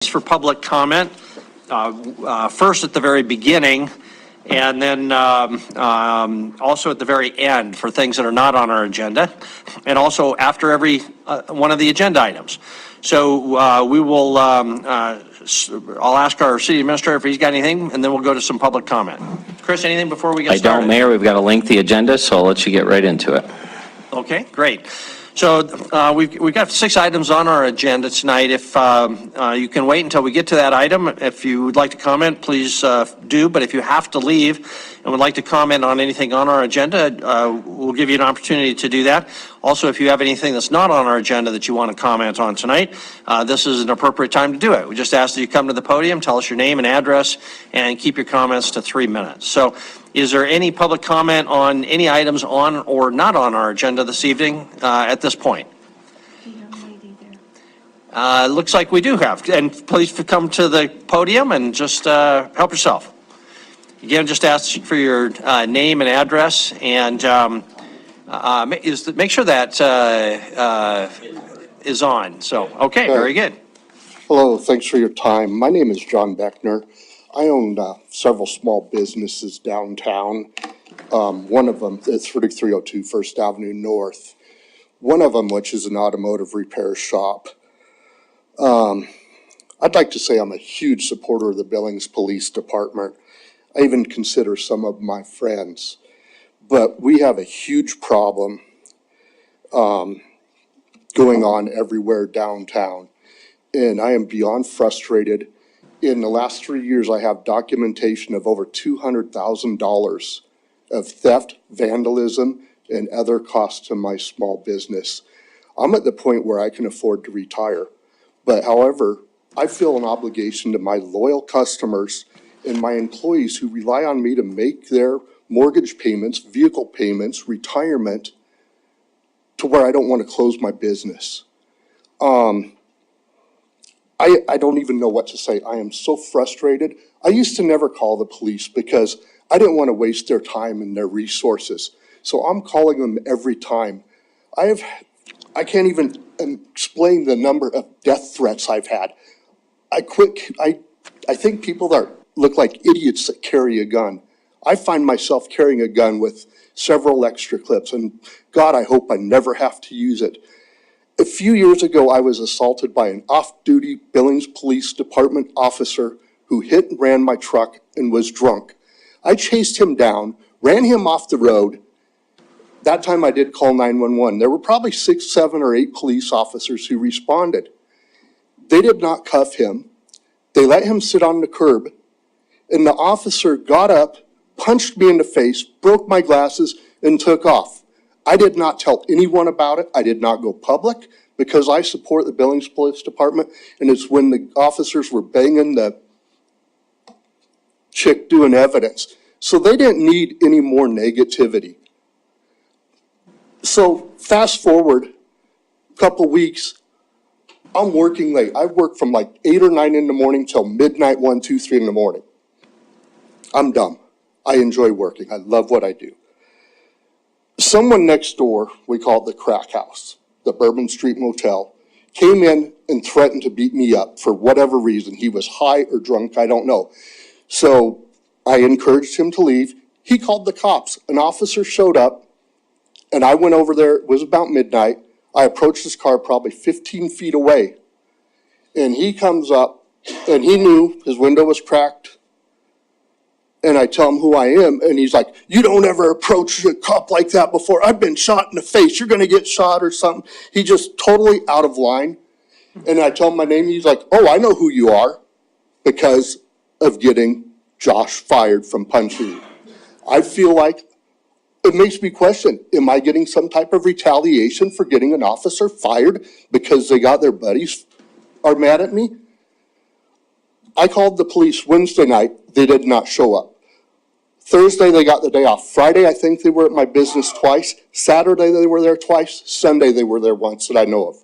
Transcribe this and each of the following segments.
For public comment, first at the very beginning, and then also at the very end for things that are not on our agenda, and also after every one of the agenda items. So we will, I'll ask our city administrator if he's got anything, and then we'll go to some public comment. Chris, anything before we get started? I don't, Mayor. We've got a lengthy agenda, so I'll let you get right into it. Okay, great. So we've got 6 items on our agenda tonight. If you can wait until we get to that item, if you would like to comment, please do. But if you have to leave and would like to comment on anything on our agenda, we'll give you an opportunity to do that. Also, if you have anything that's not on our agenda that you want to comment on tonight, this is an appropriate time to do it. We just ask that you come to the podium, tell us your name and address, and keep your comments to 3 minutes. So is there any public comment on any items on or not on our agenda this evening at this point? Looks like we do have. And please come to the podium and just help yourself. Again, just ask for your name and address, and make sure that is on. So, okay, very good. Hello, thanks for your time. My name is John Beckner. I own several small businesses downtown. One of them is 3302 First Avenue North. One of them, which is an automotive repair shop. I'd like to say I'm a huge supporter of the Billings Police Department. I even consider some of my friends. But we have a huge problem going on everywhere downtown. And I am beyond frustrated. In the last 3 years, I have documentation of over $200,000 of theft, vandalism, and other costs to my small business. I'm at the point where I can afford to retire. But however, I feel an obligation to my loyal customers and my employees who rely on me to make their mortgage payments, vehicle payments, retirement, to where I don't want to close my business. I don't even know what to say. I am so frustrated. I used to never call the police because I didn't want to waste their time and their resources. So I'm calling them every time. I can't even explain the number of death threats I've had. I think people that look like idiots that carry a gun. I find myself carrying a gun with several extra clips, and God, I hope I never have to use it. A few years ago, I was assaulted by an off-duty Billings Police Department officer who hit and ran my truck and was drunk. I chased him down, ran him off the road. That time I did call 911. There were probably 6, 7, or 8 police officers who responded. They did not cuff him. They let him sit on the curb, and the officer got up, punched me in the face, broke my glasses, and took off. I did not tell anyone about it. I did not go public because I support the Billings Police Department, and it's when the officers were banging the chick doing evidence. So they didn't need any more negativity. So fast forward a couple weeks, I'm working late. I work from like 8 or 9 in the morning till midnight, 1, 2, 3 in the morning. I'm dumb. I enjoy working. I love what I do. Someone next door, we call it the Crack House, the Bourbon Street Motel, came in and threatened to beat me up for whatever reason. He was high or drunk, I don't know. So I encouraged him to leave. He called the cops. An officer showed up, and I went over there. It was about midnight. I approached his car probably 15 feet away, and he comes up, and he knew his window was cracked. And I tell him who I am, and he's like, "You don't ever approach a cop like that before. I've been shot in the face. You're going to get shot or something." He just totally out of line. And I tell him my name. He's like, "Oh, I know who you are," because of getting Josh fired from punching you. I feel like it makes me question, am I getting some type of retaliation for getting an officer fired because they got their buddies are mad at me? I called the police Wednesday night. They did not show up. Thursday, they got the day off. Friday, I think they were at my business twice. Saturday, they were there twice. Sunday, they were there once that I know of.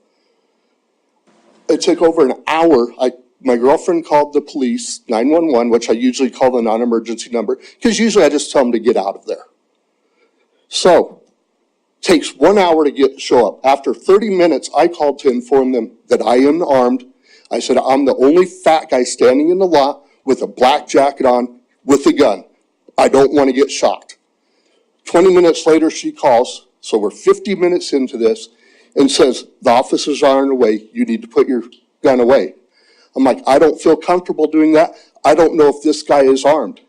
It took over an hour. My girlfriend called the police, 911, which I usually call the non-emergency number, because usually I just tell them to get out of there. So, takes 1 hour to show up. After 30 minutes, I called to inform them that I am armed. I said, I'm the only fat guy standing in the lot with a black jacket on with a gun. I don't want to get shot. 20 minutes later, she calls, so we're 50 minutes into this, and says, the officers are on the way, you need to put your gun away. I'm like, I don't feel comfortable doing that. I don't know if this guy is armed.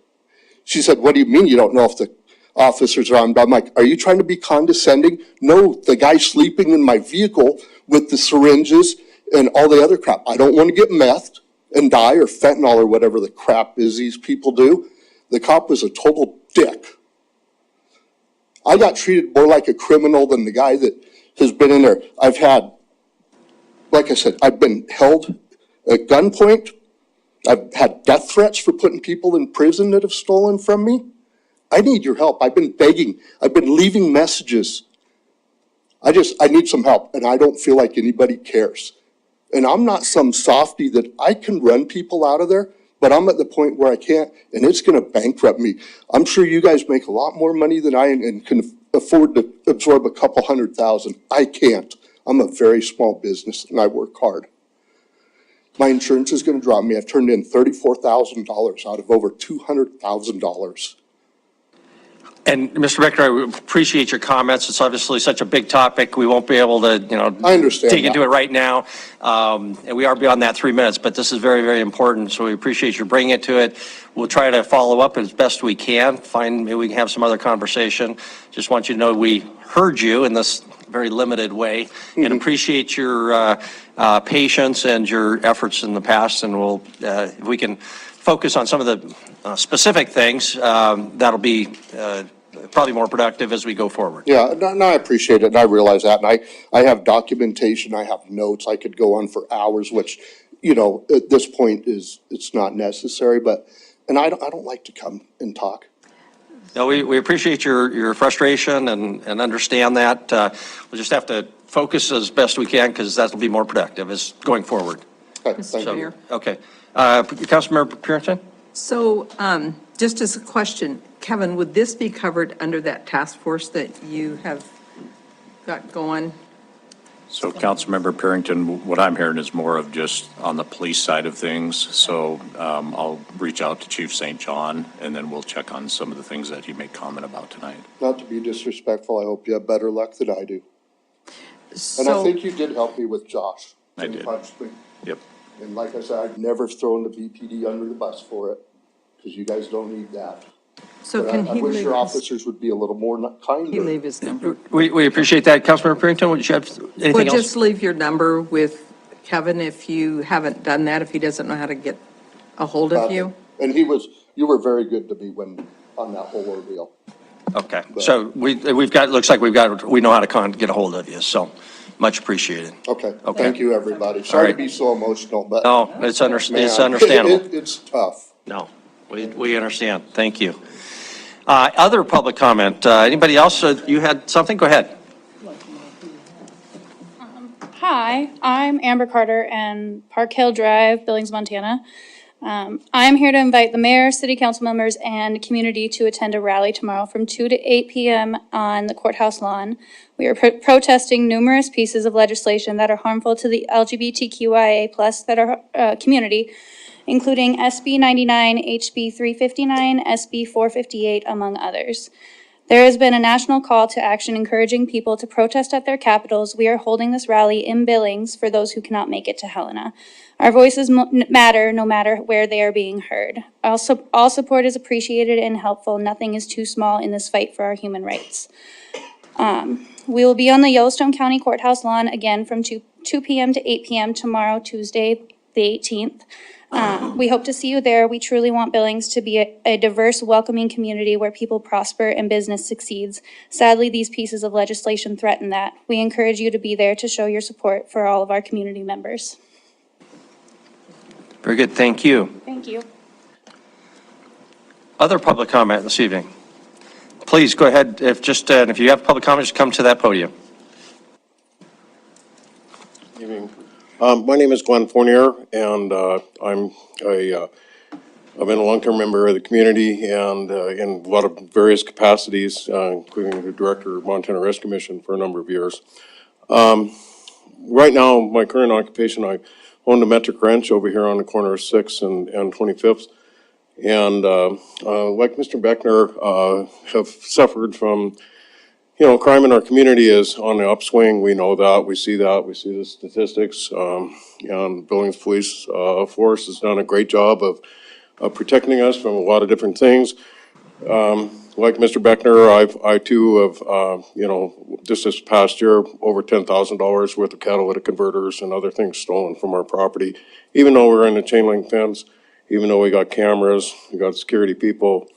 She said, what do you mean you don't know if the officers are armed? I'm like, are you trying to be condescending? No, the guy's sleeping in my vehicle with the syringes and all the other crap. I don't want to get methed and die, or fentanyl, or whatever the crap is these people do. The cop was a total dick. I got treated more like a criminal than the guy that has been in there. I've had, like I said, I've been held at gunpoint. I've had death threats for putting people in prison that have stolen from me. I need your help. I've been begging. I've been leaving messages. I need some help, and I don't feel like anybody cares. And I'm not some softy that I can run people out of there, but I'm at the point where I can't, and it's going to bankrupt me. I'm sure you guys make a lot more money than I and can afford to absorb a couple $100,000. I can't. I'm a very small business, and I work hard. My insurance is going to drop me. I've turned in $34,000 out of over $200,000. And Mr. Becker, I appreciate your comments. It's obviously such a big topic. We won't be able to, I understand dig into that. it right now. And we are beyond that 3 minutes, but this is very, very important. So we appreciate you bringing it to it. We'll try to follow up as best we can. Maybe we can have some other conversation. Just want you to know we heard you in this very limited way and appreciate your patience and your efforts in the past. And we'll, if we can focus on some of the specific things, that'll be probably more productive as we go forward. Yeah, no, I appreciate it, and I realize that, and I have documentation, I have notes, I could go on for hours, which, at this point it's not necessary, but, and I don't like to come and talk. No, we appreciate your frustration and understand that. We'll just have to focus as best we can, because that'll be more productive as going forward. Okay, thank you. Okay. Councilmember Purinton? So, just as a question, Kevin, would this be covered under that task force that you have got going? So Councilmember Purinton, what I'm hearing is more of just on the police side of things. So I'll reach out to Chief St. John, and then we'll check on some of the things that he made comment about tonight. Not to be disrespectful, I hope you have better luck than I do. And I So, think you did help me with Josh. I did. Punched me. Yep. And like I said, I've never thrown the BPD under the bus for it, because you guys don't need that. so But can I he wish your leave, officers would be a little more he kinder. leave his number? We appreciate that. Councilmember Purinton, would you have anything Well, else? just leave your number with Kevin if you haven't done that, if he doesn't know how to get a hold of you. And you were very good to me on that whole ordeal. Okay, so we know how to get a hold of you, so much appreciated. Okay, Okay. thank you, everybody. Sorry to right. be so emotional, but. No, it's man, understandable. It's tough. No, we understand. Thank you. Other public comment, anybody else? You had something? Go ahead. Hi, I'm Amber Carter in Park Hill Drive, Billings, Montana. I'm here to invite the mayor, city council members, and community to attend a rally tomorrow from 2 to 8 p.m. on the courthouse lawn. We are protesting numerous pieces of legislation that are harmful to the LGBTQIA+ that are community, including SB 99, HB 359, SB 458, among others. There has been a national call to action encouraging people to protest at their capitals. We are holding this rally in Billings for those who cannot make it to Helena. Our voices matter no matter where they are being heard. Also, all support is appreciated and helpful. Nothing is too small in this fight for our human rights. We will be on the Yellowstone County Courthouse lawn again from 2 p.m. to 8 p.m. tomorrow, Tuesday, the 18th. We hope to see you there. We truly want Billings to be a diverse, welcoming community where people prosper and business succeeds. Sadly, these pieces of legislation threaten that. We encourage you to be there to show your support for all of our community members. Very good, thank you. Thank you. Other public comment this evening? Please go ahead, if you have public comments, come to that podium. Evening. My name is Glenn Fournier, and I've been a long-term member of the community and in a lot of various capacities, including the director of Montana Rescue Mission for a number of years. Right now, my current occupation, I owned a metric wrench over here on the corner of 6th and 25th. And like Mr. Beckner, have suffered from, crime in our community is on the upswing. We know that. We see the statistics. And Billings Police Force has done a great job of protecting us from a lot of different things. Like Mr. Beckner, I too have, just this past year, over $10,000 worth of catalytic converters and other things stolen from our property. Even though we're in a chain link fence, even though we got cameras, we got security people,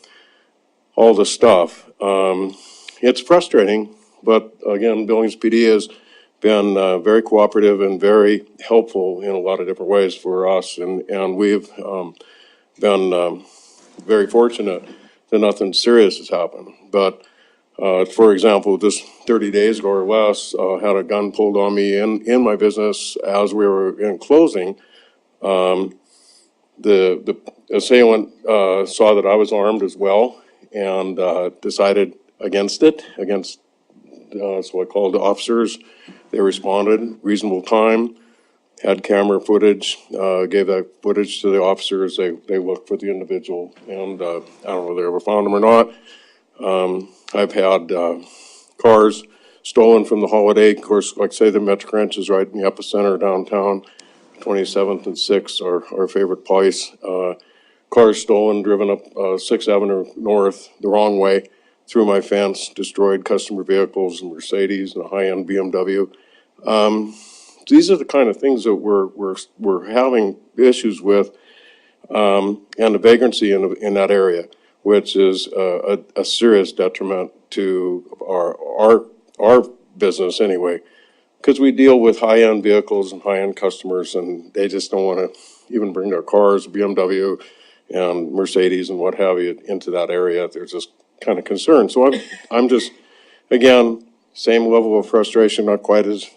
all this stuff. It's frustrating, but again, Billings PD has been very cooperative and very helpful in a lot of different ways for us. And we've been very fortunate that nothing serious has happened. But for example, just 30 days ago or less, had a gun pulled on me in my business as we were in closing. The assailant saw that I was armed as well and decided against it, so I called the officers. They responded, reasonable time, had camera footage, gave that footage to the officers. They looked for the individual, and I don't know whether they ever found him or not. I've had cars stolen from the Holiday. Of course, like I say, the Metric Ranch is right in the epicenter downtown. 27th and 6th are our favorite place. Cars stolen, driven up 6th Avenue North the wrong way through my fence, destroyed customer vehicles, a Mercedes and a high-end BMW. These are the kind of things that we're having issues with, and the vagrancy in that area, which is a serious detriment to our business anyway. Because we deal with high-end vehicles and high-end customers, and they just don't want to even bring their cars, BMW and Mercedes and what have you, into that area. They're just kind of concerned. So I'm just, again, same level of frustration, not quite as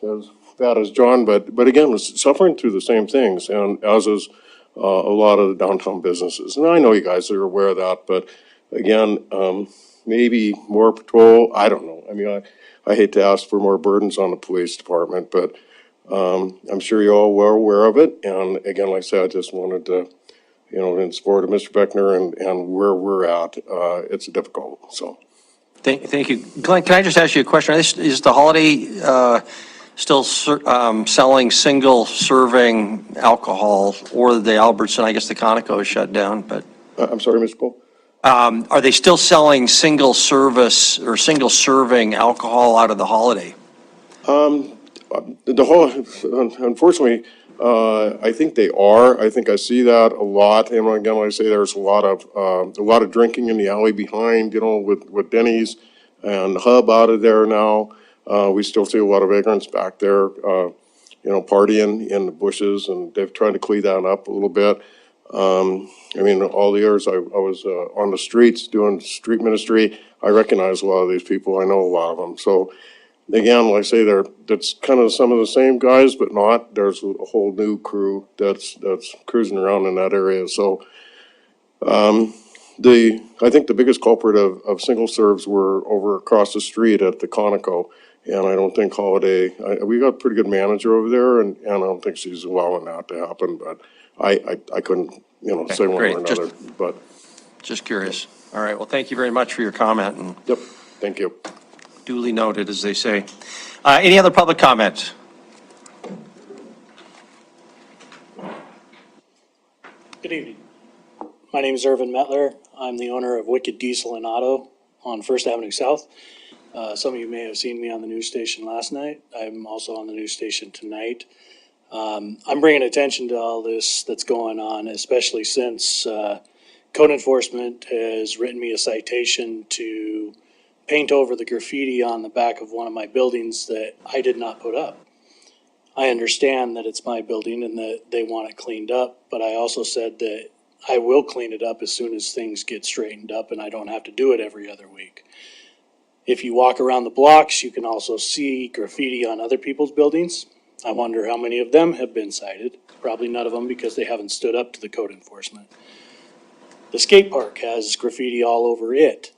bad as John, but again, suffering through the same things, and as is a lot of the downtown businesses. And I know you guys are aware of that, but again, maybe more patrol. I don't know. I mean, I hate to ask for more burdens on the police department, but I'm sure you all were aware of it. And again, like I said, I just wanted to, in support of Mr. Beckner and where we're at, it's difficult, so. Thank you. Glenn, can I just ask you a question? Is the Holiday still selling single-serving alcohol, or the Albertson? I guess the Conoco is shut down, but. I'm sorry, Mr. Cole? Are they still selling single-service or single-serving alcohol out of the Holiday? Unfortunately, I think they are. I think I see that a lot. And again, like I say, there's a lot of drinking in the alley behind, with Denny's and Hub out of there now. We still see a lot of vagrants back there, partying in the bushes, and they've tried to clean that up a little bit. I mean, all the years I was on the streets doing street ministry, I recognize a lot of these people. I know a lot of them. So again, like I say, that's kind of some of the same guys, but not. There's a whole new crew that's cruising around in that area. So I think the biggest culprit of single serves were over across the street at the Conoco. And I don't think Holiday, we got a pretty good manager over there, and I don't think she's allowing that to happen, but I couldn't, say one great. or another, but. Just curious. All right, well, thank you very much for your comment, and Yep, thank you. duly noted, as they say. Any other public comment? Good evening. My name is Irvin Metler. I'm the owner of Wicked Diesel and Auto on First Avenue South. Some of you may have seen me on the news station last night. I'm also on the news station tonight. I'm bringing attention to all this that's going on, especially since code enforcement has written me a citation to paint over the graffiti on the back of one of my buildings that I did not put up. I understand that it's my building and that they want it cleaned up, but I also said that I will clean it up as soon as things get straightened up and I don't have to do it every other week. If you walk around the blocks, you can also see graffiti on other people's buildings. I wonder how many of them have been cited. Probably none of them because they haven't stood up to the code enforcement. The skate park has graffiti all over it.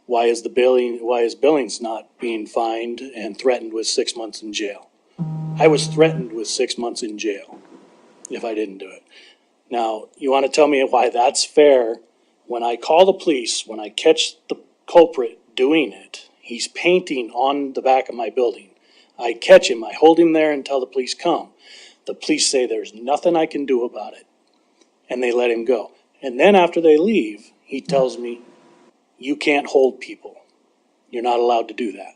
Why is Billings not being fined and threatened with 6 months in jail? I was threatened with 6 months in jail if I didn't do it. Now, you want to tell me why that's fair? When I call the police, when I catch the culprit doing it, he's painting on the back of my building. I catch him, I hold him there until the police come. The police say there's nothing I can do about it, and they let him go. And then after they leave, he tells me, you can't hold people. You're not allowed to do that.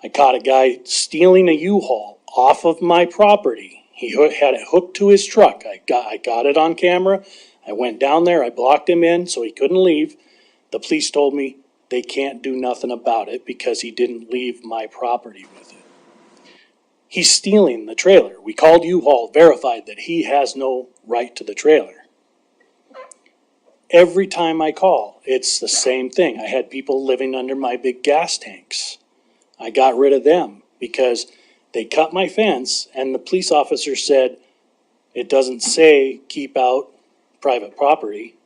I caught a guy stealing a U-Haul off of my property. He had it hooked to his truck. I got it on camera. I went down there, I blocked him in so he couldn't leave. The police told me they can't do nothing about it because he didn't leave my property with it. He's stealing the trailer. We called U-Haul, verified that he has no right to the trailer. Every time I call, it's the same thing. I had people living under my big gas tanks. I got rid of them because they cut my fence and the police officer said, it doesn't say keep out private property.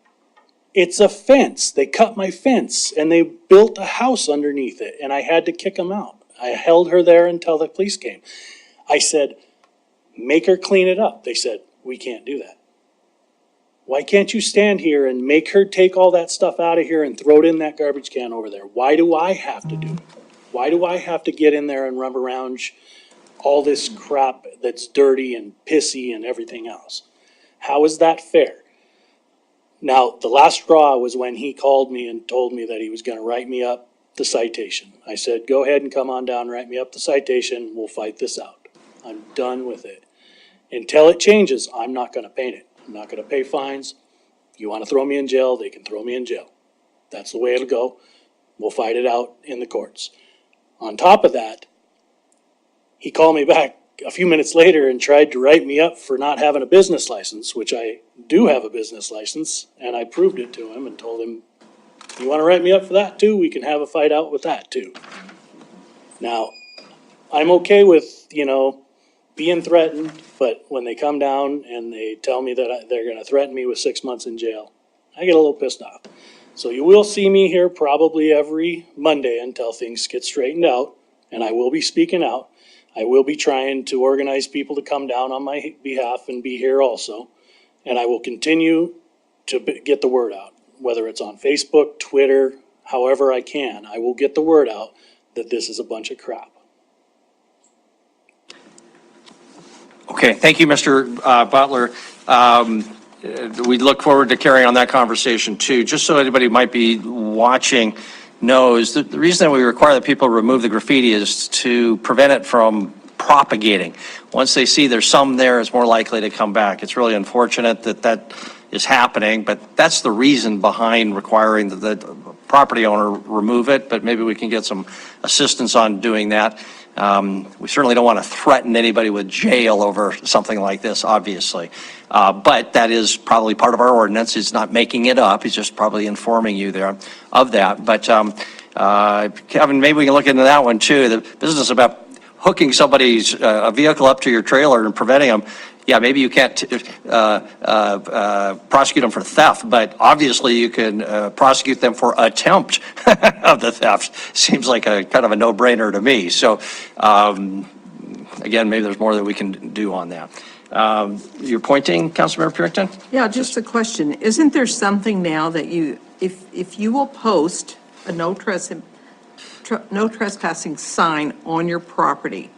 It's a fence. They cut my fence and they built a house underneath it and I had to kick them out. I held her there until the police came. I said, make her clean it up. They said, we can't do that. Why can't you stand here and make her take all that stuff out of here and throw it in that garbage can over there? Why do I have to do it? Why do I have to get in there and rub around all this crap that's dirty and pissy and everything else? How is that fair? Now, the last straw was when he called me and told me that he was going to write me up the citation. I said, go ahead and come on down, write me up the citation. We'll fight this out. I'm done with it. Until it changes, I'm not going to paint it. I'm not going to pay fines. If you want to throw me in jail, they can throw me in jail. That's the way it'll go. We'll fight it out in the courts. On top of that, he called me back a few minutes later and tried to write me up for not having a business license, which I do have a business license, and I proved it to him and told him, you want to write me up for that too? We can have a fight out with that too. Now, I'm okay with, being threatened, but when they come down and they tell me that they're going to threaten me with 6 months in jail, I get a little pissed off. So you will see me here probably every Monday until things get straightened out, and I will be speaking out. I will be trying to organize people to come down on my behalf and be here also, and I will continue to get the word out, whether it's on Facebook, Twitter, however I can. I will get the word out that this is a bunch of crap. Okay, thank you, Mr. Butler. We look forward to carrying on that conversation too. Just so anybody who might be watching knows, the reason that we require that people remove the graffiti is to prevent it from propagating. Once they see there's some there, it's more likely to come back. It's really unfortunate that that is happening, but that's the reason behind requiring that the property owner remove it, but maybe we can get some assistance on doing that. We certainly don't want to threaten anybody with jail over something like this, obviously. But that is probably part of our ordinance. He's not making it up. He's just probably informing you there of that. But Kevin, maybe we can look into that one too. The business about hooking somebody's a vehicle up to your trailer and preventing them. Yeah, maybe you can't prosecute them for theft, but obviously you can prosecute them for attempt of the theft. Seems like a kind of a no-brainer to me. So, again, maybe there's more that we can do on that. You're pointing, Councilmember Purington? Yeah, just a question. Isn't there something now that if you will post a no trespassing sign on your property,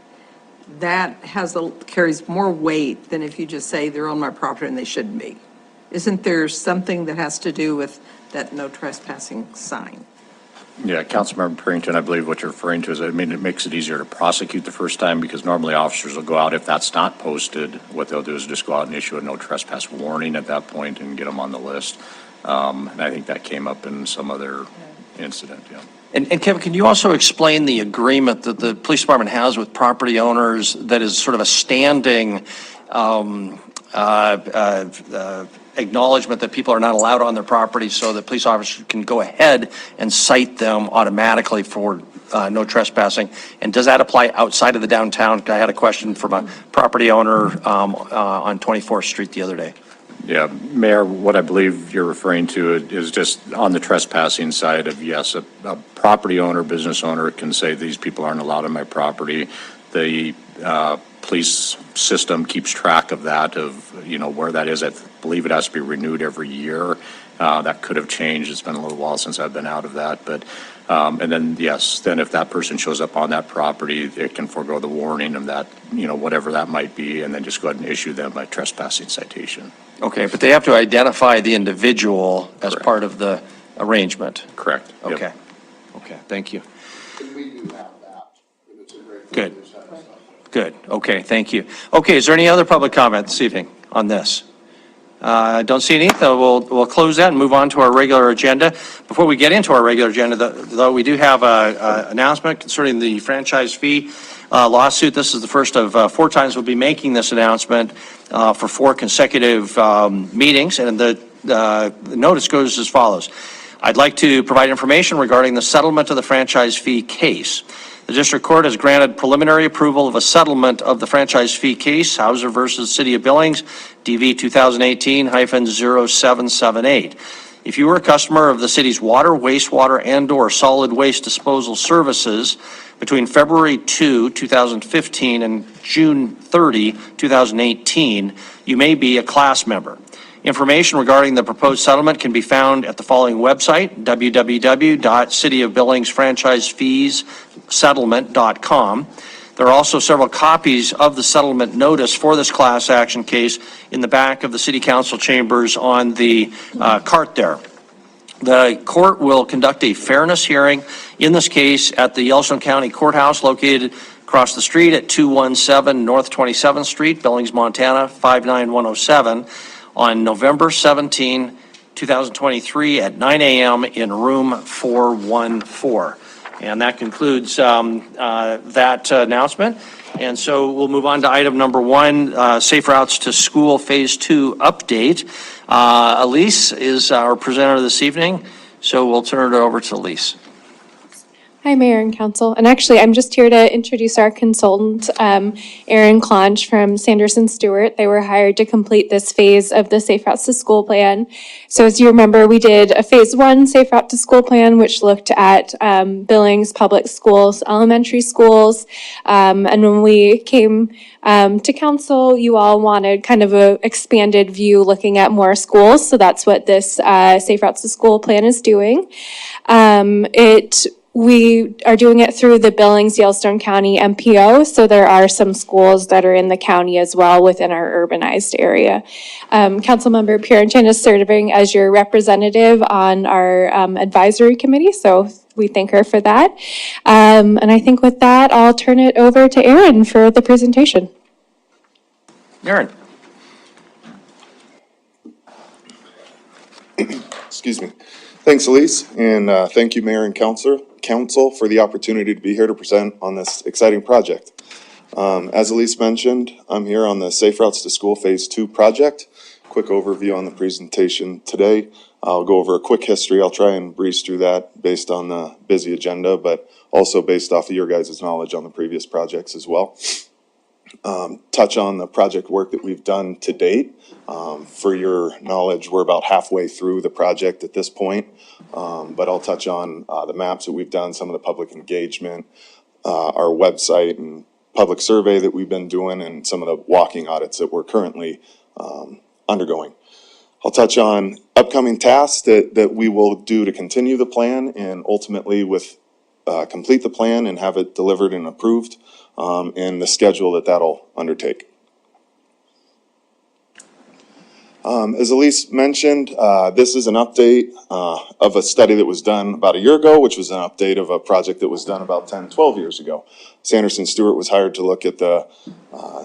that carries more weight than if you just say they're on my property and they shouldn't be? Isn't there something that has to do with that no trespassing sign? Yeah, Councilmember Purington, I believe what you're referring to is, it makes it easier to prosecute the first time because normally officers will go out. If that's not posted, what they'll do is just go out and issue a no trespass warning at that point and get them on the list. And I think that came up in some other incident, yeah. And Kevin, can you also explain the agreement that the police department has with property owners that is sort of a standing acknowledgement that people are not allowed on their property, so that police officers can go ahead and cite them automatically for no trespassing? And does that apply outside of the downtown? I had a question from a property owner on 24th Street the other day. Yeah, Mayor, what I believe you're referring to is just on the trespassing side of, yes, a property owner, business owner can say these people aren't allowed on my property. The police system keeps track of that, of, you know, where that is. I believe it has to be renewed every year. That could have changed. It's been a little while since I've been out of that, but, and then, yes, then if that person shows up on that property, it can forego the warning of that, you know, whatever that might be, and then just go ahead and issue them a trespassing citation. Okay, but they have to identify the individual as Correct. part of the arrangement. Correct. Yep. Okay, okay, thank you. And we do have that, and it's a great. Good. Good, okay, thank you. Okay, is there any other public comment this evening on this? Don't see any, so we'll close that and move on to our regular agenda. Before we get into our regular agenda, though, we do have a announcement concerning the franchise fee lawsuit. This is the first of 4 times we'll be making this announcement for 4 consecutive meetings, and the notice goes as follows. I'd like to provide information regarding the settlement of the franchise fee case. The district court has granted preliminary approval of a settlement of the franchise fee case, Hauser versus City of Billings, DV 2018-0778. If you were a customer of the city's water, wastewater, and/or solid waste disposal services between February 2, 2015 and June 30, 2018, you may be a class member. Information regarding the proposed settlement can be found at the following website, www.cityofbillingsfranchisefeessettlement.com. There are also several copies of the settlement notice for this class action case in the back of the city council chambers on the cart there. The court will conduct a fairness hearing in this case at the Yellowstone County Courthouse located across the street at 217 North 27th Street, Billings, Montana, 59107. On November 17, 2023 at 9 a.m. in room 414. And that concludes that announcement. And so we'll move on to item number 1, Safe Routes to School Phase 2 update. Elise is our presenter this evening, so we'll turn it over to Elise. Hi, Mayor and Council. And actually, I'm just here to introduce our consultant, Aaron Clonch from Sanderson Stewart. They were hired to complete this phase of the Safe Routes to School plan. So as you remember, we did a phase 1 Safe Route to School plan, which looked at Billings public schools, elementary schools. And when we came to council, you all wanted kind of a expanded view looking at more schools. So that's what this Safe Routes to School plan is doing. We are doing it through the Billings Yellowstone County MPO, so there are some schools that are in the county as well within our urbanized area. Councilmember Purinton is serving as your representative on our advisory committee, so we thank her for that. And I think with that, I'll turn it over to Aaron for the presentation. Aaron. Excuse me. Thanks, Elise, and thank you, Mayor and Council for the opportunity to be here to present on this exciting project. As Elise mentioned, I'm here on the Safe Routes to School Phase 2 project. Quick overview on the presentation today. I'll go over a quick history. I'll try and breeze through that based on the busy agenda, but also based off of your guys' knowledge on the previous projects as well. Touch on the project work that we've done to date. For your knowledge, we're about halfway through the project at this point, but I'll touch on the maps that we've done, some of the public engagement, our website and public survey that we've been doing, and some of the walking audits that we're currently undergoing. I'll touch on upcoming tasks that we will do to continue the plan and ultimately complete the plan and have it delivered and approved, and the schedule that'll undertake. As Elise mentioned, this is an update of a study that was done about a year ago, which was an update of a project that was done about 10, 12 years ago. Sanderson Stewart was hired to look at the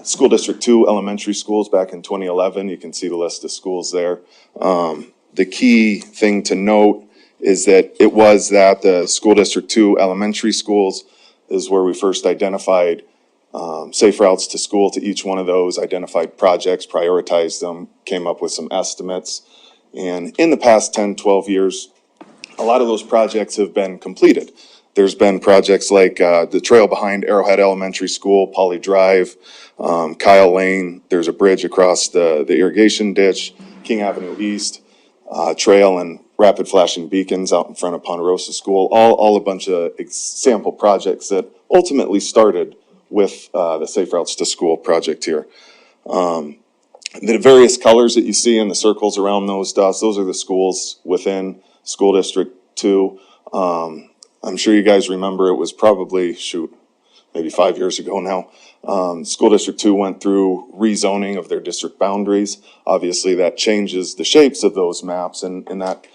School District 2 elementary schools back in 2011. You can see the list of schools there. The key thing to note is that it was that the School District 2 elementary schools is where we first identified safe routes to school to each one of those, identified projects, prioritized them, came up with some estimates. And in the past 10, 12 years, a lot of those projects have been completed. There's been projects like the trail behind Arrowhead Elementary School, Poly Drive, Kyle Lane. There's a bridge across the irrigation ditch, King Avenue East, trail and rapid flashing beacons out in front of Ponderosa School, all a bunch of sample projects that ultimately started with the Safe Routes to School project here. The various colors that you see in the circles around those dots, those are the schools within School District 2. I'm sure you guys remember it was probably, maybe 5 years ago now. School District 2 went through rezoning of their district boundaries. Obviously, that changes the shapes of those maps, and that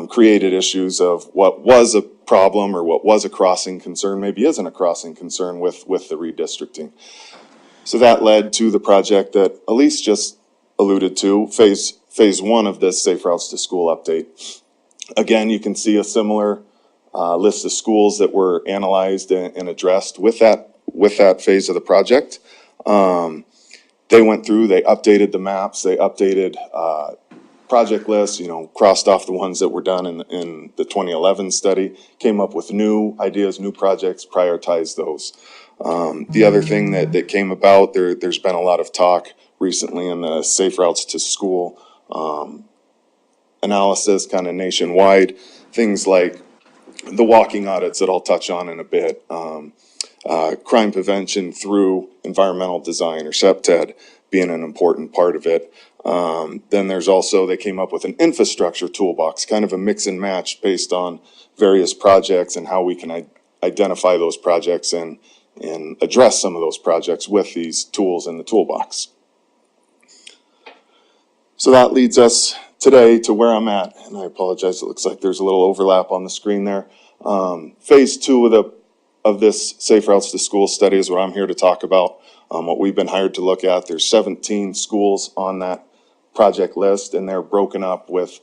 created issues of what was a problem or what was a crossing concern, maybe isn't a crossing concern with the redistricting. So that led to the project that Elise just alluded to, phase 1 of this Safe Routes to School update. Again, you can see a similar list of schools that were analyzed and addressed with that phase of the project. They went through, they updated the maps, they updated project lists, crossed off the ones that were done in the 2011 study, came up with new ideas, new projects, prioritized those. The other thing that came about, there's been a lot of talk recently in the Safe Routes to School analysis, kind of nationwide, things like the walking audits that I'll touch on in a bit, crime prevention through environmental design or CPTED being an important part of it. Then there's also, they came up with an infrastructure toolbox, kind of a mix and match based on various projects and how we can identify those projects and address some of those projects with these tools in the toolbox. So that leads us today to where I'm at, and I apologize, it looks like there's a little overlap on the screen there. Phase 2 of this Safe Routes to School study is what I'm here to talk about, what we've been hired to look at. There's 17 schools on that project list, and they're broken up with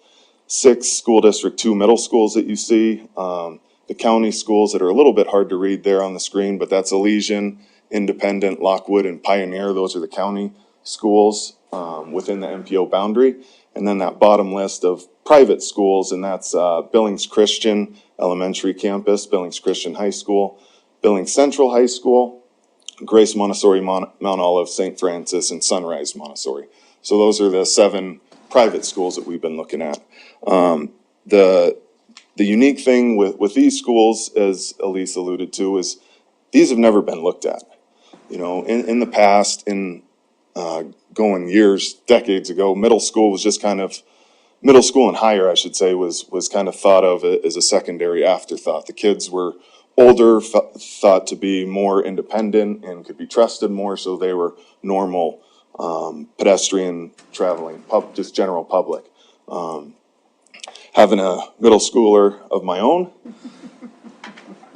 6 School District 2 middle schools that you see. The county schools that are a little bit hard to read there on the screen, but that's Elysian, Independent, Lockwood, and Pioneer. Those are the county schools within the MPO boundary. And then that bottom list of private schools, and that's Billings Christian Elementary Campus, Billings Christian High School, Billings Central High School, Grace Montessori, Mount Olive, St. Francis, and Sunrise Montessori. So those are the 7 private schools that we've been looking at. The unique thing with these schools, as Elise alluded to, is these have never been looked at. In the past, going years, decades ago, middle school and higher, I should say, was kind of thought of as a secondary afterthought. The kids were older, thought to be more independent and could be trusted more, so they were normal pedestrian traveling, just general public. Having a middle schooler of my own,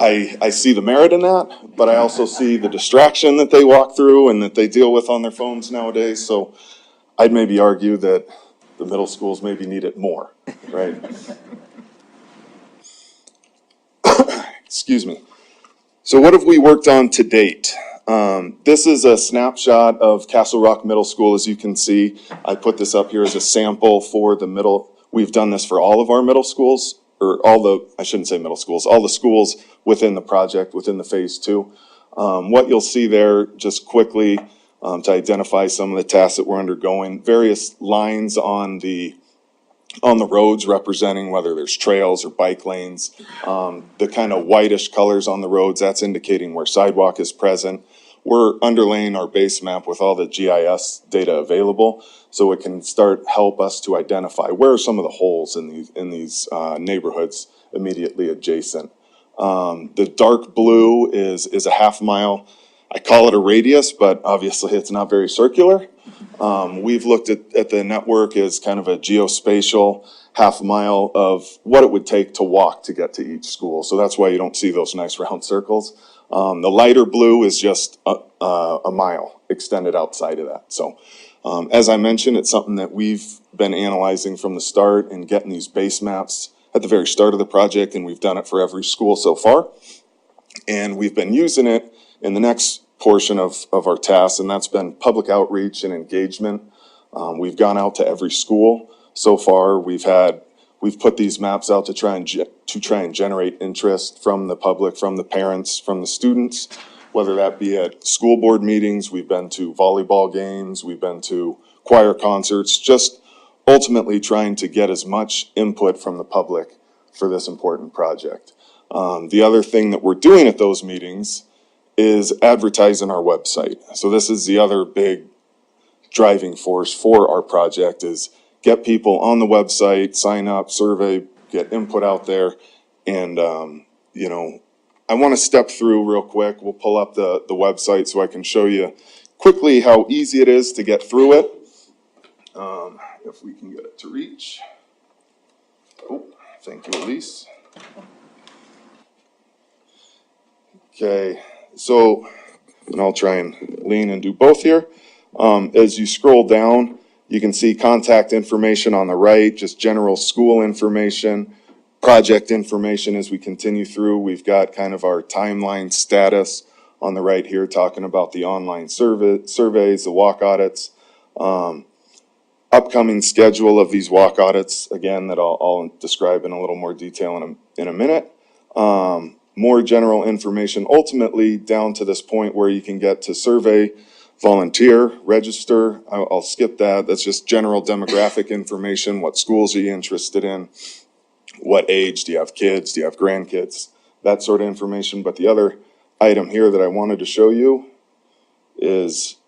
I see the merit in that, but I also see the distraction that they walk through and that they deal with on their phones nowadays. So I'd maybe argue that the middle schools maybe need it more, right? Excuse me. So what have we worked on to date? This is a snapshot of Castle Rock Middle School. As you can see, I put this up here as a sample for the middle. We've done this for all of our middle schools, or I shouldn't say middle schools, all the schools within the project, within the phase 2. What you'll see there, just quickly, to identify some of the tasks that we're undergoing, various lines on the roads representing whether there's trails or bike lanes. The kind of whitish colors on the roads, that's indicating where sidewalk is present. We're underlaying our base map with all the GIS data available, so it can help us to identify where are some of the holes in these neighborhoods immediately adjacent. The dark blue is a half mile. I call it a radius, but obviously it's not very circular. We've looked at the network as kind of a geospatial half mile of what it would take to walk to get to each school. So that's why you don't see those nice round circles. The lighter blue is just a mile extended outside of that. So as I mentioned, it's something that we've been analyzing from the start and getting these base maps at the very start of the project, and we've done it for every school so far. And we've been using it in the next portion of our tasks, and that's been public outreach and engagement. We've gone out to every school so far. We've put these maps out to try and generate interest from the public, from the parents, from the students, whether that be at school board meetings. We've been to volleyball games, we've been to choir concerts, just ultimately trying to get as much input from the public for this important project. The other thing that we're doing at those meetings is advertising our website. So this is the other big driving force for our project, is get people on the website, sign up, survey, get input out there. And, you know, I want to step through real quick. We'll pull up the website so I can show you quickly how easy it is to get through it. If we can get it to reach. Oh, thank you, Elise. Okay, so, and I'll try and lean and do both here. As you scroll down, you can see contact information on the right, just general school information, project information as we continue through. We've got kind of our timeline status on the right here, talking about the online surveys, the walk audits, upcoming schedule of these walk audits, again, that I'll describe in a little more detail in a minute. More general information, ultimately down to this point where you can get to survey, volunteer, register. I'll skip that. That's just general demographic information. What schools are you interested in? What age? Do you have kids? Do you have grandkids? That sort of information. But the other item here that I wanted to show you is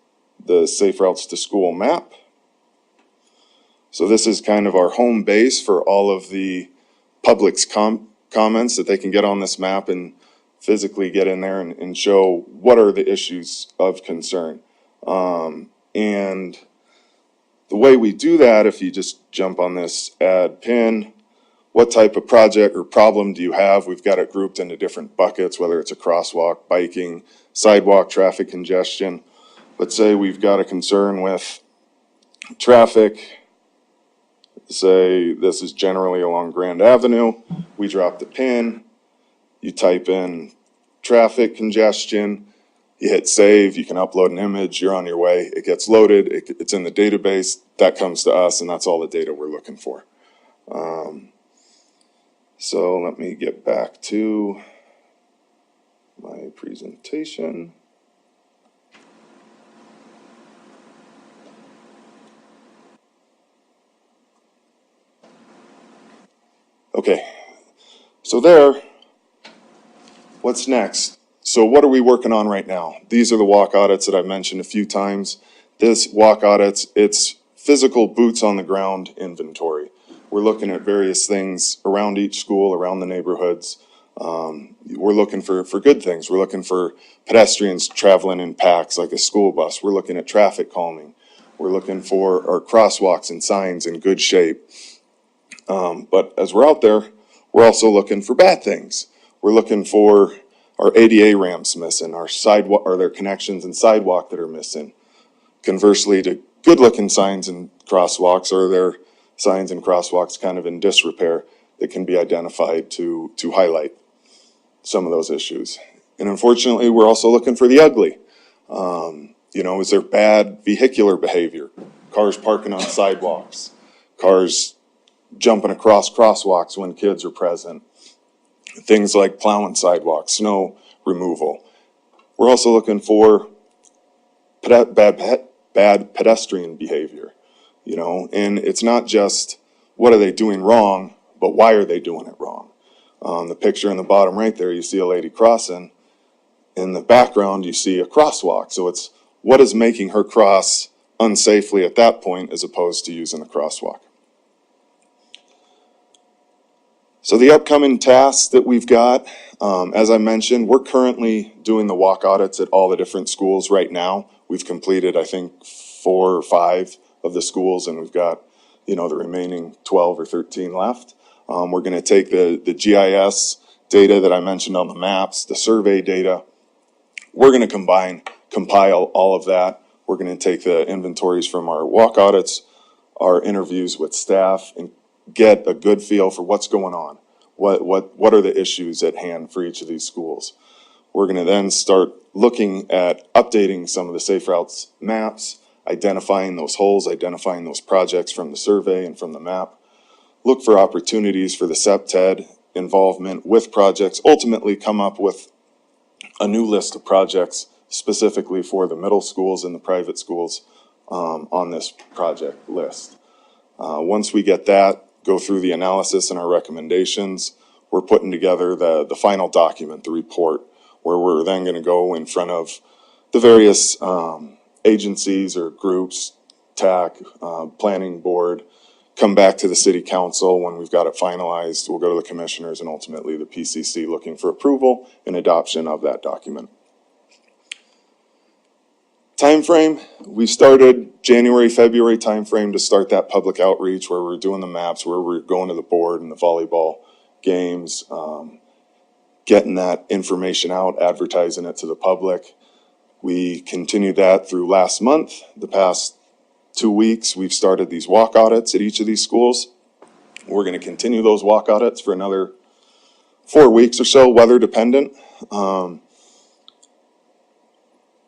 the Safe Routes to School map. So this is kind of our home base for all of the public's comments that they can get on this map and physically get in there and show what are the issues of concern. And the way we do that, if you just jump on this add pin, what type of project or problem do you have? We've got it grouped into different buckets, whether it's a crosswalk, biking, sidewalk, traffic congestion. Let's say we've got a concern with traffic. Say this is generally along Grand Avenue. We drop the pin, you type in traffic congestion, you hit save, you can upload an image, you're on your way. It gets loaded, it's in the database, that comes to us, and that's all the data we're looking for. So let me get back to my presentation. Okay, so there, what's next? So what are we working on right now? These are the walk audits that I've mentioned a few times. This walk audits, it's physical boots on the ground inventory. We're looking at various things around each school, around the neighborhoods. We're looking for good things. We're looking for pedestrians traveling in packs like a school bus. We're looking at traffic calming. We're looking for our crosswalks and signs in good shape. But as we're out there, we're also looking for bad things. We're looking for our ADA ramps missing, our sidewalk, or their connections and sidewalk that are missing. Conversely to good-looking signs and crosswalks, or their signs and crosswalks kind of in disrepair that can be identified to highlight some of those issues. And unfortunately, we're also looking for the ugly. You know, is there bad vehicular behavior? Cars parking on sidewalks, cars jumping across crosswalks when kids are present, things like plowing sidewalks, snow removal. We're also looking for bad pedestrian behavior, you know, and it's not just what are they doing wrong, but why are they doing it wrong? The picture in the bottom right there, you see a lady crossing. In the background, you see a crosswalk. So it's what is making her cross unsafely at that point as opposed to using the crosswalk. So the upcoming tasks that we've got, as I mentioned, we're currently doing the walk audits at all the different schools right now. We've completed, I think, 4 or 5 of the schools, and we've got, you know, the remaining 12 or 13 left. We're going to take the GIS data that I mentioned on the maps, the survey data. We're going to compile all of that. We're going to take the inventories from our walk audits, our interviews with staff, and get a good feel for what's going on. What are the issues at hand for each of these schools? We're going to then start looking at updating some of the Safe Routes maps, identifying those holes, identifying those projects from the survey and from the map. Look for opportunities for the SEPTED involvement with projects, ultimately come up with a new list of projects specifically for the middle schools and the private schools on this project list. Once we get that, go through the analysis and our recommendations, we're putting together the final document, the report. where we're then going to go in front of the various agencies or groups, TAC, planning board, come back to the city council. When we've got it finalized, we'll go to the commissioners and ultimately the PCC looking for approval and adoption of that document. Timeframe, we started January, February timeframe to start that public outreach where we're doing the maps, where we're going to the board and the volleyball games, getting that information out, advertising it to the public. We continued that through last month. The past 2 weeks, we've started these walk audits at each of these schools. We're going to continue those walk audits for another 4 weeks or so, weather dependent.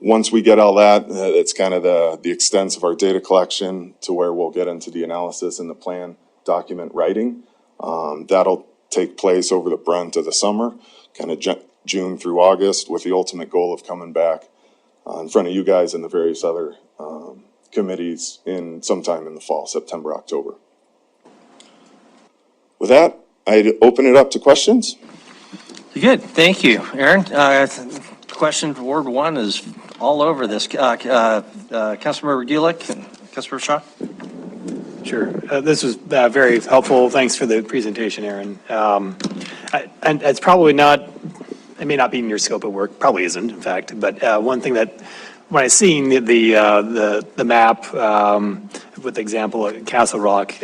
Once we get all that, it's kind of the extent of our data collection to where we'll get into the analysis and the plan document writing. That'll take place over the brunt of the summer, kind of June through August, with the ultimate goal of coming back in front of you guys and the various other committees in sometime in the fall, September, October. With that, I'd open it up to questions. Good, thank you, Aaron. Question for Ward 1 is all over this. Councilmember Gulick and Councilmember Shaw. Sure. This was very helpful. Thanks for the presentation, Aaron. And it's probably not, it may not be in your scope of work, probably isn't, in fact, but one thing that, when I seen the map with the example of Castle Rock,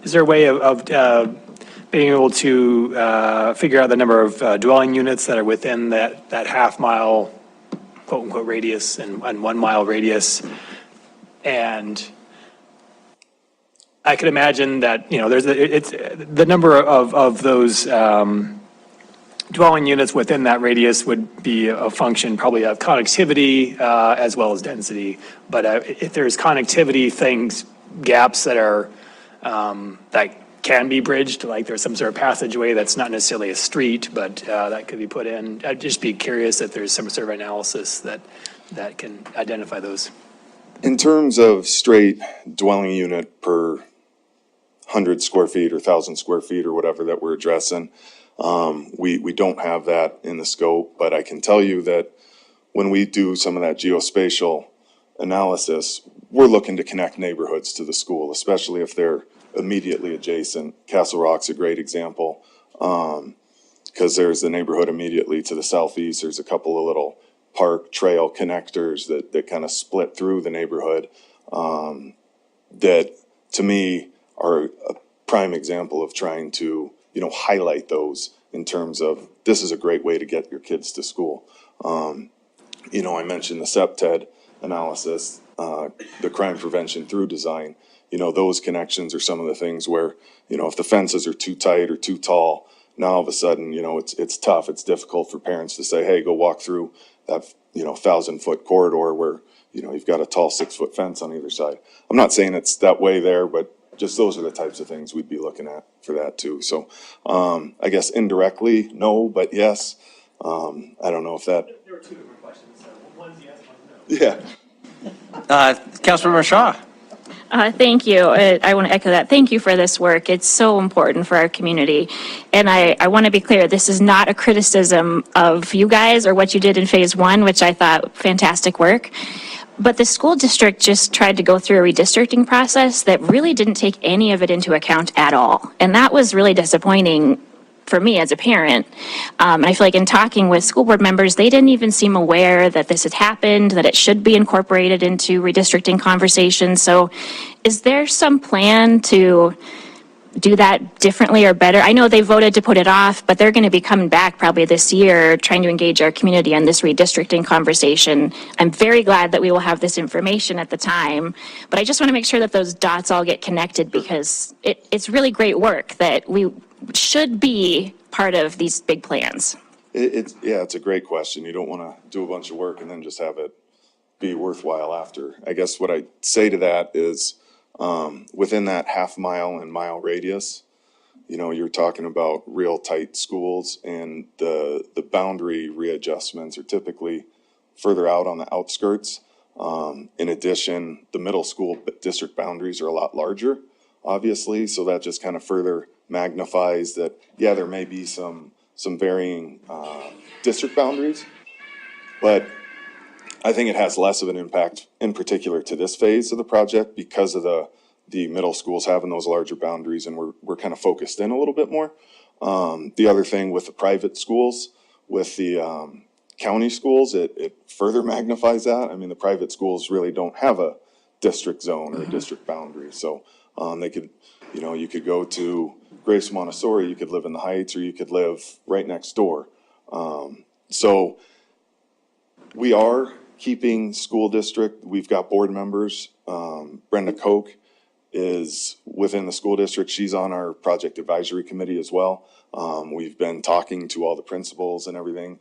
is there a way of being able to figure out the number of dwelling units that are within that half-mile, quote-unquote, radius and 1 mile radius? And I could imagine that, there's it's the number of those dwelling units within that radius would be a function probably of connectivity as well as density. But if there's connectivity gaps that are that can be bridged, like there's some sort of passageway that's not necessarily a street, but that could be put in. I'd just be curious if there's some sort of analysis that can identify those. In terms of straight dwelling unit per 100 square feet or 1,000 square feet or whatever that we're addressing, we don't have that in the scope, but I can tell you that when we do some of that geospatial analysis, we're looking to connect neighborhoods to the school, especially if they're immediately adjacent. Castle Rock's a great example, because there's the neighborhood immediately to the southeast. There's a couple of little park trail connectors that kind of split through the neighborhood, that to me are a prime example of trying to, highlight those in terms of this is a great way to get your kids to school. I mentioned the CEPTED analysis, the crime prevention through design. Those connections are some of the things where, if the fences are too tight or too tall, now all of a sudden, it's tough. It's difficult for parents to say, hey, go walk through that, 1,000-foot corridor where, you've got a tall 6-foot fence on either side. I'm not saying it's that way there, but just those are the types of things we'd be looking at for that too. So I guess indirectly, no, but yes. I don't know if that. There were two different questions. So one's yes, one's no. Yeah. Councilmember Shaw. Thank you. I want to echo that. Thank you for this work. It's so important for our community. And I want to be clear, this is not a criticism of you guys or what you did in phase 1, which I thought fantastic work. But the school district just tried to go through a redistricting process that really didn't take any of it into account at all. And that was really disappointing for me as a parent. And I feel like in talking with school board members, they didn't even seem aware that this had happened, that it should be incorporated into redistricting conversations. So is there some plan to do that differently or better? I know they voted to put it off, but they're going to be coming back probably this year trying to engage our community on this redistricting conversation. I'm very glad that we will have this information at the time, but I just want to make sure that those dots all get connected, because it's really great work that we should be part of these big plans. It's a great question. You don't want to do a bunch of work and then just have it be worthwhile after. I guess what I say to that is, within that half-mile and mile radius, you're talking about real tight schools, and the boundary readjustments are typically further out on the outskirts. In addition, the middle school district boundaries are a lot larger, obviously, so that just kind of further magnifies that, there may be some varying district boundaries, But I think it has less of an impact in particular to this phase of the project because of the middle schools having those larger boundaries, and we're kind of focused in a little bit more. The other thing with the private schools, with the county schools, it further magnifies that. I mean, the private schools really don't have a district zone or a district boundary. So they could, you could go to Grace Montessori, you could live in the Heights, or you could live right next door. So we are keeping school district. We've got board members. Brenda Koch is within the school district. She's on our project advisory committee as well. We've been talking to all the principals and everything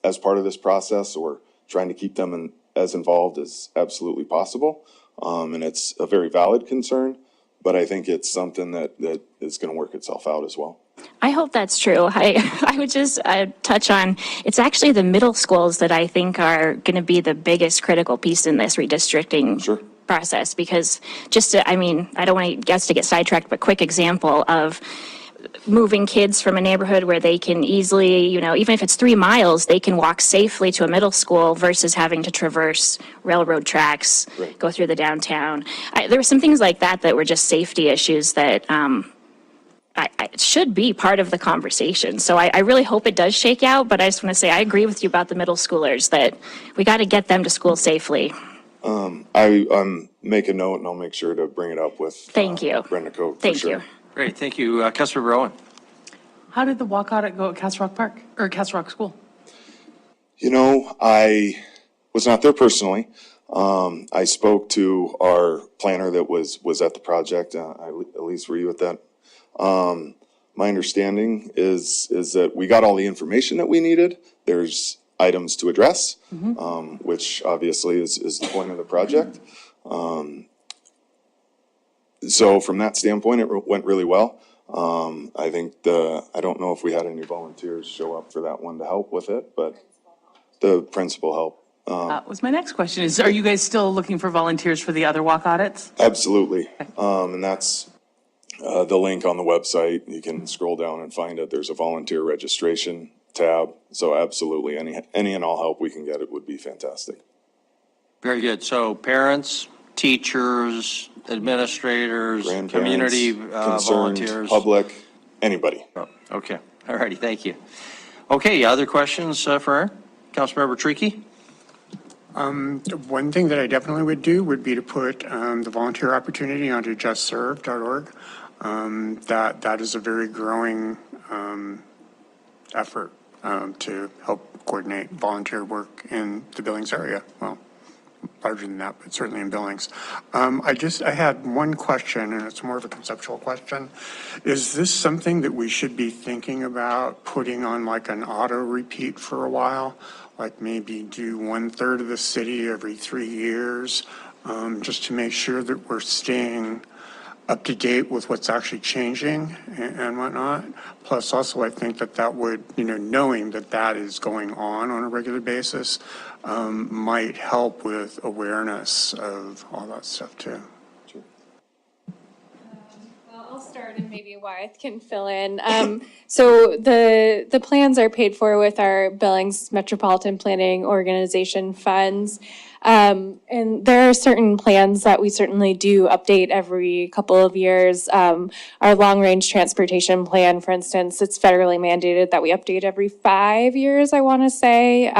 as part of this process, or trying to keep them as involved as absolutely possible. And it's a very valid concern, but I think it's something that is going to work itself out as well. I hope that's true. I would just touch on, it's actually the middle schools that I think are going to be the biggest critical piece in this redistricting process, because I don't want us to get sidetracked, but quick example of moving kids from a neighborhood where they can easily, even if it's 3 miles, they can walk safely to a middle school versus having to traverse railroad tracks, go through the downtown. There were some things like that were just safety issues that it should be part of the conversation. So I really hope it does shake out, but I just want to say I agree with you about the middle schoolers, that we got to get them to school safely. I make a note, and I'll make sure to bring it up with Thank you. Brenda Koch. Thank you. Great, thank you. Councilmember Rowan. How did the walk audit go at Castle Rock Park, or Castle Rock School? I was not there personally. I spoke to our planner that was at the project. Elise, were you at that? My understanding is that we got all the information that we needed. There's items to address, which obviously is the point of the project. So from that standpoint, it went really well. I think I don't know if we had any volunteers show up for that one to help with it, but the principal helped. That was my next question, are you guys still looking for volunteers for the other walk audits? Absolutely. And that's the link on the website. You can scroll down and find it. There's a volunteer registration tab. So absolutely, any and all help we can get, it would be fantastic. Very good. So parents, teachers, administrators, community volunteers. Public, anybody. Oh, okay. All righty. Thank you. Okay. Other questions for Aaron? Councilmember Tricky? One thing that I definitely would do would be to put the volunteer opportunity onto justserve.org. That is a very growing effort to help coordinate volunteer work in the Billings area. Well, larger than that, but certainly in Billings. I had one question, and it's more of a conceptual question. Is this something that we should be thinking about putting on like an auto repeat for a while? Like maybe do 1/3 of the city every 3 years, just to make sure that we're staying up to date with what's actually changing and whatnot. Plus also I think that would, knowing that is going on a regular basis, might help with awareness of all that stuff too. I'll start and maybe Wyeth can fill in. So the plans are paid for with our Billings Metropolitan Planning Organization funds. And there are certain plans that we certainly do update every couple of years. Our long-range transportation plan, for instance, it's federally mandated that we update every 5 years, I want to say.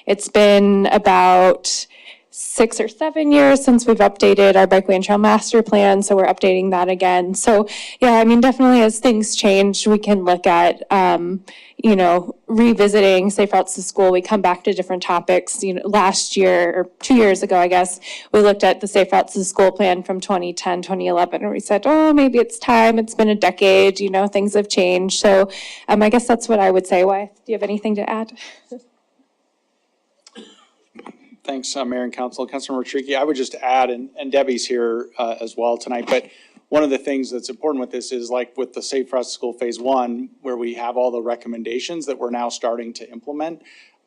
It's been about 6 or 7 years since we've updated our bikeway and trail master plan, so we're updating that again. So yeah, definitely as things change, we can look at, revisiting Safe Routes to School. We come back to different topics. Last year, or 2 years ago, I guess, we looked at the Safe Routes to School plan from 2010, 2011, and we said, oh, maybe it's time. It's been a decade, things have changed. So I guess that's what I would say. Why? Do you have anything to add? Thanks, Mayor and Council. Councilmember Tricky, I would just add, and Debbie's here as well tonight, but one of the things that's important with this is like with the Safe Routes to School Phase 1, where we have all the recommendations that we're now starting to implement.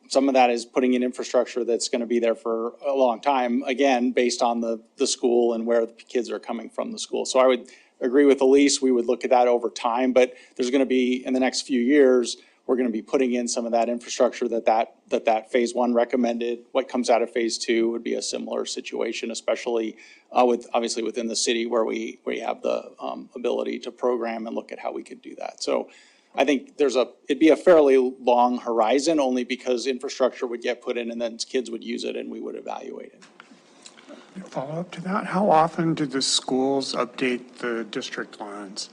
Some of that is putting in infrastructure that's going to be there for a long time, again, based on the school and where the kids are coming from the school. So I would agree with Elise, we would look at that over time, but there's going to be, in the next few years, we're going to be putting in some of that infrastructure that phase one recommended. What comes out of phase two would be a similar situation, especially obviously within the city where we have the ability to program and look at how we could do that. So I think it'd be a fairly long horizon, only because infrastructure would get put in and then kids would use it and we would evaluate it. Follow up to that, how often do the schools update the district lines?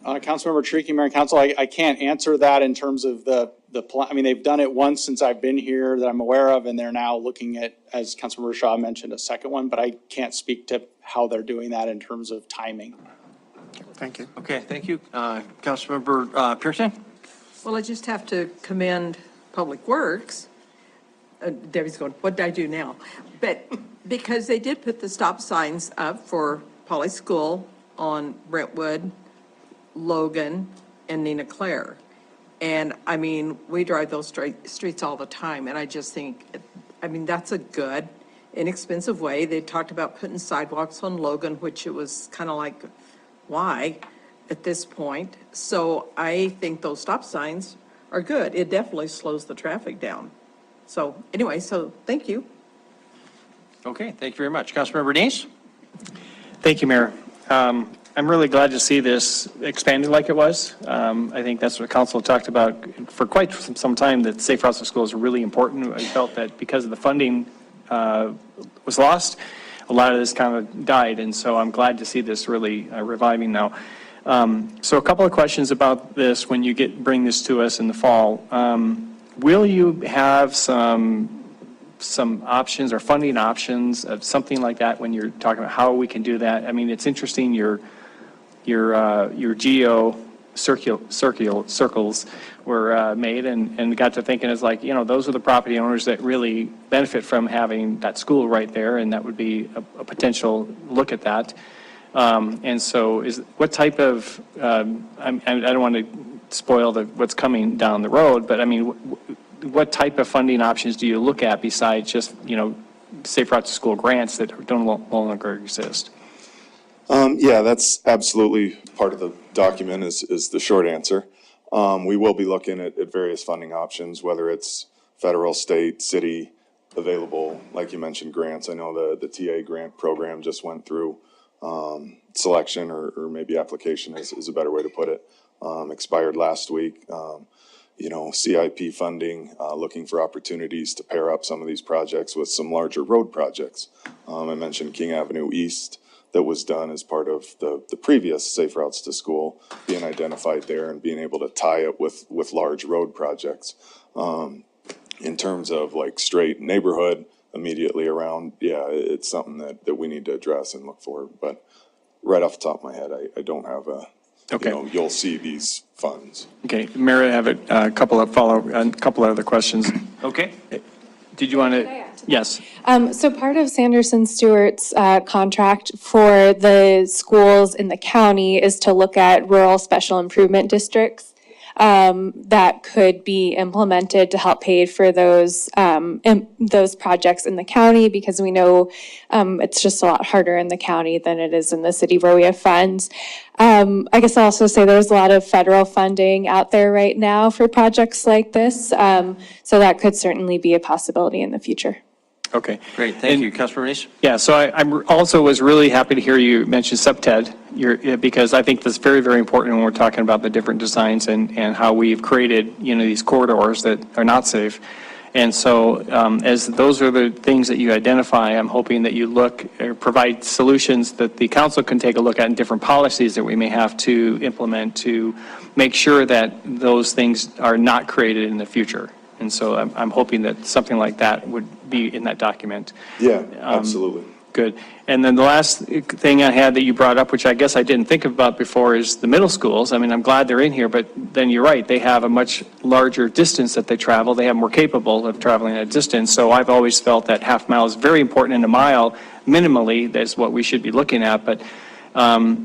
Councilmember Tricky, Mayor and Council, I can't answer that in terms of the plan. I mean, they've done it once since I've been here that I'm aware of, and they're now looking at, as Councilmember Shaw mentioned, a second one, but I can't speak to how they're doing that in terms of timing. Thank you. Okay, thank you. Councilmember Pearson? Well, I just have to commend Public Works. Debbie's going, what did I do now? But because they did put the stop signs up for Poly School on Brentwood, Logan, and Nina Claire. And I mean, we drive those streets all the time, and I just think, I mean, that's a good, inexpensive way. They talked about putting sidewalks on Logan, which it was kind of like, why at this point? So I think those stop signs are good. It definitely slows the traffic down. So anyway, so thank you. Okay, thank you very much. Councilmember Dees? Thank you, Mayor. I'm really glad to see this expanded like it was. I think that's what council talked about for quite some time, that safe routes to school is really important. I felt that because of the funding was lost, a lot of this kind of died, and so I'm glad to see this really reviving now. So a couple of questions about this when you bring this to us in the fall. Will you have some options or funding options of something like that when you're talking about how we can do that? I mean, it's interesting your geo circles were made and got to thinking, it's like, you know, those are the property owners that really benefit from having that school right there, and that would be a potential look at that. And so what type of, I don't want to spoil what's coming down the road, but I mean, what type of funding options do you look at besides just, you know, safe routes to school grants that don't no longer exist? Yeah, that's absolutely part of the document is the short answer. We will be looking at various funding options, whether it's federal, state, city, available, like you mentioned, grants. I know the TA grant program just went through selection or maybe application is a better way to put it. Expired last week. You know, CIP funding, looking for opportunities to pair up some of these projects with some larger road projects. I mentioned King Avenue East that was done as part of the previous Safe Routes to School, being identified there and being able to tie it with large road projects. In terms of like straight neighborhood immediately around, yeah, it's something that we need to address and look for. But right off the top of my head, I don't have Okay. You know, you'll see these funds. Okay, Mayor, I have a couple of other questions. Okay. Did you want to? Yes. So part of Sanderson Stewart's contract for the schools in the county is to look at rural special improvement districts that could be implemented to help pay for those projects in the county, because we know it's just a lot harder in the county than it is in the city where we have funds. I guess I'll also say there's a lot of federal funding out there right now for projects like this, so that could certainly be a possibility in the future. Okay. Great, thank you. Councilmember Dees? Yeah, so I also was really happy to hear you mention SubTED, because I think that's very, very important when we're talking about the different designs and how we've created, you know, these corridors that are not safe. And so as those are the things that you identify, I'm hoping that you provide solutions that the council can take a look at in different policies that we may have to implement to make sure that those things are not created in the future. And so I'm hoping that something like that would be in that document. Yeah, absolutely. Good. And then the last thing I had that you brought up, which I guess I didn't think about before, is the middle schools. I mean, I'm glad they're in here, but then you're right. They have a much larger distance that they travel. They have more capable of traveling a distance. So I've always felt that half mile is very important, and a mile minimally, that's what we should be looking at. But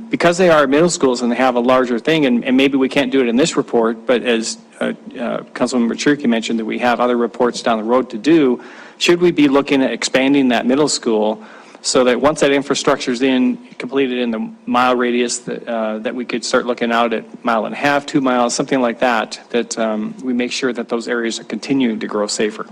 because they are middle schools and they have a larger thing, and maybe we can't do it in this report, but as Councilmember Cherokee mentioned, that we have other reports down the road to do, should we be looking at expanding that middle school so that once that infrastructure's completed in the mile radius, that we could start looking out at 1.5 miles, 2 miles, something like that, we make sure that those areas are continuing to grow safer.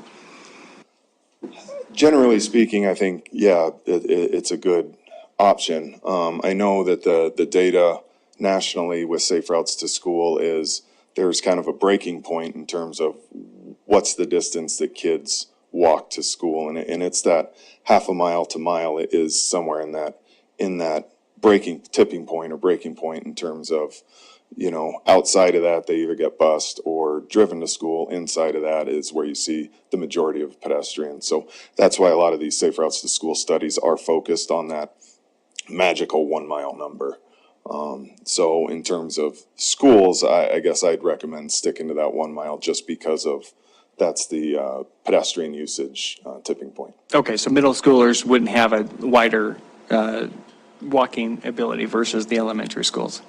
Generally speaking, I think, yeah, it's a good option. I know that the data nationally with Safe Routes to School is there's kind of a breaking point in terms of what's the distance that kids walk to school, and it's that 1/2 mile to mile. It is somewhere in that tipping point in terms of, outside of that, they either get bused or driven to school. Inside of that is where you see the majority of pedestrians. So that's why a lot of these Safe Routes to School studies are focused on that magical 1 mile number. So in terms of schools, I guess I'd recommend sticking to that 1 mile just because that's the pedestrian usage tipping point. Okay, so middle schoolers wouldn't have a wider walking ability versus the elementary schools.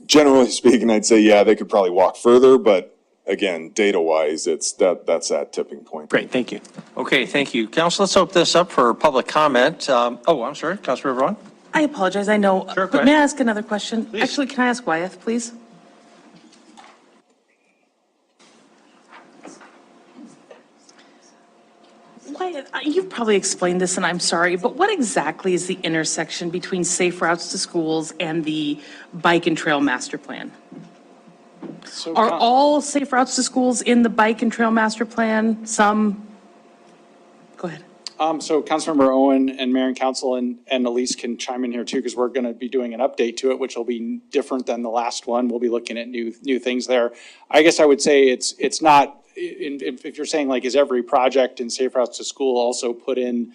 Generally speaking, I'd say, yeah, they could probably walk further, but again, data-wise, that's that tipping point. Great, thank you. Okay, thank you. Council, let's open this up for public comment. I'm sorry, Councilor Braun? I apologize, I know, Sure, go but ahead. may I ask another question? Please. Actually, can I ask Wyeth, please? Wyeth, you've probably explained this, and I'm sorry, but what exactly is the intersection between Safe Routes to Schools and the Bike and Trail Master Plan? Are all Safe Routes to Schools in the Bike and Trail Master Plan? Some? Go ahead. So Councilmember Owen and Mayor and Council and Elise can chime in here too, because we're going to be doing an update to it, which will be different than the last one. We'll be looking at new things there. I guess I would say it's not, if you're saying like, is every project in Safe Routes to School also put in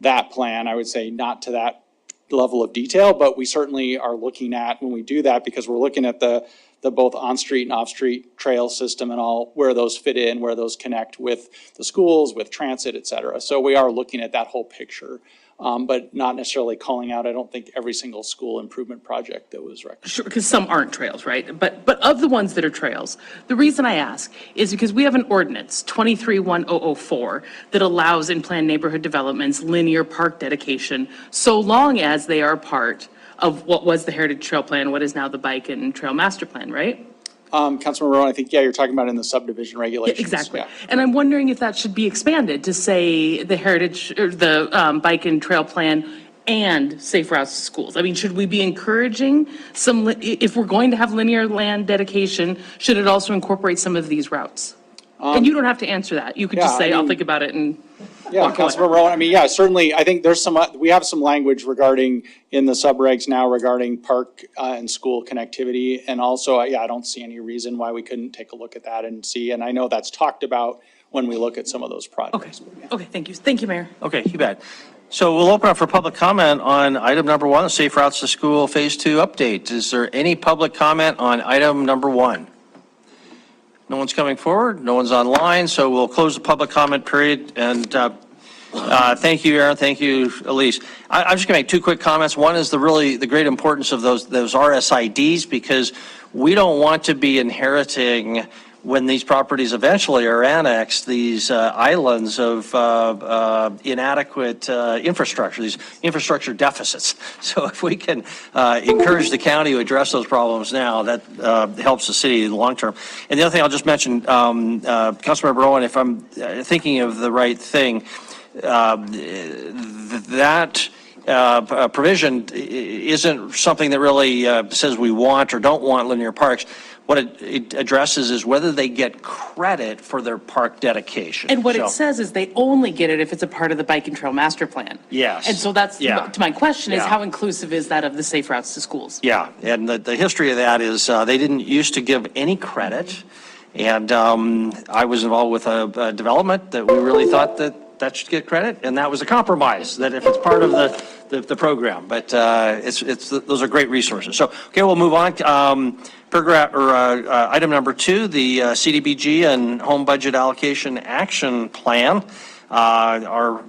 that plan? I would say not to that level of detail, but we certainly are looking at when we do that, because we're looking at the both on-street and off-street trail system and all, where those fit in, where those connect with the schools, with transit, et cetera. So we are looking at that whole picture, but not necessarily calling out, I don't think, every single school improvement project that was recommended. Sure, because some aren't trails, right? But of the ones that are trails, the reason I ask is because we have an ordinance, 23-1004, that allows in planned neighborhood developments linear park dedication, so long as they are part of what was the Heritage Trail Plan, what is now the Bike and Trail Master Plan, right? Councilmember Rowan, I think, yeah, you're talking about in the subdivision regulations. Yeah, exactly. Yeah. And I'm wondering if that should be expanded to say the Heritage, or the Bike and Trail Plan and Safe Routes to Schools. I mean, should we be encouraging some, if we're going to have linear land dedication, should it also incorporate some of these routes? And you don't have to answer that. You could just say, I'll think about it and Yeah, walk away. Councilmember Rowan, I mean, yeah, certainly, I think there's we have some language regarding, in the subregs now regarding park and school connectivity. And also, I don't see any reason why we couldn't take a look at that and see. And I know that's talked about when we look at some of those projects. Okay, thank you. Thank you, Mayor. Okay, you bet. So we'll open up for public comment on item number 1, the Safe Routes to School Phase 2 update. Is there any public comment on item number 1? No one's coming forward, no one's online, so we'll close the public comment period. And thank you, Aaron, thank you, Elise. I'm just gonna make 2 quick comments. One is the great importance of those RSIDs, because we don't want to be inheriting, when these properties eventually are annexed, these islands of inadequate infrastructure, these infrastructure deficits. So if we can encourage the county to address those problems now, that helps the city in the long term. And the other thing I'll just mention, Councilmember Owen, if I'm thinking of the right thing, that provision isn't something that really says we want or don't want linear parks. What it addresses is whether they get credit for their park dedication. And what it says is they only get it if it's a part of the Bike and Trail Master Plan. Yes. And so that's, to my question is, Yeah. how inclusive is that of the Safe Routes to Schools? Yeah, and the history of that is they didn't used to give any credit. And I was involved with a development that we really thought that should get credit. And that was a compromise, that if it's part of the program. But those are great resources. So, okay, we'll move on. Item number 2, the CDBG and Home Budget Allocation Action Plan. Our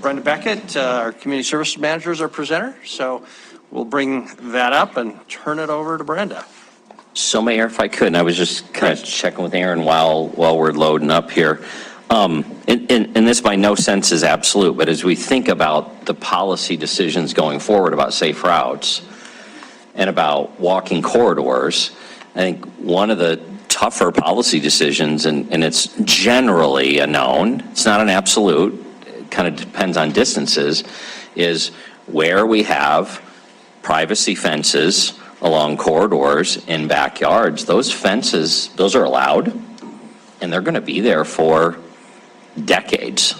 Brenda Beckett, our Community Services Manager, is our presenter. So we'll bring that up and turn it over to Brenda. So Mayor, if I could, and I was just kind of checking with Aaron while we're loading up here. And this by no sense is absolute, but as we think about the policy decisions going forward about safe routes and about walking corridors, I think one of the tougher policy decisions, and it's generally a known, it's not an absolute, it kind of depends on distances, is where we have privacy fences along corridors in backyards. Those fences, those are allowed, and they're going to be there for decades.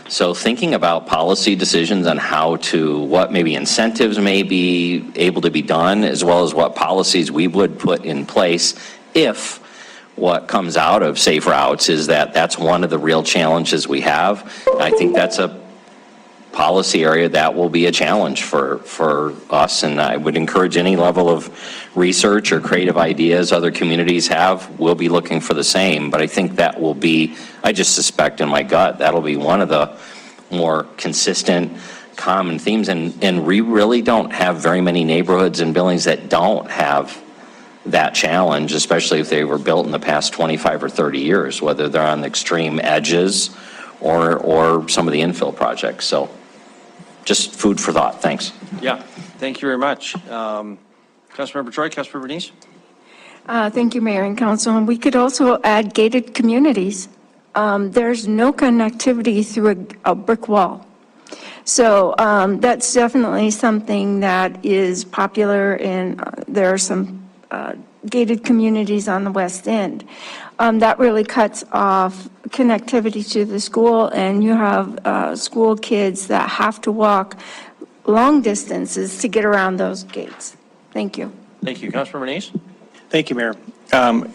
So thinking about policy decisions on how to, what maybe incentives may be able to be done, as well as what policies we would put in place if what comes out of safe routes is that that's one of the real challenges we have. I think that's a policy area that will be a challenge for us, and I would encourage any level of research or creative ideas other communities have. We'll be looking for the same, but I think that will be, I just suspect in my gut, that'll be one of the more consistent, common themes, and we really don't have very many neighborhoods in Billings that don't have that challenge, especially if they were built in the past 25 or 30 years, whether they're on the extreme edges or some of the infill projects. So just food for thought. Thanks. Yeah, thank you very much. Councilmember Troy, Councilmember Denise? Thank you, Mayor and Council. And we could also add gated communities. There's no connectivity through a brick wall. So that's definitely something that is popular, and there are some gated communities on the west end. That really cuts off connectivity to the school, and you have school kids that have to walk long distances to get around those gates. Thank you. Thank you. Councilmember Denise? Thank you, Mayor.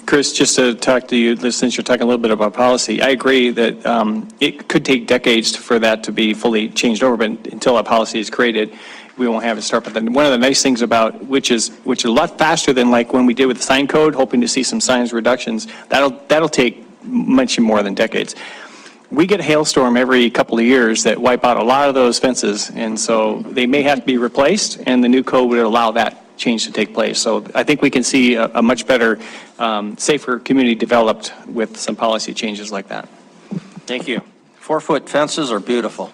Chris, just to talk to you, since you're talking a little bit about policy, I agree that it could take decades for that to be fully changed over, but until that policy is created, we won't have it start. But then one of the nice things about, which is a lot faster than like when we did with the sign code, hoping to see some signs reductions, that'll take much more than decades. We get a hailstorm every couple of years that wipe out a lot of those fences, and so they may have to be replaced, and the new code would allow that change to take place. So I think we can see a much better, safer community developed with some policy changes like that. Thank you. 4-foot fences are beautiful.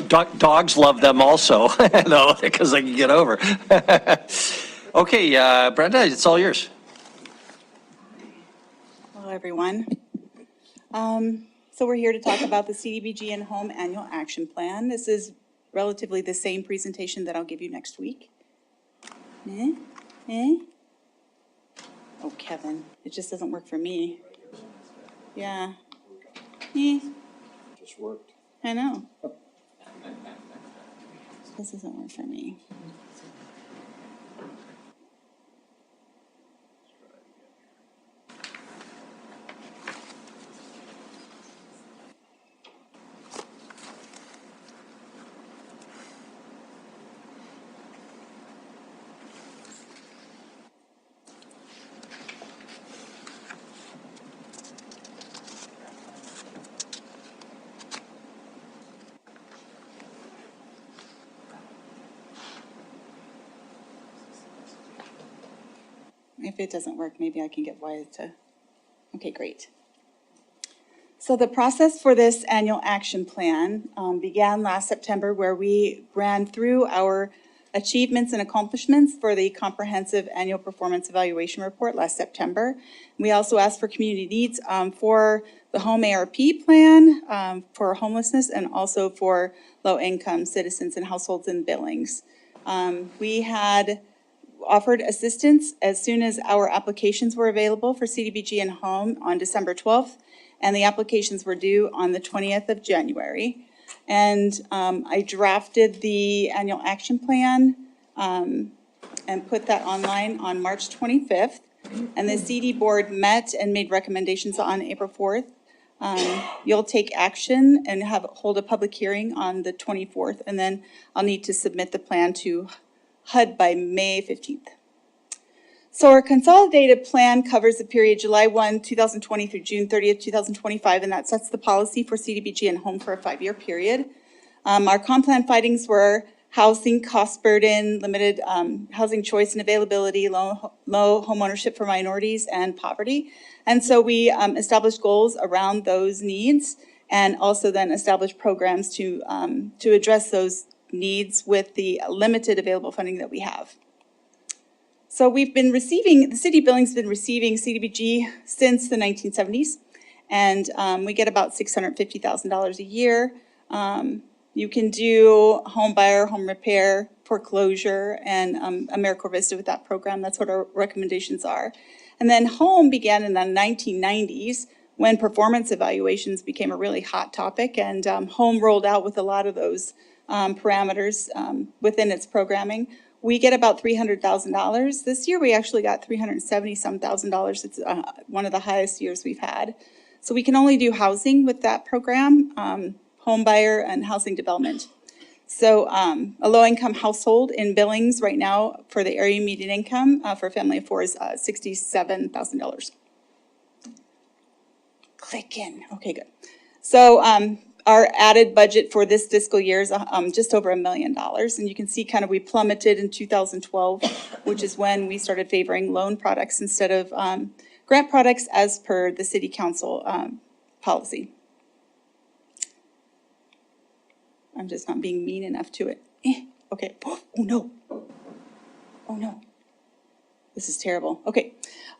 Dogs love them also, though, because they can get over. Okay, Brenda, it's all yours. Hello, everyone. So we're here to talk about the CDBG and Home Annual Action Plan. This is relatively the same presentation that I'll give you next week. Oh, Kevin, it just doesn't work for me. Yeah. Just worked. I know. This doesn't work for me. If it doesn't work, maybe I can get Wyatt to, okay, great. So the process for this annual action plan began last September, where we ran through our achievements and accomplishments for the comprehensive annual performance evaluation report last September. We also asked for community needs for the home ARP plan, for homelessness, and also for low-income citizens and households in Billings. We had offered assistance as soon as our applications were available for CDBG and Home on December 12th, and the applications were due on the 20th of January. And I drafted the annual action plan and put that online on March 25th. And the CD board met and made recommendations on April 4th. You'll take action and hold a public hearing on the 24th, and then I'll need to submit the plan to HUD by May 15th. So our consolidated plan covers the period July 1, 2020 through June 30th, 2025, and that sets the policy for CDBG and Home for a 5-year period. Our comp plan findings were housing cost burden, limited housing choice and availability, low home ownership for minorities, and poverty. And so we established goals around those needs and also then established programs to address those needs with the limited available funding that we have. So we've been receiving, the city of Billings has been receiving CDBG since the 1970s, and we get about $650,000 a year. You can do home buyer, home repair, foreclosure, and AmeriCorps Vista with that program. That's what our recommendations are. And then home began in the 1990s when performance evaluations became a really hot topic, and home rolled out with a lot of those parameters within its programming. We get about $300,000. This year we actually got $370,000. It's one of the highest years we've had. So we can only do housing with that program, home buyer and housing development. So a low-income household in Billings right now for the area median income for a family of four is $67,000. Click in. Okay, good. So our added budget for this fiscal year is just over $1 million. And you can see kind of we plummeted in 2012, which is when we started favoring loan products instead of grant products as per the city council policy. I'm just not being mean enough to it. Okay. Oh no. Oh no. This is terrible. Okay.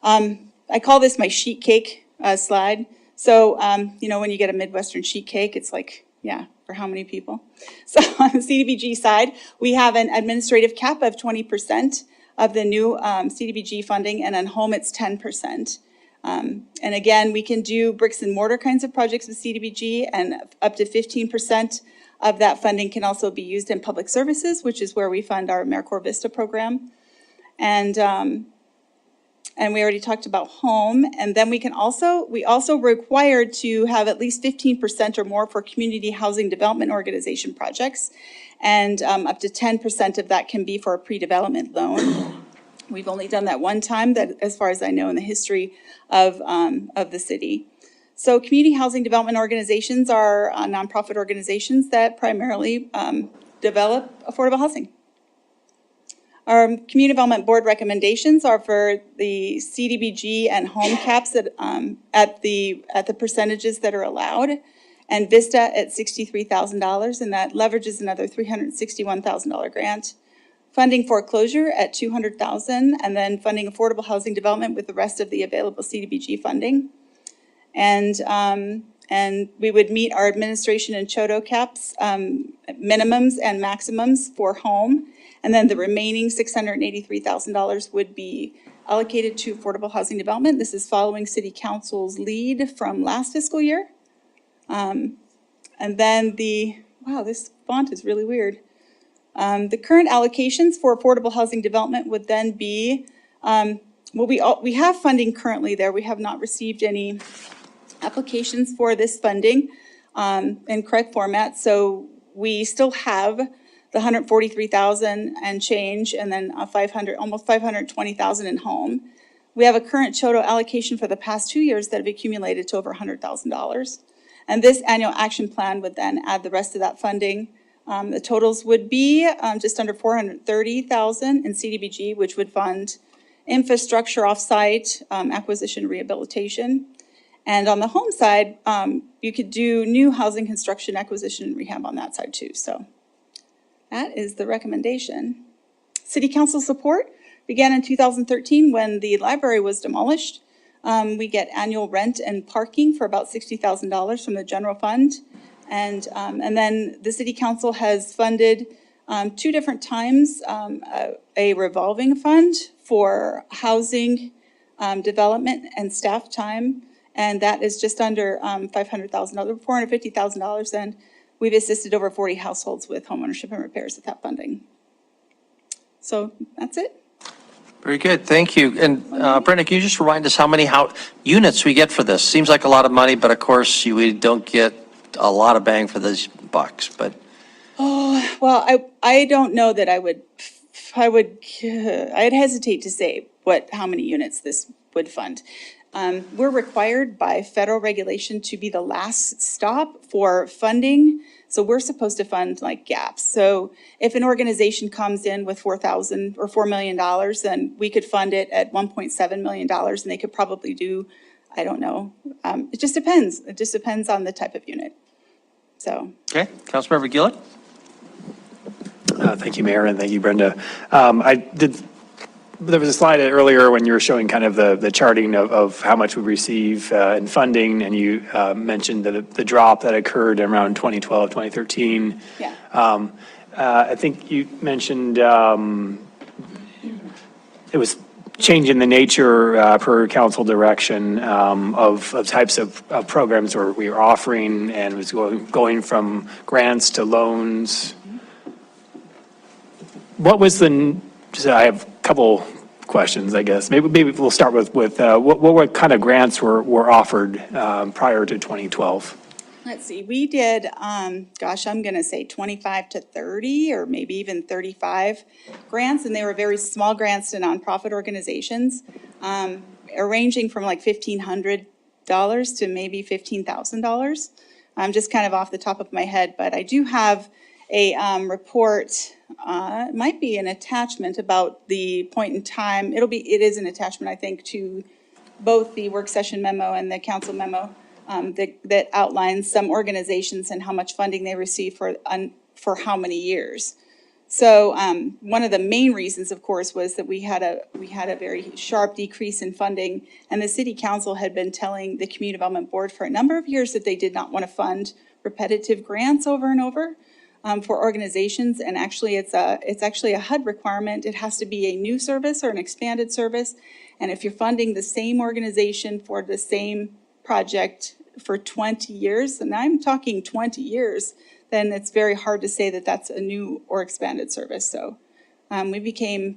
I call this my sheet cake slide. So, you know, when you get a Midwestern sheet cake, it's like, yeah, for how many people? So on the CDBG side, we have an administrative cap of 20% of the new CDBG funding, and on home it's 10%. And again, we can do bricks and mortar kinds of projects with CDBG, and up to 15% of that funding can also be used in public services, which is where we fund our AmeriCorps Vista program. And we already talked about home. And then we also required to have at least 15% or more for community housing development organization projects. And up to 10% of that can be for a pre-development loan. We've only done that one time, that, as far as I know, in the history of the city. So community housing development organizations are nonprofit organizations that primarily develop affordable housing. Our community development board recommendations are for the CDBG and home caps at the percentages that are allowed, and Vista at $63,000, and that leverages another $361,000 grant. Funding foreclosure at $200,000, and then funding affordable housing development with the rest of the available CDBG funding. And we would meet our administration and CHOTO caps, minimums and maximums for home. And then the remaining $683,000 would be allocated to affordable housing development. This is following City Council's lead from last fiscal year. And then wow, this font is really weird. The current allocations for affordable housing development would then be, well, we have funding currently there. We have not received any applications for this funding in correct format. So we still have the $143,000 and change, and then almost $520,000 in home. We have a current CHOTO allocation for the past 2 years that have accumulated to over $100,000. And this annual action plan would then add the rest of that funding. The totals would be just under $430,000 in CDBG, which would fund infrastructure offsite, acquisition, rehabilitation. And on the home side, you could do new housing construction, acquisition, and rehab on that side too. So that is the recommendation. City Council support began in 2013 when the library was demolished. We get annual rent and parking for about $60,000 from the general fund. And then the City Council has funded 2 different times a revolving fund for housing development and staff time. And that is just under $500,000, $450,000, and we've assisted over 40 households with homeownership and repairs with that funding. So that's it. Very good, thank you. And Brenda, can you just remind us how many units we get for this? Seems like a lot of money, but of course we don't get a lot of bang for these bucks. But oh well, I don't know that I'd hesitate to say how many units this would fund. We're required by federal regulation to be the last stop for funding. So we're supposed to fund like gaps. So if an organization comes in with $4,000 or $4 million, then we could fund it at $1.7 million and they could probably do, I don't know. It just depends. It just depends on the type of unit. So. Okay, Councilmember Gillett? Thank you, Mayor, and thank you, Brenda. There was a slide earlier when you were showing kind of the charting of how much we receive in funding, and you mentioned the drop that occurred around 2012, 2013. Yeah. I think you mentioned it was changing the nature per council direction of types of programs where we were offering, and it was going from grants to loans. What was I have a couple questions, I guess. Maybe we'll start with what kind of grants were offered prior to 2012? Let's see, we did, gosh, I'm gonna say 25 to 30 or maybe even 35 grants, and they were very small grants to nonprofit organizations, ranging from like $1,500 to maybe $15,000. Just kind of off the top of my head, but I do have a report, it might be an attachment about the point in time. It is an attachment, I think, to both the work session memo and the council memo that outlines some organizations and how much funding they receive for how many years. So one of the main reasons, of course, was that we had a very sharp decrease in funding, and the city council had been telling the community development board for a number of years that they did not want to fund repetitive grants over and over. For organizations, and actually it's actually a HUD requirement. It has to be a new service or an expanded service, and if you're funding the same organization for the same project for 20 years, and I'm talking 20 years, then it's very hard to say that that's a new or expanded service. So it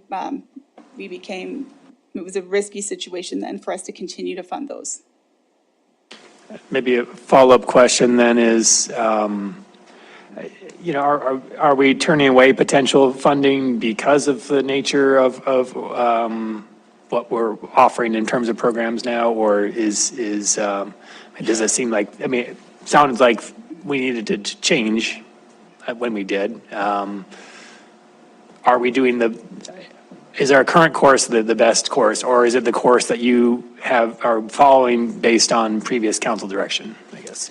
was a risky situation then for us to continue to fund those. Maybe a follow-up question then is, are we turning away potential funding because of the nature of what we're offering in terms of programs now, or does it seem like, it sounds like we needed to change when we did. Are we doing is our current course the best course, or is it the course that you are following based on previous council direction, I guess?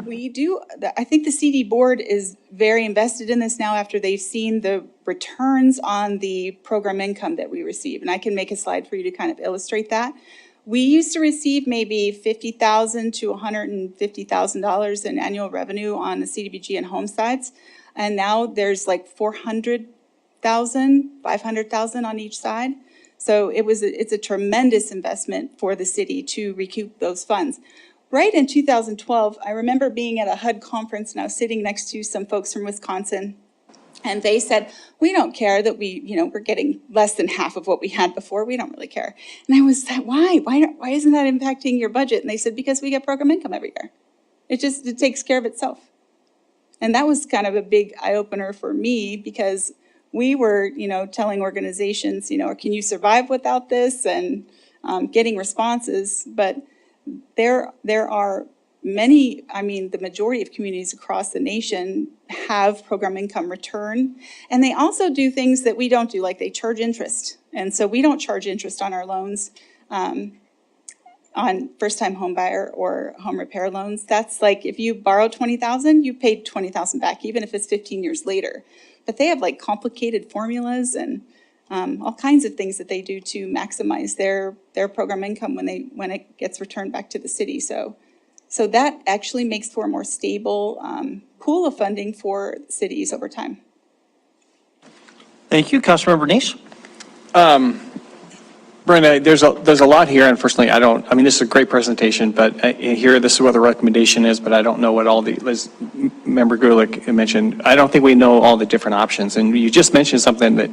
We do, I think the CD board is very invested in this now after they've seen the returns on the program income that we receive. And I can make a slide for you to kind of illustrate that. We used to receive maybe $50,000 to $150,000 in annual revenue on the CDBG and home sites. And now there's like $400,000, $500,000 on each side. So it's a tremendous investment for the city to recoup those funds. Right in 2012, I remember being at a HUD conference and I was sitting next to some folks from Wisconsin, and they said, we don't care that we're getting less than half of what we had before. We don't really care. And I was like, why isn't that impacting your budget? And they said, because we get program income every year. It takes care of itself. And that was kind of a big eye opener for me, because we were, telling organizations, can you survive without this, and getting responses, but there are many, the majority of communities across the nation have program income return, and they also do things that we don't do, like they charge interest. And so we don't charge interest on our loans, on first-time home buyer or home repair loans. That's like if you borrow $20,000, you paid $20,000 back, even if it's 15 years later. But they have like complicated formulas and all kinds of things that they do to maximize their program income when it gets returned back to the city. So that actually makes for a more stable pool of funding for cities over time. Thank you. Councilmember Bernice? Brenda, there's a lot here. Unfortunately, this is a great presentation, but here, this is what the recommendation is, but I don't know what as Member Gulick mentioned, I don't think we know all the different options. And you just mentioned something that,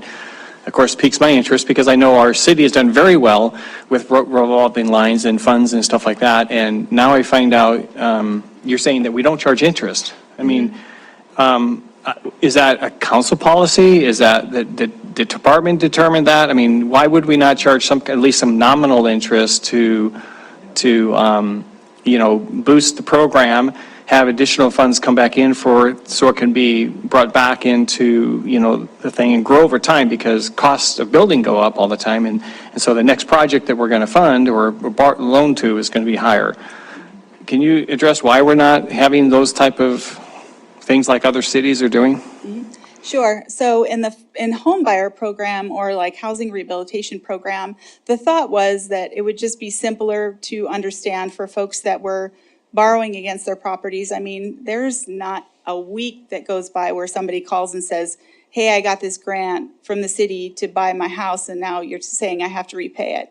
of course, piques my interest, because I know our city has done very well with revolving lines and funds and stuff like that. And now I find out you're saying that we don't charge interest. Is that a council policy? Is that the department determined that? Why would we not charge at least some nominal interest to boost the program, have additional funds come back in so it can be brought back into, the thing and grow over time, because costs of building go up all the time. And so the next project that we're going to fund or loan to is going to be higher. Can you address why we're not having those type of things like other cities are doing? Sure. So in home buyer program or like housing rehabilitation program, the thought was that it would just be simpler to understand for folks that were borrowing against their properties. I mean, there's not a week that goes by where somebody calls and says, hey, I got this grant from the city to buy my house and now you're saying I have to repay it.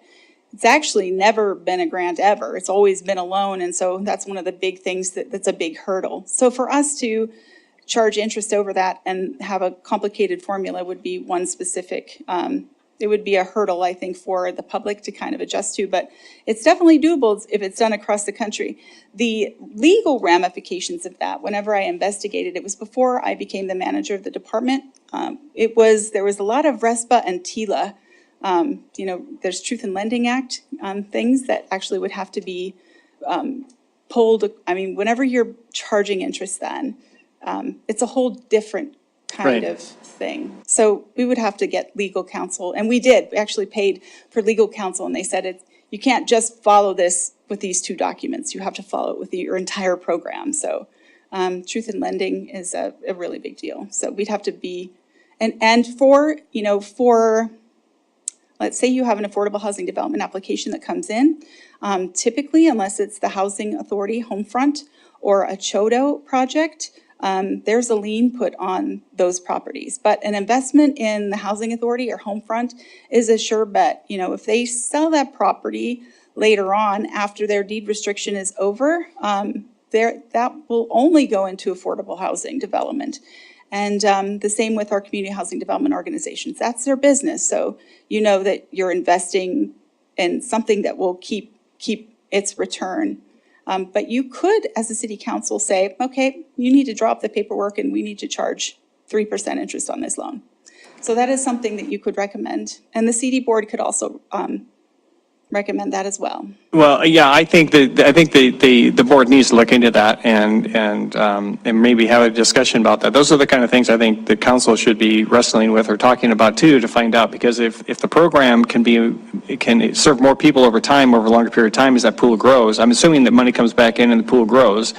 It's actually never been a grant ever. It's always been a loan. And so that's one of the big things that's a big hurdle. So for us to charge interest over that and have a complicated formula would be one specific, it would be a hurdle, I think, for the public to kind of adjust to, but it's definitely doable if it's done across the country. The legal ramifications of that, whenever I investigated, it was before I became the manager of the department. There was a lot of RESPA and TILA. There's Truth in Lending Act things that actually would have to be pulled. I mean, whenever you're charging interest then, it's a whole different kind of thing. So we would have to get legal counsel, and we did. We actually paid for legal counsel, and they said you can't just follow this with these two documents. You have to follow it with your entire program. So Truth in Lending is a really big deal. So we'd have to be, and for let's say you have an affordable housing development application that comes in, typically, unless it's the Housing Authority Homefront or a CHODO project, there's a lien put on those properties. But an investment in the Housing Authority or Homefront is a sure bet. If they sell that property later on after their deed restriction is over, that will only go into affordable housing development. And the same with our community housing development organizations. That's their business. So you know that you're investing in something that will keep its return. But you could, as a city council, say, okay, you need to drop the paperwork and we need to charge 3% interest on this loan. So that is something that you could recommend. And the CD board could also recommend that as well. Well, yeah, I think the board needs to look into that and maybe have a discussion about that. Those are the kind of things I think the council should be wrestling with or talking about too, to find out, because if the program can serve more people over time, over a longer period of time as that pool grows, I'm assuming that money comes back in and the pool grows.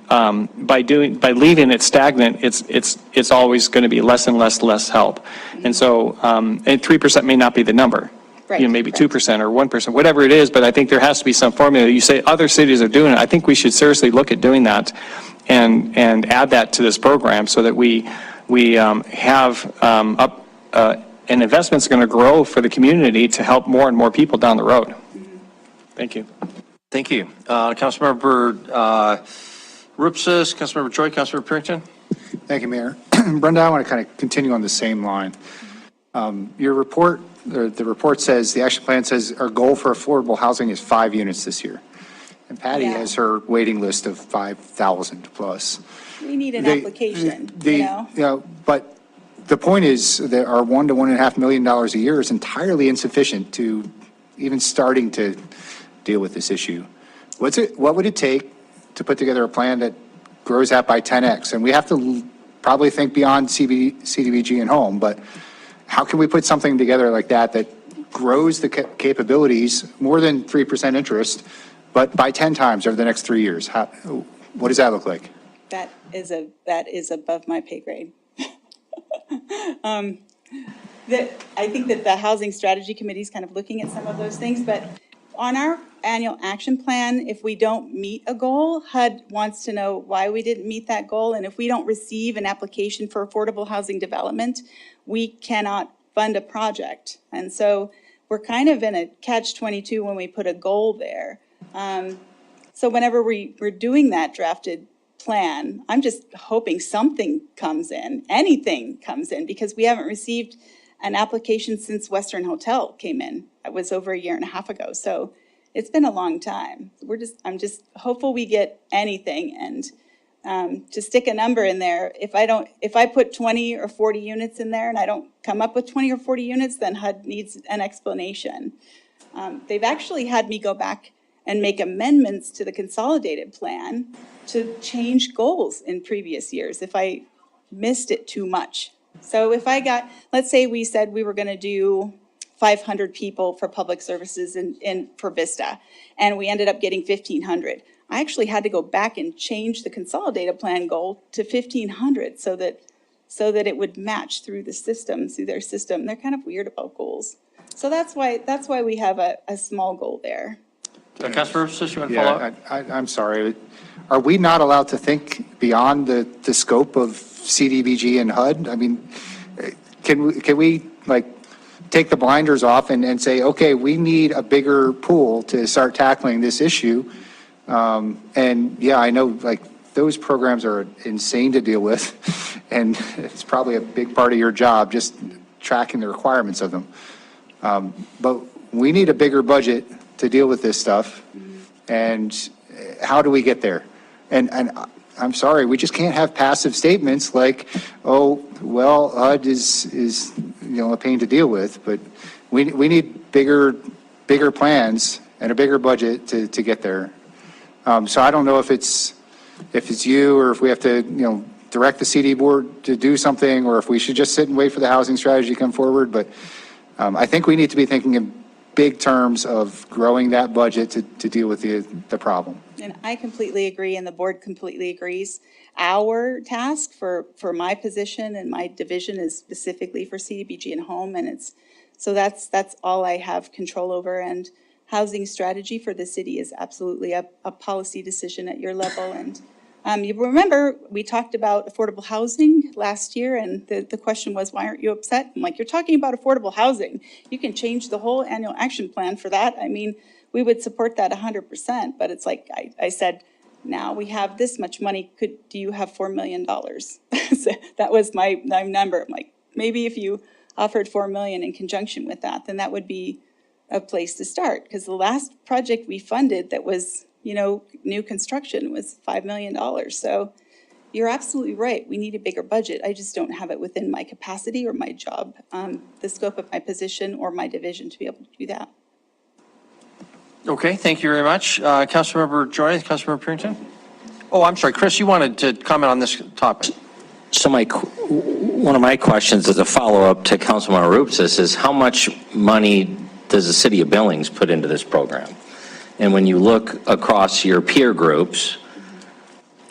By leaving it stagnant, it's always going to be less and less help. And so, and 3% may not be the number. Right, maybe 2% or 1%, whatever it is, but I think there has to be some formula. You say other cities are doing it. I think we should seriously look at doing that and add that to this program so that we have an investment that's going to grow for the community to help more and more people down the road. Thank you. Thank you. Councilmember Rupsis, Councilmember Choi, Councilmember Purrington. Thank you, Mayor. Brenda, I want to kind of continue on the same line. Your report, the report says, the action plan says our goal for affordable housing is 5 units this year. And Patty has her waiting list of 5,000 plus. We need an application, but the point is that our $1 to $1.5 million a year is entirely insufficient to even starting to deal with this issue. What would it take to put together a plan that grows that by 10x? And we have to probably think beyond CDBG and home, but how can we put something together like that grows the capabilities more than 3% interest, but by 10 times over the next 3 years? What does that look like? That is above my pay grade. I think that the Housing Strategy Committee is kind of looking at some of those things, but on our annual action plan, if we don't meet a goal, HUD wants to know why we didn't meet that goal, and if we don't receive an application for affordable housing development, we cannot fund a project. And so we're kind of in a catch-22 when we put a goal there. So whenever we're doing that drafted plan, I'm just hoping something comes in, anything comes in, because we haven't received an application since Western Hotel came in. It was over 1.5 years ago. So it's been a long time. I'm just hopeful we get anything, and to stick a number in there, if I put 20 or 40 units in there and I don't come up with 20 or 40 units, then HUD needs an explanation. They've actually had me go back and make amendments to the consolidated plan to change goals in previous years if I missed it too much. So if I got, let's say we said we were going to do 500 people for public services for Vista, and we ended up getting 1,500. I actually had to go back and change the consolidated plan goal to 1,500 so that it would match through the system, through their system. They're kind of weird about goals. So that's why we have a small goal there. Councilor Rubsis, you want to follow up? I'm sorry. Are we not allowed to think beyond the scope of CDBG and HUD? I mean, can we like take the blinders off and say, okay, we need a bigger pool to start tackling this issue? And yeah, I know like those programs are insane to deal with, and it's probably a big part of your job, just tracking the requirements of them. But we need a bigger budget to deal with this stuff. And how do we get there? And I'm sorry, we just can't have passive statements like, oh, well, HUD is a pain to deal with, but we need bigger plans and a bigger budget to get there. So I don't know if it's you or if we have to, direct the CD board to do something, or if we should just sit and wait for the housing strategy to come forward. But I think we need to be thinking in big terms of growing that budget to deal with the problem. And I completely agree, and the board completely agrees. Our task for my position and my division is specifically for CDBG and home, and that's all I have control over. And housing strategy for the city is absolutely a policy decision at your level. And you remember we talked about affordable housing last year, and the question was, why aren't you upset? I'm like, you're talking about affordable housing. You can change the whole annual action plan for that. I mean, we would support that 100%, but it's like I said, now we have this much money. Do you have $4 million? So that was my number. I'm like, maybe if you offered $4 million in conjunction with that, then that would be a place to start. Because the last project we funded that was, new construction was $5 million. So you're absolutely right. We need a bigger budget. I just don't have it within my capacity or my job, the scope of my position or my division to be able to do that. Okay, thank you very much. Councilmember Joy, Councilmember Purington? Oh, I'm sorry, Chris, you wanted to comment on this topic. So one of my questions as a follow-up to Councilmember Rubsis is how much money does the city of Billings put into this program? And when you look across your peer groups,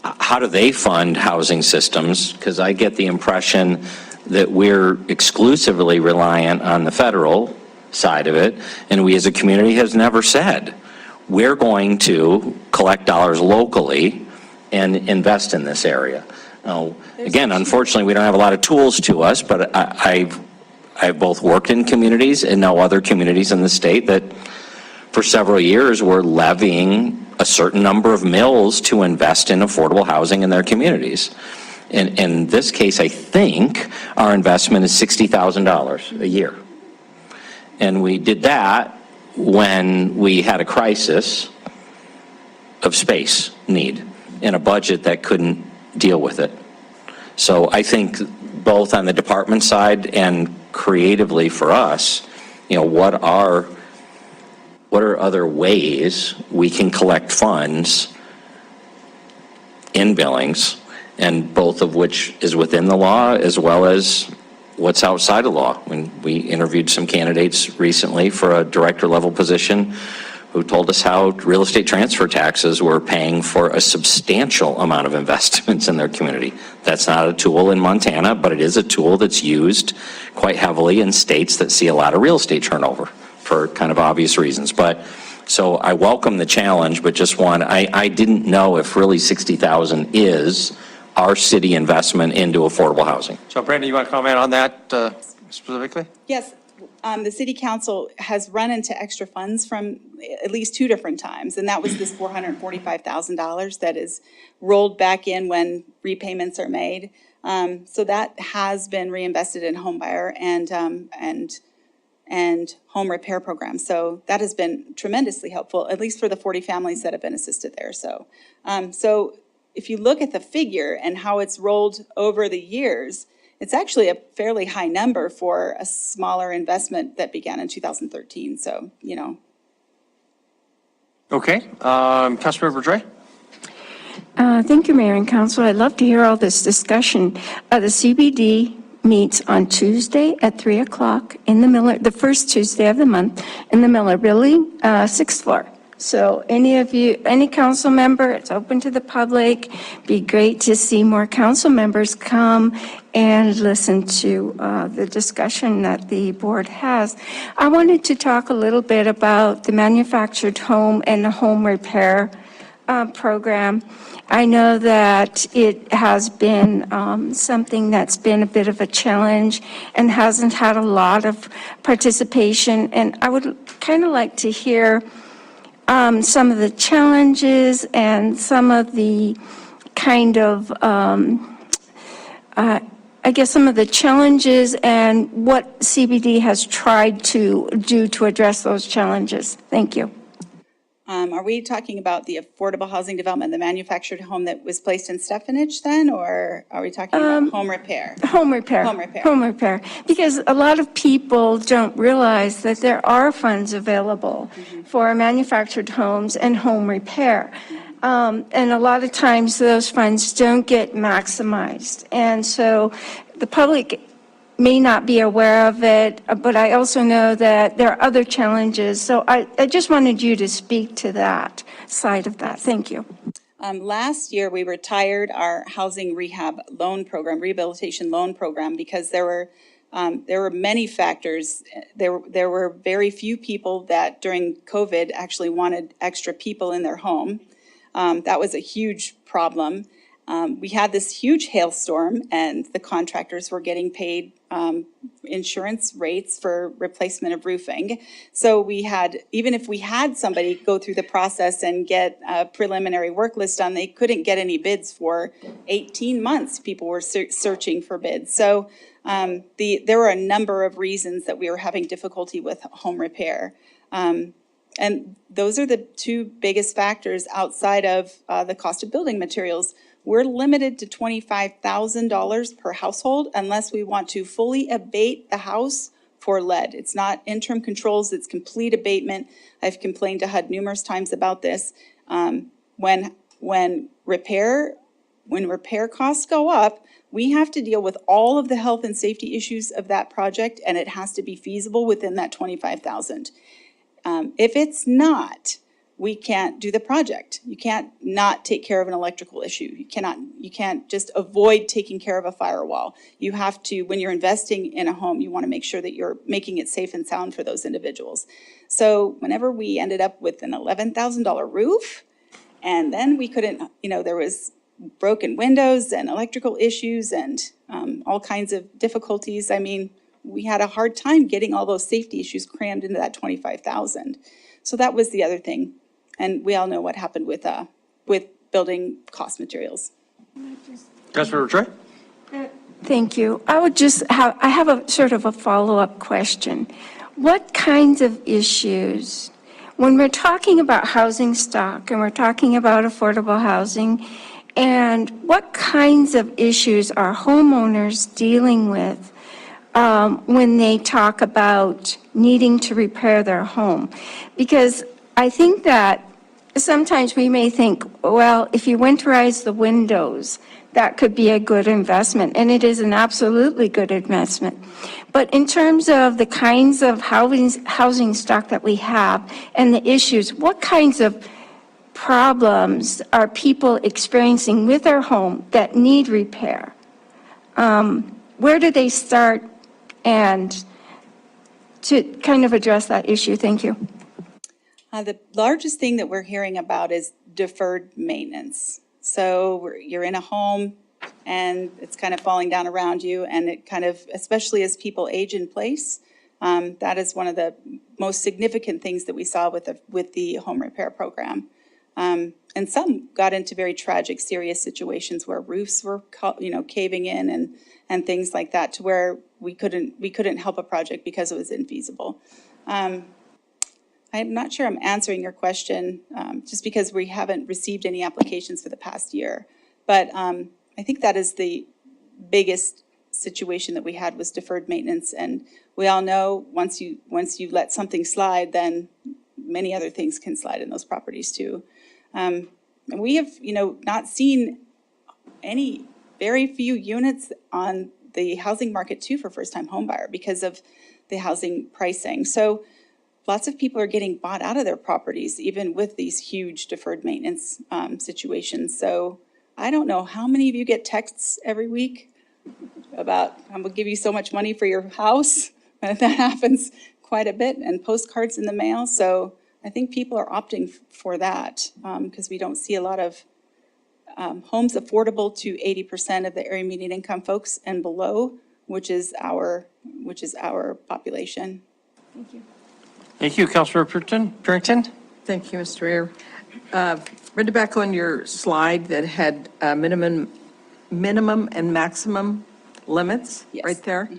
how do they fund housing systems? Because I get the impression that we're exclusively reliant on the federal side of it, and we as a community has never said, we're going to collect dollars locally and invest in this area. Now, again, unfortunately, we don't have a lot of tools to us, but I've both worked in communities and know other communities in the state that for several years were levying a certain number of mills to invest in affordable housing in their communities. In this case, I think our investment is $60,000 a year. And we did that when we had a crisis of space need and a budget that couldn't deal with it. So I think both on the department side and creatively for us, what are other ways we can collect funds in Billings, and both of which is within the law as well as what's outside of law. When we interviewed some candidates recently for a director level position who told us how real estate transfer taxes were paying for a substantial amount of investments in their community. That's not a tool in Montana, but it is a tool that's used quite heavily in states that see a lot of real estate turnover for kind of obvious reasons. But so I welcome the challenge, but just I didn't know if really 60,000 is our city investment into affordable housing. So Brandon, you want to comment on that specifically? Yes, the city council has run into extra funds from at least 2 different times, and that was this $445,000 that is rolled back in when repayments are made. So that has been reinvested in home buyer and home repair programs. So that has been tremendously helpful, at least for the 40 families that have been assisted there. So, if you look at the figure and how it's rolled over the years, it's actually a fairly high number for a smaller investment that began in 2013. So, Okay, Councilmember Dre? Thank you, Mayor and Council. I'd love to hear all this discussion. The CBD meets on Tuesday at 3 o'clock in the Miller, the first Tuesday of the month in the Miller Building, 6th floor. So any of you, any council member, it's open to the public. Be great to see more council members come and listen to the discussion that the board has. I wanted to talk a little bit about the manufactured home and the home repair program. I know that it has been something that's been a bit of a challenge and hasn't had a lot of participation. And I would kind of like to hear some of the challenges and some of the kind of, I guess, some of the challenges and what CBD has tried to do to address those challenges. Thank you. Are we talking about the affordable housing development, the manufactured home that was placed in Stefanich then, or are we talking about home repair? Home repair. Home repair. Home repair. Because a lot of people don't realize that there are funds available for manufactured homes and home repair. And a lot of times those funds don't get maximized. And so the public may not be aware of it, but I also know that there are other challenges. So I just wanted you to speak to that side of that. Thank you. Last year, we retired our housing rehab loan program, rehabilitation loan program, because there were many factors. There were very few people that during COVID actually wanted extra people in their home. That was a huge problem. We had this huge hailstorm and the contractors were getting paid insurance rates for replacement of roofing. So we had, even if we had somebody go through the process and get a preliminary work list done, they couldn't get any bids for 18 months. People were searching for bids. So there were a number of reasons that we were having difficulty with home repair. And those are the two biggest factors outside of the cost of building materials. We're limited to $25,000 per household unless we want to fully abate the house for lead. It's not interim controls, it's complete abatement. I've complained to HUD numerous times about this. When repair costs go up, we have to deal with all of the health and safety issues of that project, and it has to be feasible within that $25,000. If it's not, we can't do the project. You can't not take care of an electrical issue. You can't just avoid taking care of a firewall. You have to, when you're investing in a home, you want to make sure that you're making it safe and sound for those individuals. So whenever we ended up with an $11,000 roof, and then we couldn't, there was broken windows and electrical issues and all kinds of difficulties. I mean, we had a hard time getting all those safety issues crammed into that $25,000. So that was the other thing. And we all know what happened with building cost materials. Councilmember Dre? Thank you. I have a sort of a follow-up question. What kinds of issues, when we're talking about housing stock and we're talking about affordable housing, and what kinds of issues are homeowners dealing with when they talk about needing to repair their home? Because I think that sometimes we may think, well, if you winterize the windows, that could be a good investment, and it is an absolutely good investment. But in terms of the kinds of housing stock that we have and the issues, what kinds of problems are people experiencing with their home that need repair? Where do they start, and to kind of address that issue? Thank you. The largest thing that we're hearing about is deferred maintenance. So you're in a home and it's kind of falling down around you, and it kind of, especially as people age in place, that is one of the most significant things that we saw with the home repair program. And some got into very tragic, serious situations where roofs were, caving in and things like that, to where we couldn't help a project because it was infeasible. I'm not sure I'm answering your question, just because we haven't received any applications for the past year. But I think that is the biggest situation that we had, was deferred maintenance. And we all know once you let something slide, then many other things can slide in those properties too. And we have, not seen very few units on the housing market too for first-time home buyer because of the housing pricing. So lots of people are getting bought out of their properties, even with these huge deferred maintenance situations. So I don't know how many of you get texts every week about, I'm gonna give you so much money for your house. That happens quite a bit, and postcards in the mail. So I think people are opting for that because we don't see a lot of homes affordable to 80% of the area median income folks and below, which is our population. Thank you. Thank you, Councilor Purington. Thank you, Mr. Mayor. Brenda, back on your slide that had minimum and maximum limits right there.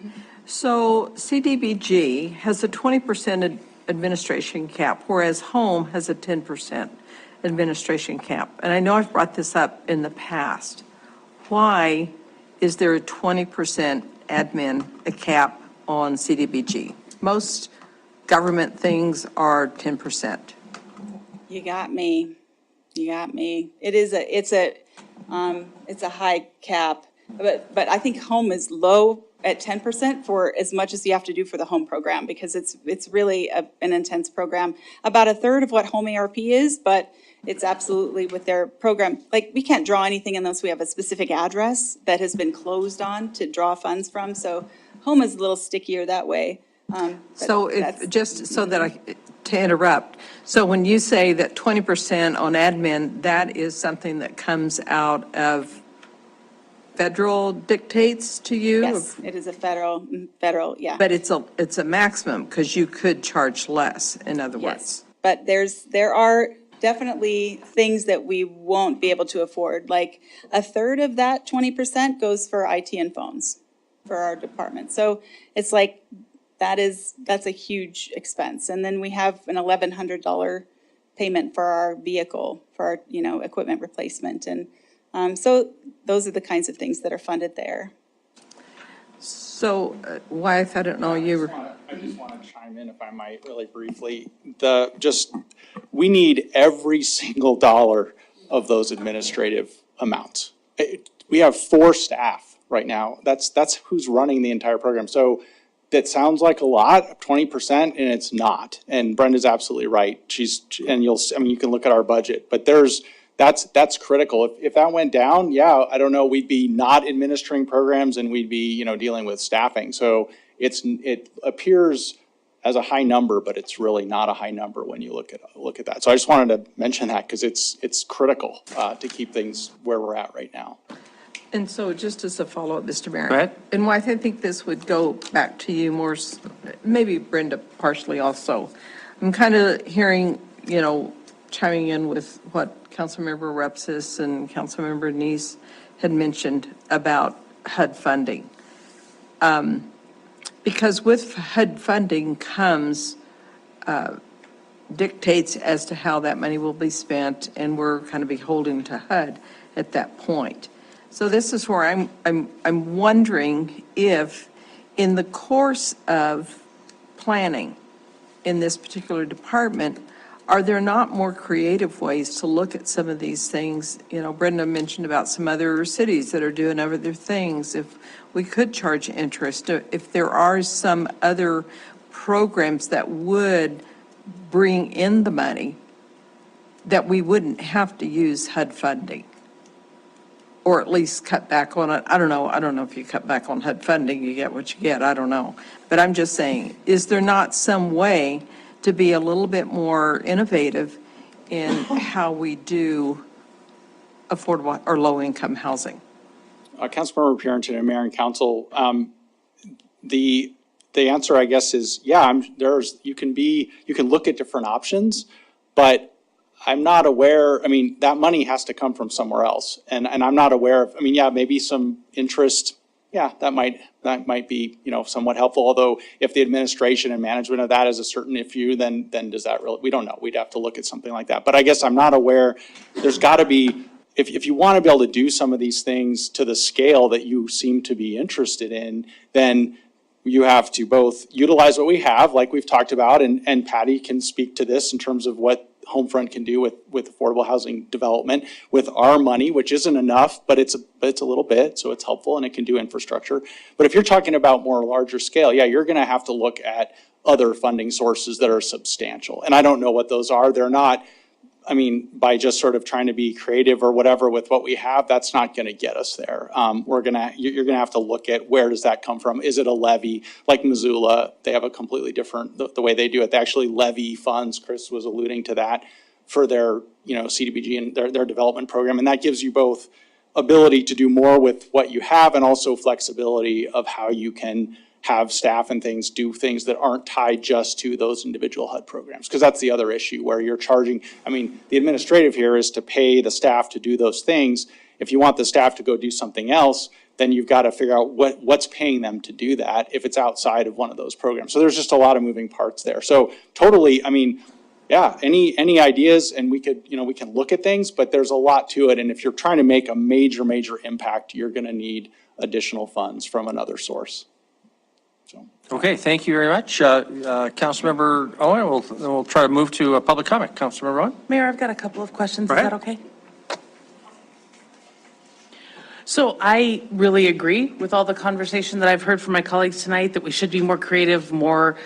So CDBG has a 20% administration cap, whereas home has a 10% administration cap. And I know I've brought this up in the past. Why is there a 20% a cap on CDBG? Most government things are 10%. You got me. It's a high cap, but I think home is low at 10% for as much as you have to do for the home program, because it's really an intense program. About a third of what home ARP is, but it's absolutely with their program. Like, we can't draw anything unless we have a specific address that has been closed on to draw funds from. So home is a little stickier that way. So if, just so that to interrupt, so when you say that 20% on admin, that is something that comes out of federal dictates to you? Yes, it is a federal, yeah. But it's a maximum, because you could charge less, in other words. But there are definitely things that we won't be able to afford. Like, a third of that 20% goes for IT and phones for our department. So it's like, that's a huge expense. And then we have an $1,100 payment for our vehicle, for our, equipment replacement. And so those are the kinds of things that are funded there. So, Wyeth, I don't know, you were. I just want to chime in, if I might, really briefly. We need every single dollar of those administrative amounts. We have 4 staff right now. That's who's running the entire program. So that sounds like a lot, 20%, and it's not. And Brenda's absolutely right. You can look at our budget, but that's critical. If that went down, I don't know, we'd be not administering programs and we'd be, dealing with staffing. So it appears as a high number, but it's really not a high number when you look at that. So I just wanted to mention that because it's critical to keep things where we're at right now. And so just as a follow-up, Mr. Mayor. Go ahead. And Wyeth, I think this would go back to you more, maybe Brenda partially also. I'm kind of hearing, chiming in with what Councilmember Repsis and Councilmember Neese had mentioned about HUD funding. Because with HUD funding comes dictates as to how that money will be spent, and we're kind of beholden to HUD at that point. So this is where I'm wondering if, in the course of planning in this particular department, are there not more creative ways to look at some of these things? Brenda mentioned about some other cities that are doing other things. If we could charge interest, if there are some other programs that would bring in the money, that we wouldn't have to use HUD funding. Or at least cut back on it. I don't know if you cut back on HUD funding, you get what you get, I don't know. But I'm just saying, is there not some way to be a little bit more innovative in how we do affordable or low-income housing? Councilmember Purington and Mayor and Council, the answer, I guess, is, you can look at different options, but I'm not aware, that money has to come from somewhere else. And I'm not aware of, maybe some interest, that might be, somewhat helpful. Although if the administration and management of that is a certain issue, then does that really, we don't know. We'd have to look at something like that. But I guess I'm not aware, there's got to be, if you want to be able to do some of these things to the scale that you seem to be interested in, then you have to both utilize what we have, like we've talked about, and Patty can speak to this in terms of what Homefront can do with affordable housing development with our money, which isn't enough, but it's a little bit, so it's helpful and it can do infrastructure. But if you're talking about more larger scale, yeah, you're gonna have to look at other funding sources that are substantial. And I don't know what those are. They're not, I mean, by just sort of trying to be creative or whatever with what we have, that's not gonna get us there. You're gonna have to look at where does that come from? Is it a levy? Like Missoula, they have a completely different, the way they do it. They actually levy funds, Chris was alluding to that, for their, CDBG and their development program. And that gives you both ability to do more with what you have and also flexibility of how you can have staff and things do things that aren't tied just to those individual HUD programs. Because that's the other issue where you're charging, I mean, the administrative here is to pay the staff to do those things. If you want the staff to go do something else, then you've got to figure out what's paying them to do that if it's outside of one of those programs. So there's just a lot of moving parts there. So totally, I mean, yeah, any ideas, and we could, we can look at things, but there's a lot to it. And if you're trying to make a major impact, you're going to need additional funds from another source. Okay, thank you very much. Councilmember Owen, we'll try to move to a public comment. Councilmember Owen? Mayor, I've got a couple of questions. Go Is ahead. that okay? So I really agree with all the conversation that I've heard from my colleagues tonight, that we should be more creative, more,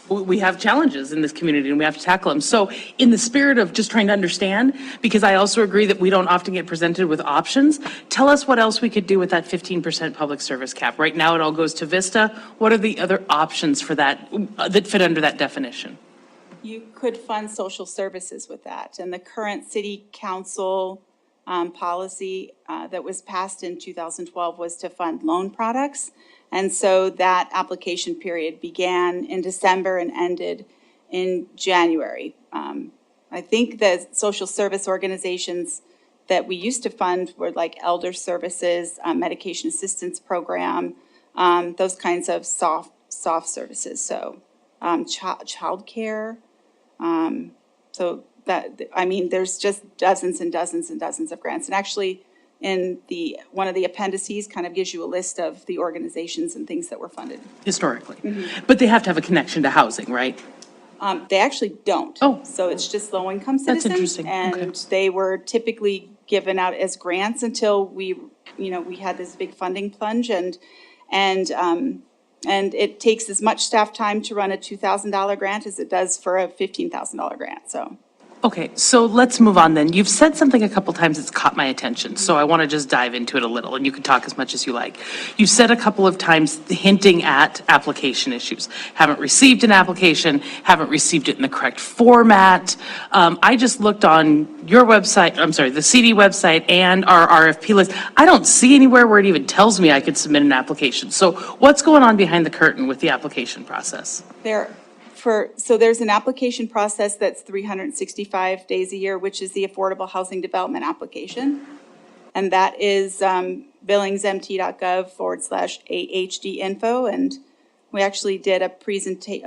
we have challenges in this community and we have to tackle them. So in the spirit of just trying to understand, because I also agree that we don't often get presented with options, tell us what else we could do with that 15% public service cap. Right now it all goes to Vista. What are the other options for that, that fit under that definition? You could fund social services with that. And the current city council policy that was passed in 2012 was to fund loan products. And so that application period began in December and ended in January. I think the social service organizations that we used to fund were like elder services, medication assistance program, those kinds of soft services. So childcare. So that, I mean, there's just dozens and dozens and dozens of grants. And actually, in one of the appendices kind of gives you a list of the organizations and things that were funded. Historically. But they have to have a connection to housing, right? They actually don't. Oh. So it's just low-income That's citizens. interesting. And Okay. they were typically given out as grants until we had this big funding plunge, and it takes as much staff time to run a $2,000 grant as it does for a $15,000 grant, so. Okay, so let's move on then. You've said something a couple times that's caught my attention, so I want to just dive into it a little, and you can talk as much as you like. You've said a couple of times hinting at application issues. Haven't received an application, haven't received it in the correct format. I just looked on your website, I'm sorry, the CD website and our RFP list. I don't see anywhere where it even tells me I could submit an application. So what's going on behind the curtain with the application process? So there's an application process that's 365 days a year, which is the Affordable Housing Development application. And that is billingsmt.gov/AHD info. And we actually did a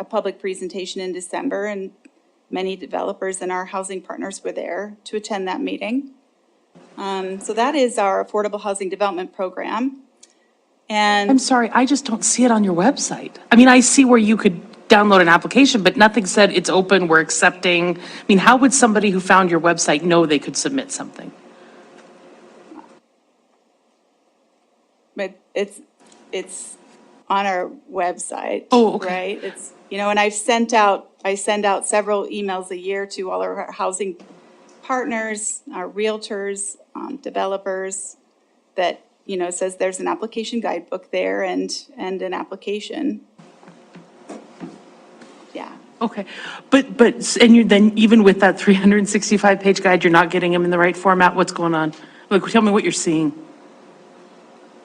public presentation in December, and many developers and our housing partners were there to attend that meeting. So that is our Affordable Housing Development Program. And I'm sorry, I just don't see it on your website. I mean, I see where you could download an application, but nothing said it's open, we're accepting. I mean, how would somebody who found your website know they could submit something? But it's on our website. Oh, okay. Right? It's, and I send out several emails a year to all our housing partners, our realtors, developers, that, says there's an application guidebook there and an application. Yeah. Okay, and then even with that 365-page guide, you're not getting them in the right format? What's going on? Like, tell me what you're seeing.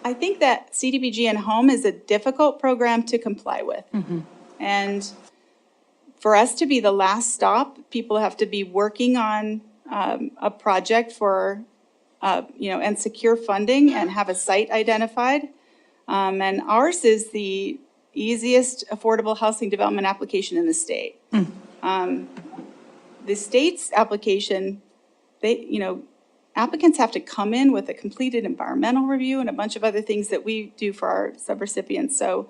I think that CDBG and Home is a difficult program to comply with. And for us to be the last stop, people have to be working on a project for, and secure funding and have a site identified. And ours is the easiest affordable housing development application in the state. The state's application, applicants have to come in with a completed environmental review and a bunch of other things that we do for our subrecipients. So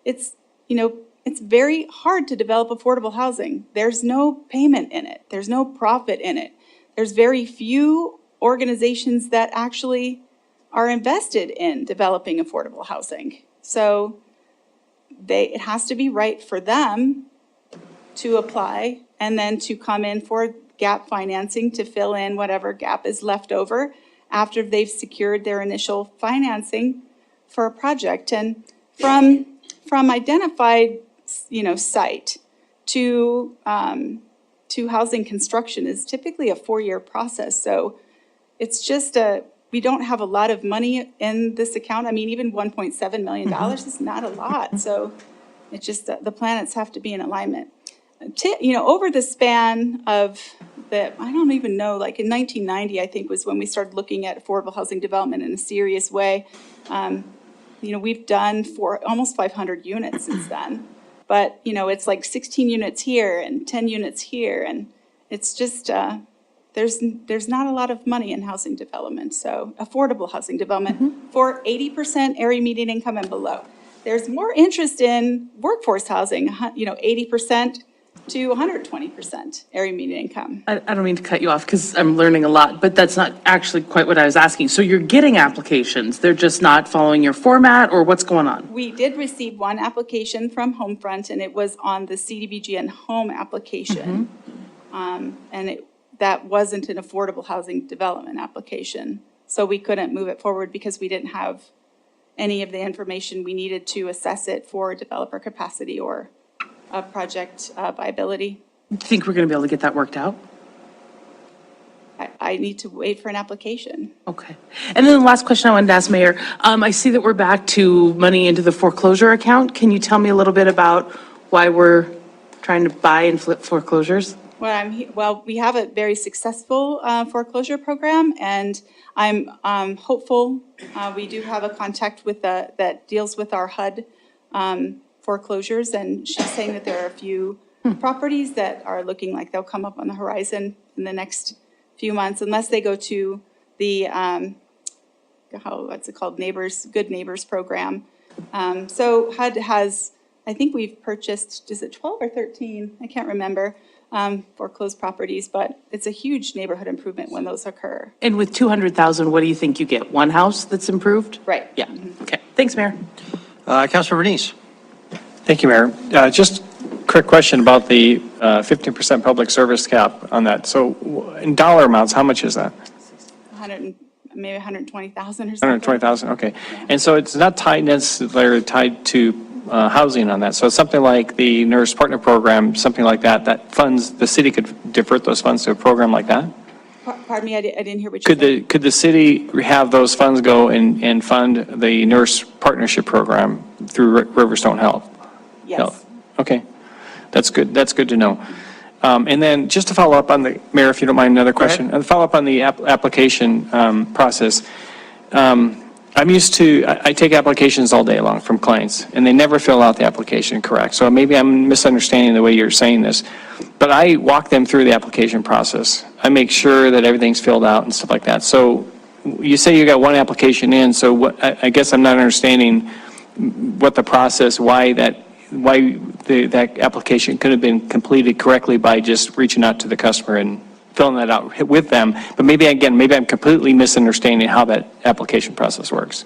it's, it's very hard to develop affordable housing. There's no payment in it. There's no profit in it. There's very few organizations that actually are invested in developing affordable housing. So it has to be right for them to apply and then to come in for gap financing to fill in whatever gap is left over after they've secured their initial financing for a project. And from identified, site to housing construction is typically a 4-year process. So it's just we don't have a lot of money in this account. I mean, even $1.7 million is not a lot. So it's just the planets have to be in alignment. Over the span of I don't even know, like in 1990, I think was when we started looking at affordable housing development in a serious way. We've done almost 500 units since then. But, it's like 16 units here and 10 units here. And it's just, there's not a lot of money in housing development. So affordable housing development for 80% area median income and below. There's more interest in workforce housing, 80% to 120% area median income. I don't mean to cut you off because I'm learning a lot, but that's not actually quite what I was asking. So you're getting applications, they're just not following your format, or what's going on? We did receive one application from Homefront, and it was on the CDBG and home application. That wasn't an affordable housing development application. So we couldn't move it forward because we didn't have any of the information we needed to assess it for developer capacity or project viability. You think we're going to be able to get that worked out? I need to wait for an application. Okay. And then the last question I wanted to ask, Mayor, I see that we're back to money into the foreclosure account. Can you tell me a little bit about why we're trying to buy and flip foreclosures? Well, we have a very successful foreclosure program, and I'm hopeful. We do have a contact with that deals with our HUD foreclosures, and she's saying that there are a few properties that are looking like they'll come up on the horizon in the next few months, unless they go to the what's it called, Good Neighbors program. So HUD has, I think we've purchased, is it 12 or 13? I can't remember. Foreclosed properties, but it's a huge neighborhood improvement when those occur. And with 200,000, what do you think you get? One house that's improved? Right. Yeah. Okay. Thanks, Mayor. Councilor Bernice. Thank you, Mayor. Just a quick question about the 15% public service cap on that. So in dollar amounts, how much is that? Maybe 120,000 or something. 120,000, okay. And so it's not necessarily tied to housing on that. So it's something like the nurse partner program, something like that funds, the city could divert those funds to a program like that? Pardon me, I didn't hear what you said. Could the city have those funds go and fund the nurse partnership program through Riverstone Health? Yes. Okay, that's good. That's good to know. And then just to follow up on the, Mayor, if you don't mind, another question. And follow up on the application process. I'm used to, I take applications all day long from clients, and they never fill out the application correct. So maybe I'm misunderstanding the way you're saying this. But I walk them through the application process. I make sure that everything's filled out and stuff like that. So you say you got one application in, so what, I guess I'm not understanding what the process, why that application could have been completed correctly by just reaching out to the customer and filling that out with them. But maybe I'm completely misunderstanding how that application process works.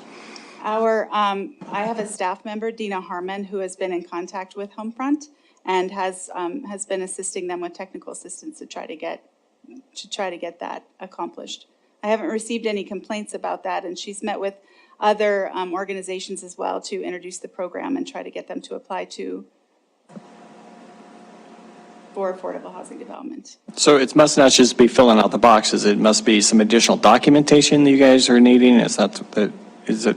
I have a staff member, Dina Harmon, who has been in contact with Homefront and has been assisting them with technical assistance to try to get that accomplished. I haven't received any complaints about that, and she's met with other organizations as well to introduce the program and try to get them to apply for affordable housing development. So it must not just be filling out the boxes, it must be some additional documentation that you guys are needing? Do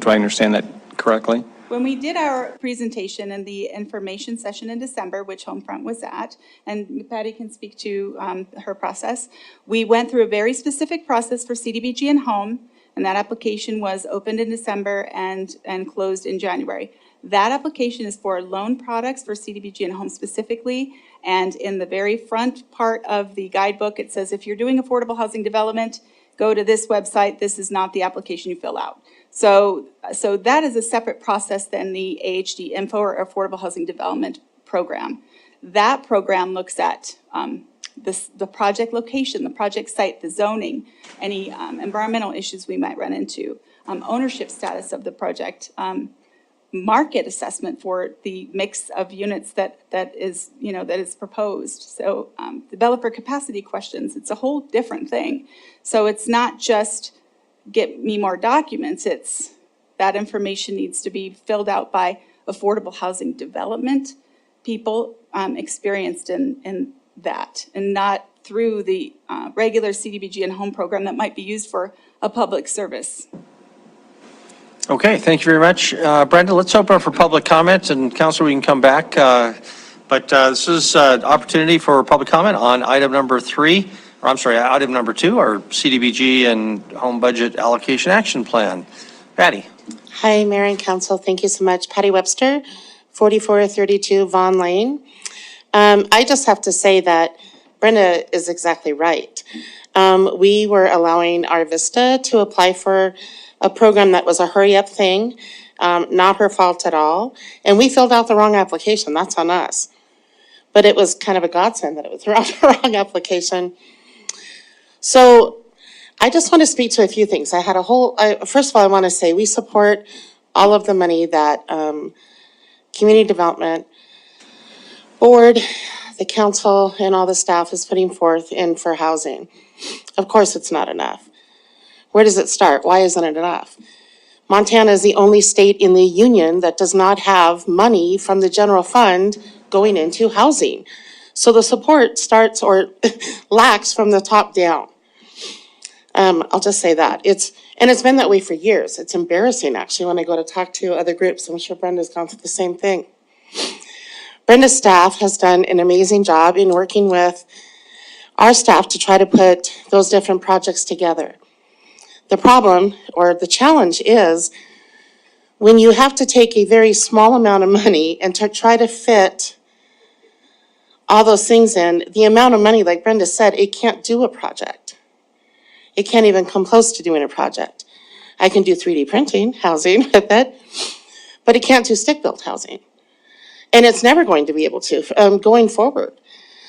I understand that correctly? When we did our presentation and the information session in December, which Homefront was at, and Patty can speak to her process, we went through a very specific process for CDBG and home, and that application was opened in December and closed in January. That application is for loan products for CDBG and home specifically. And in the very front part of the guidebook, it says if you're doing affordable housing development, go to this website. This is not the application you fill out. So that is a separate process than the AHD info or affordable housing development program. That program looks at the project location, the project site, the zoning, any environmental issues we might run into, ownership status of the project, market assessment for the mix of units that is proposed. So developer capacity questions, it's a whole different thing. So it's not just get me more documents, it's that information needs to be filled out by affordable housing development people experienced in that, and not through the regular CDBG and home program that might be used for a public service. Okay, thank you very much. Brenda, let's open up for public comment, and Council, we can come back. But this is an opportunity for public comment on item number 3, or I'm sorry, item number 2, our CDBG and home budget allocation action plan. Patty. Hi, Mayor and Council. Thank you so much. Patty Webster, 4432 Vaughn Lane. I just have to say that Brenda is exactly right. We were allowing our Vista to apply for a program that was a hurry-up thing, not her fault at all. And we filled out the wrong application. That's on us. But it was kind of a godsend that it was the wrong application. So I just want to speak to a few things. First of all, I want to say we support all of the money that Community Development Board, the council, and all the staff is putting forth in for housing. Of course, it's not enough. Where does it start? Why isn't it enough? Montana is the only state in the union that does not have money from the general fund going into housing. So the support starts or lacks from the top down. I'll just say that. It's been that way for years. It's embarrassing, actually, when I go to talk to other groups. I'm sure Brenda's gone through the same thing. Brenda's staff has done an amazing job in working with our staff to try to put those different projects together. The problem or the challenge is when you have to take a very small amount of money and to try to fit all those things in, the amount of money, like Brenda said, it can't do a project. It can't even come close to doing a project. I can do 3D printing housing with it, but it can't do stick-built housing. And it's never going to be able to going forward.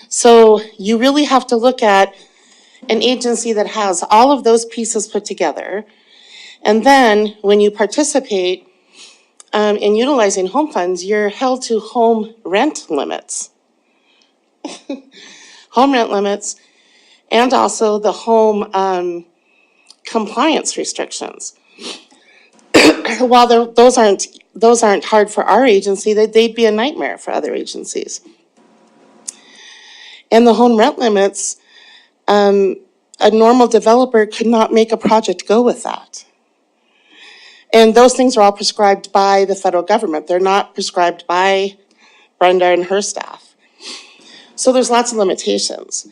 So you really have to look at an agency that has all of those pieces put together. And then when you participate in utilizing home funds, you're held to home rent limits. Home rent limits, and also the home compliance restrictions. While those aren't hard for our agency, they'd be a nightmare for other agencies. And the home rent limits, a normal developer could not make a project go with that. And those things are all prescribed by the federal government. They're not prescribed by Brenda and her staff. So there's lots of limitations.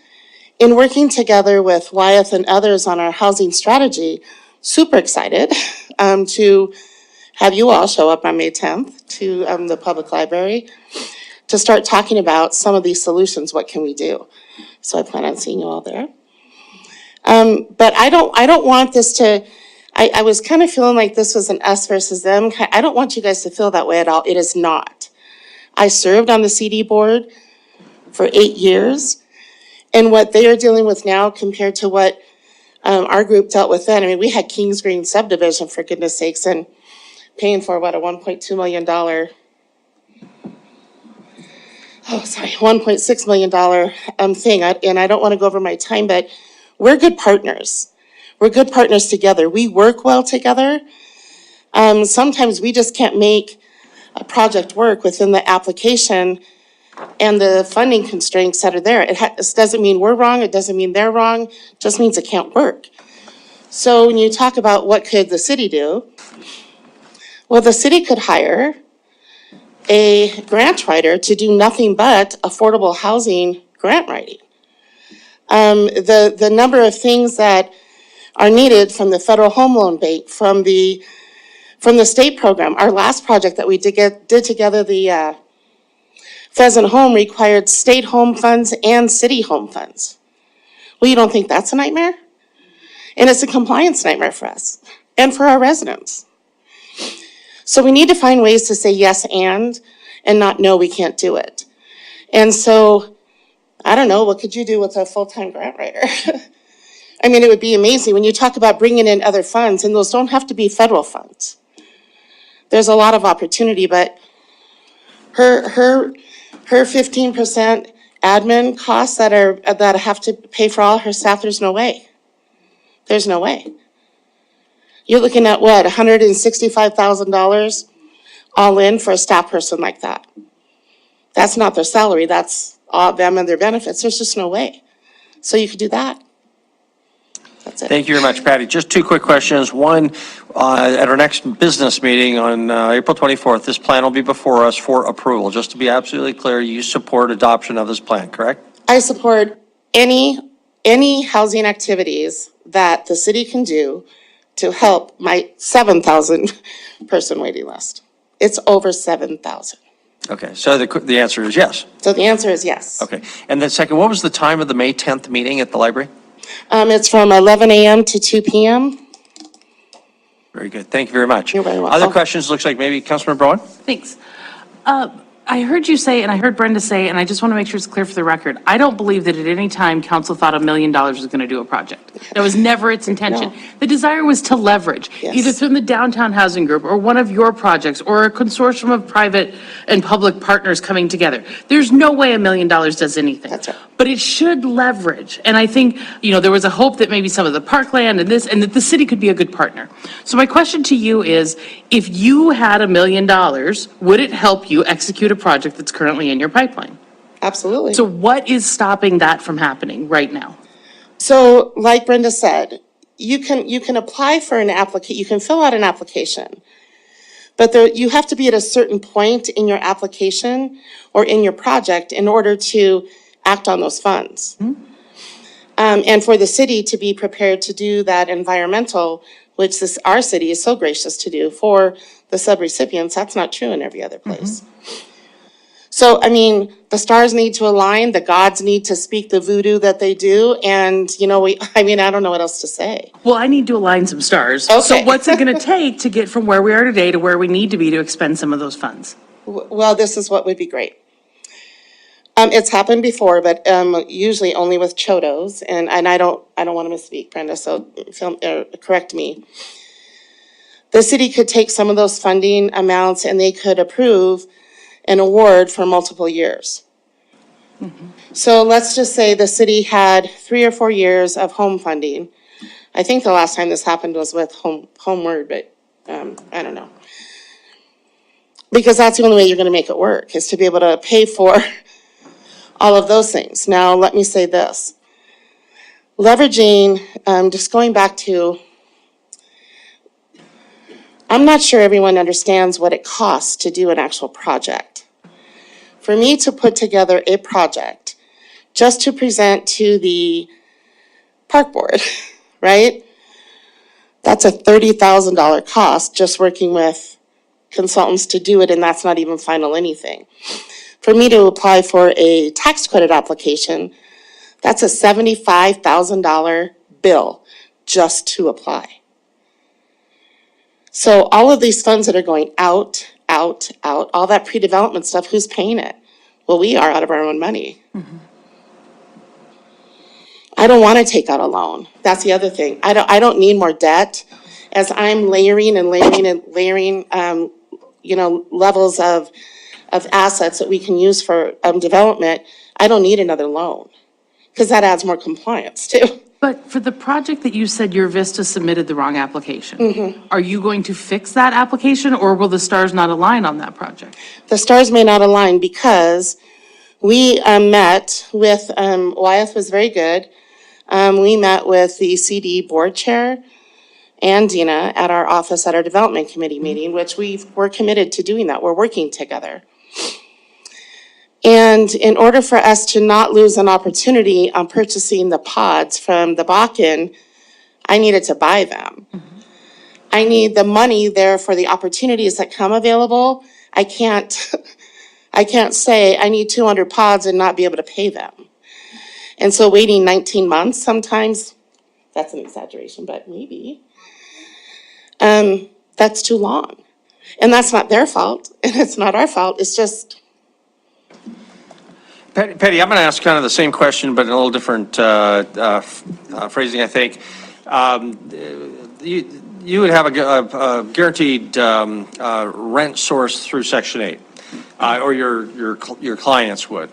In working together with Wyeth and others on our housing strategy, super excited to have you all show up on May 10th to the public library to start talking about some of these solutions. What can we do? So I plan on seeing you all there. But I don't want this to, I was kind of feeling like this was an us versus them. I don't want you guys to feel that way at all. It is not. I served on the CD board for 8 years. And what they are dealing with now compared to what our group dealt with then, I mean, we had Kings Green subdivision, for goodness sakes, and paying for what, a $1.2 million, $1.6 million thing. And I don't want to go over my time, but we're good partners. We're good partners together. We work well together. Sometimes we just can't make a project work within the application and the funding constraints that are there. It doesn't mean we're wrong. It doesn't mean they're wrong. It just means it can't work. So when you talk about what could the city do, well, the city could hire a grant writer to do nothing but affordable housing grant writing. The number of things that are needed from the Federal Home Loan Bank, from the from the state program. Our last project that we did together, the Pheasant Home, required state home funds and city home funds. Well, you don't think that's a nightmare? And it's a compliance nightmare for us and for our residents. So we need to find ways to say yes and not no, we can't do it. And so, I don't know, what could you do with a full-time grant writer? I mean, it would be amazing when you talk about bringing in other funds, and those don't have to be federal funds. There's a lot of opportunity, but her 15% admin costs that have to pay for all her staff, there's no way. There's no way. You're looking at what, $165,000 all in for a staff person like that. That's not their salary, that's all them and their benefits. There's just no way. So you could do that. That's it. Thank you very much, Patty. Just two quick questions. One, at our next business meeting on April 24th, this plan will be before us for approval. Just to be absolutely clear, you support adoption of this plan, correct? I support any housing activities that the city can do to help my 7,000 person waiting list. It's over 7,000. Okay, so the answer is yes. So the answer is yes. Okay, and then second, what was the time of the May 10th meeting at the library? It's from 11 a.m. to 2 p.m. Very good, thank you very much. You're very welcome. Other questions? Looks like maybe Councilmember Bowen? Thanks. I heard you say, and I heard Brenda say, and I just want to make sure it's clear for the record, I don't believe that at any time council thought $1 million was going to do a project. That was never its intention. No. The desire was to leverage, Yes. either through the downtown housing group or one of your projects or a consortium of private and public partners coming together. There's no way $1 million does anything. That's right. But it should leverage. And I think, there was a hope that maybe some of the parkland and that the city could be a good partner. So my question to you is, if you had $1 million, would it help you execute a project that's currently in your pipeline? Absolutely. So what is stopping that from happening right now? So, like Brenda said, you can apply for an application, you can fill out an application, but you have to be at a certain point in your application or in your project in order to act on those funds. Mm-hmm. And for the city to be prepared to do that environmental, which our city is so gracious to do for the subrecipients, that's not true in every other place. So, the stars need to align, the gods need to speak the voodoo that they do, and, I don't know what else to say. Well, I need to align some stars. Okay. So what's it going to take to get from where we are today to where we need to be to expend some of those funds? Well, this is what would be great. It's happened before, but usually only with chodos, and I don't want to misspeak, Brenda, so correct me. The city could take some of those funding amounts and they could approve an award for multiple years. So let's just say the city had 3 or 4 years of home funding. I think the last time this happened was with Homeward, but I don't know. Because that's the only way you're going to make it work, is to be able to pay for all of those things. Now, let me say this. Leveraging, just going back to, I'm not sure everyone understands what it costs to do an actual project. For me to put together a project just to present to the park board, right? That's a $30,000 cost just working with consultants to do it, and that's not even final anything. For me to apply for a tax credit application, that's a $75,000 bill just to apply. So all of these funds that are going out, all that pre-development stuff, who's paying it? Well, we are out of our own money. I don't want to take out a loan. That's the other thing. I don't need more debt. As I'm layering, levels of assets that we can use for development, I don't need another loan, because that adds more compliance too. But for the project that you said your Vista submitted the wrong application, are you going to fix that application, or will the stars not align on that project? The stars may not align because we met with, Wyeth was very good. We met with the CD board chair and Dina at our office at our development committee meeting, which we're committed to doing that. We're working together. And in order for us to not lose an opportunity on purchasing the pods from the Bakken, I needed to buy them. I need the money there for the opportunities that come available. I can't say I need 200 pods and not be able to pay them. And so waiting 19 months sometimes, that's an exaggeration, but maybe, that's too long. And that's not their fault, and it's not our fault, it's just. Patty, I'm going to ask kind of the same question, but in a little different phrasing, I think. You would have a guaranteed rent source through Section 8, or your clients would.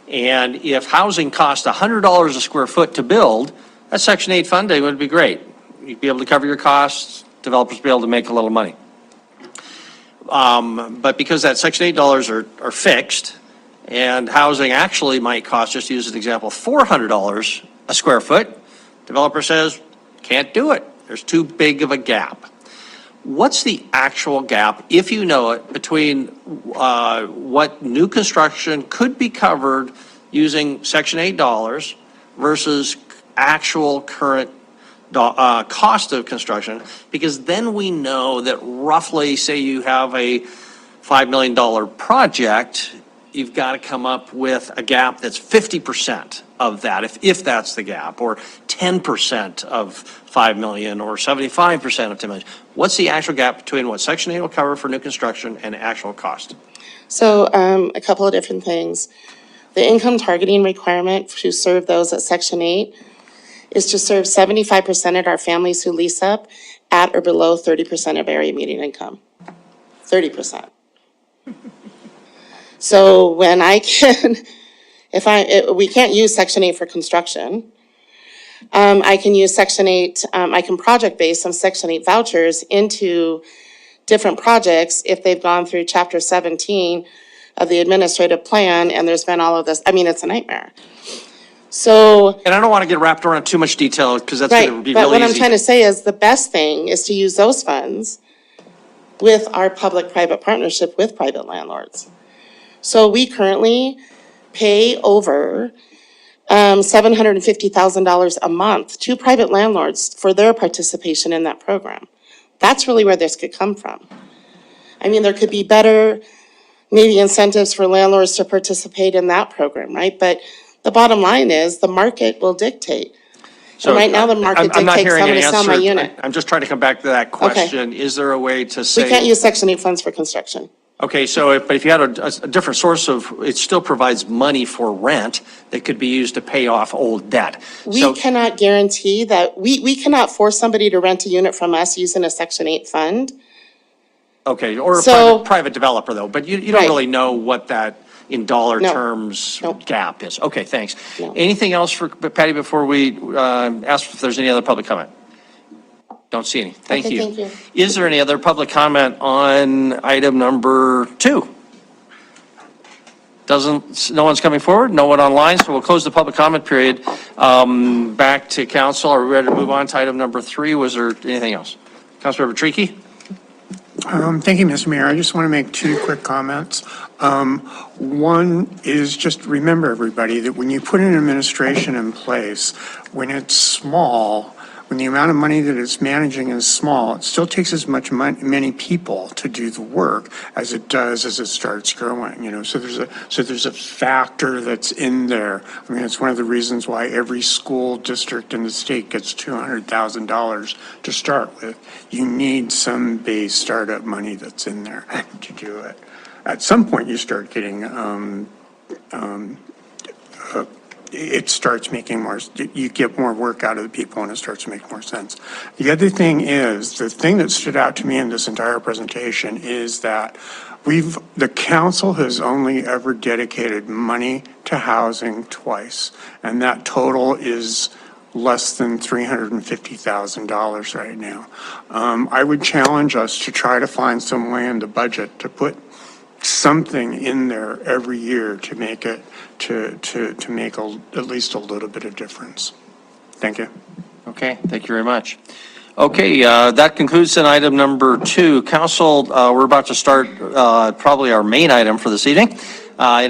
And if housing cost $100 a square foot to build, that Section 8 funding would be great. You'd be able to cover your costs, developers be able to make a little money. But because that Section 8 dollars are fixed, and housing actually might cost, just to use an example, $400 a square foot, developer says, can't do it. There's too big of a gap. What's the actual gap, if you know it, between what new construction could be covered using Section 8 dollars versus actual current cost of construction? Because then we know that roughly, say you have a $5 million project, you've got to come up with a gap that's 50% of that, if that's the gap, or 10% of 5 million, or 75% of 10 million. What's the actual gap between what Section 8 will cover for new construction and actual cost? So a couple of different things. The income targeting requirement to serve those at Section 8 is to serve 75% of our families who lease up at or below 30% of area median income. 30%. So when I can, we can't use Section 8 for construction. I can use Section 8, I can project base some Section 8 vouchers into different projects if they've gone through Chapter 17 of the administrative plan and there's been all of this. I mean, it's a nightmare. So. And I don't want to get wrapped around too much detail because that's going to be really easy. But what I'm trying to say is the best thing is to use those funds with our public-private partnership with private landlords. So we currently pay over $750,000 a month to private landlords for their participation in that program. That's really where this could come from. I mean, there could be better, maybe incentives for landlords to participate in that program, right? But the bottom line is the market will dictate. So and right now the market I'm not dictates hearing how an to sell my answer. unit. I'm just trying to come back to that question. Is there a way to say? We can't use Section 8 funds for construction. Okay, so but if you had a different source of, it still provides money for rent that could be used to pay off old debt. We cannot guarantee that, we cannot force somebody to rent a unit from us using a Section 8 fund. Okay, or a private developer though, but you don't really know what that in dollar terms gap is. Okay, thanks. Anything else for Patty before we ask if there's any other public comment? Don't see any. Thank you. Thank you. Is there any other public comment on item number 2? No one's coming forward, no one online, so we'll close the public comment period. Back to council. Are we ready to move on to item number 3? Was there anything else? Councilmember Tricky? Thank you, Mr. Mayor. I just want to make 2 quick comments. One is just remember, everybody, that when you put an administration in place, when it's small, when the amount of money that it's managing is small, it still takes as much many people to do the work as it does as it starts growing, you know. So there's a factor that's in there. I mean, it's one of the reasons why every school district in the state gets $200,000 to start with. You need some base startup money that's in there to do it. At some point, you start getting it starts making more, you get more work out of the people and it starts to make more sense. The other thing is, the thing that stood out to me in this entire presentation is that the council has only ever dedicated money to housing twice, and that total is less than $350,000 right now. I would challenge us to try to find some way in the budget to put something in there every year to make it to make at least a little bit of difference. Thank you. Okay, thank you very much. Okay, that concludes then item number 2. Council, we're about to start probably our main item for this evening. In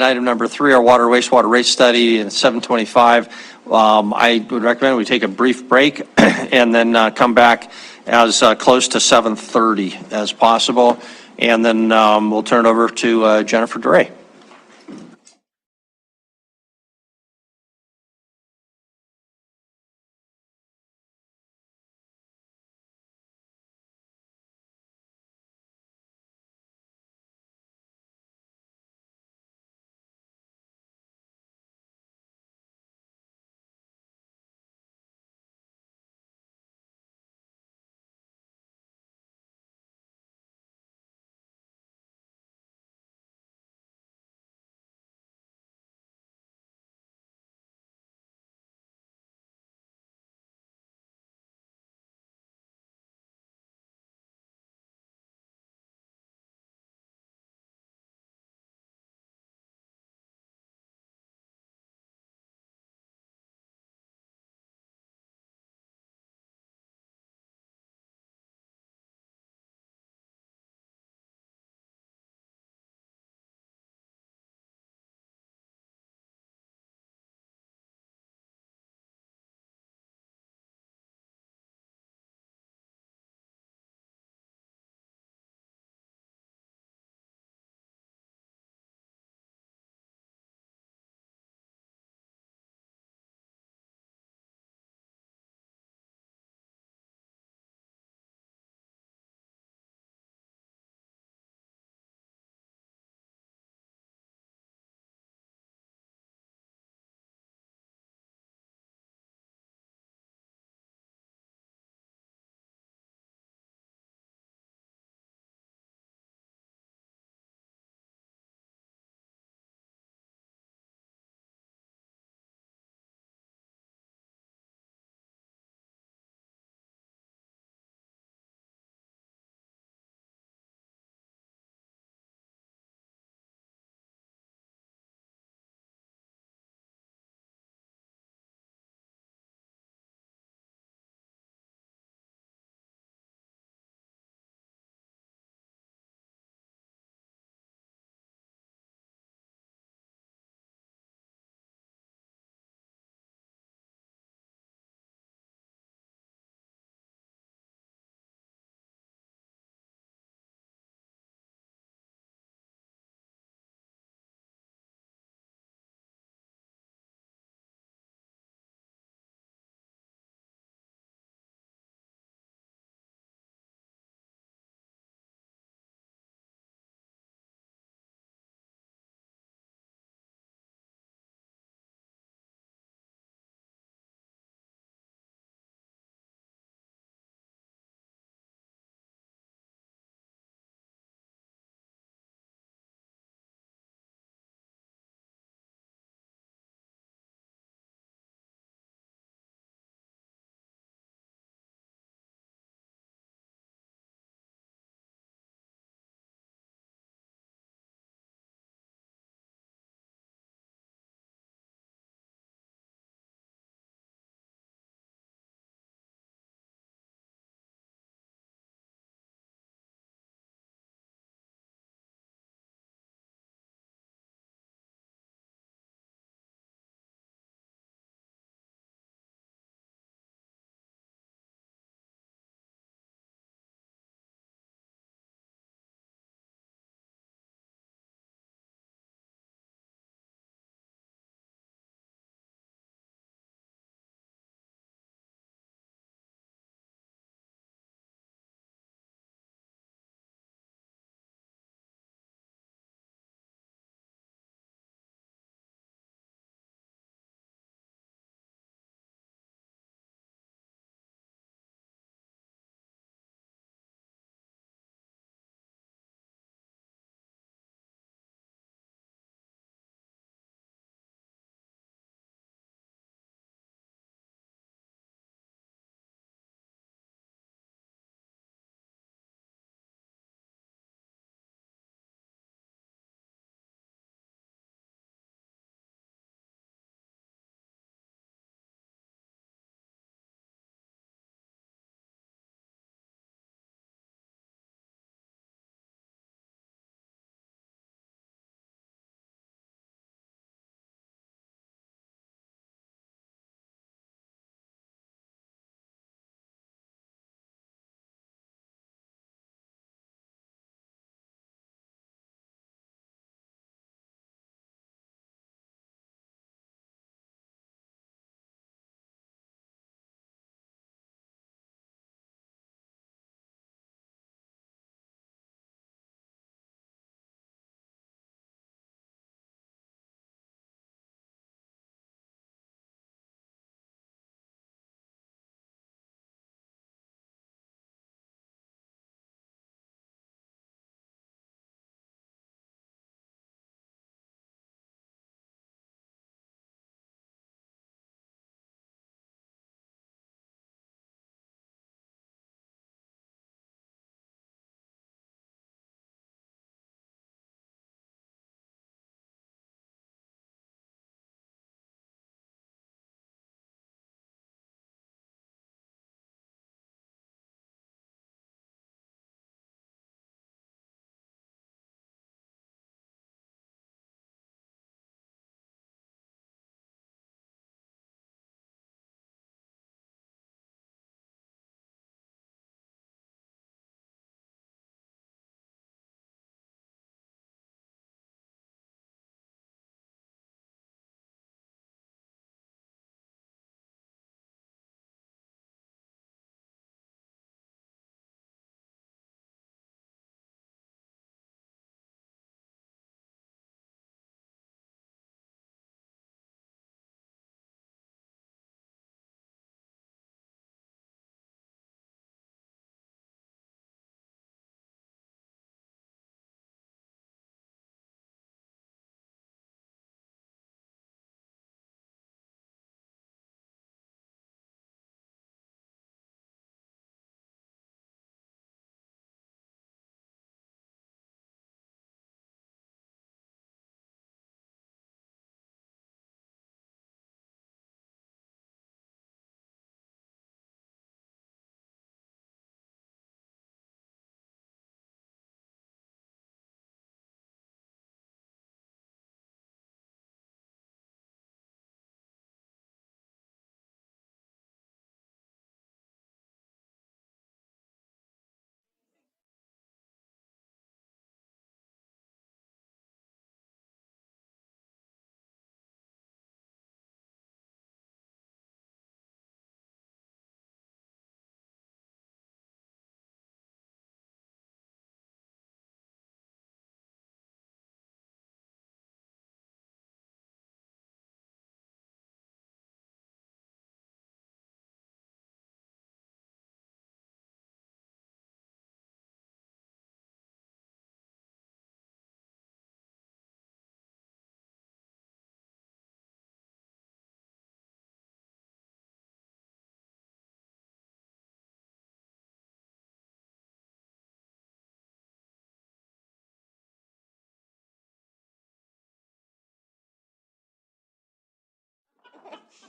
item number 3, our water wastewater rate study at 7:25. I would recommend we take a brief break and then come back as close to 7:30 as possible. And then we'll turn it over to Jennifer DeRay.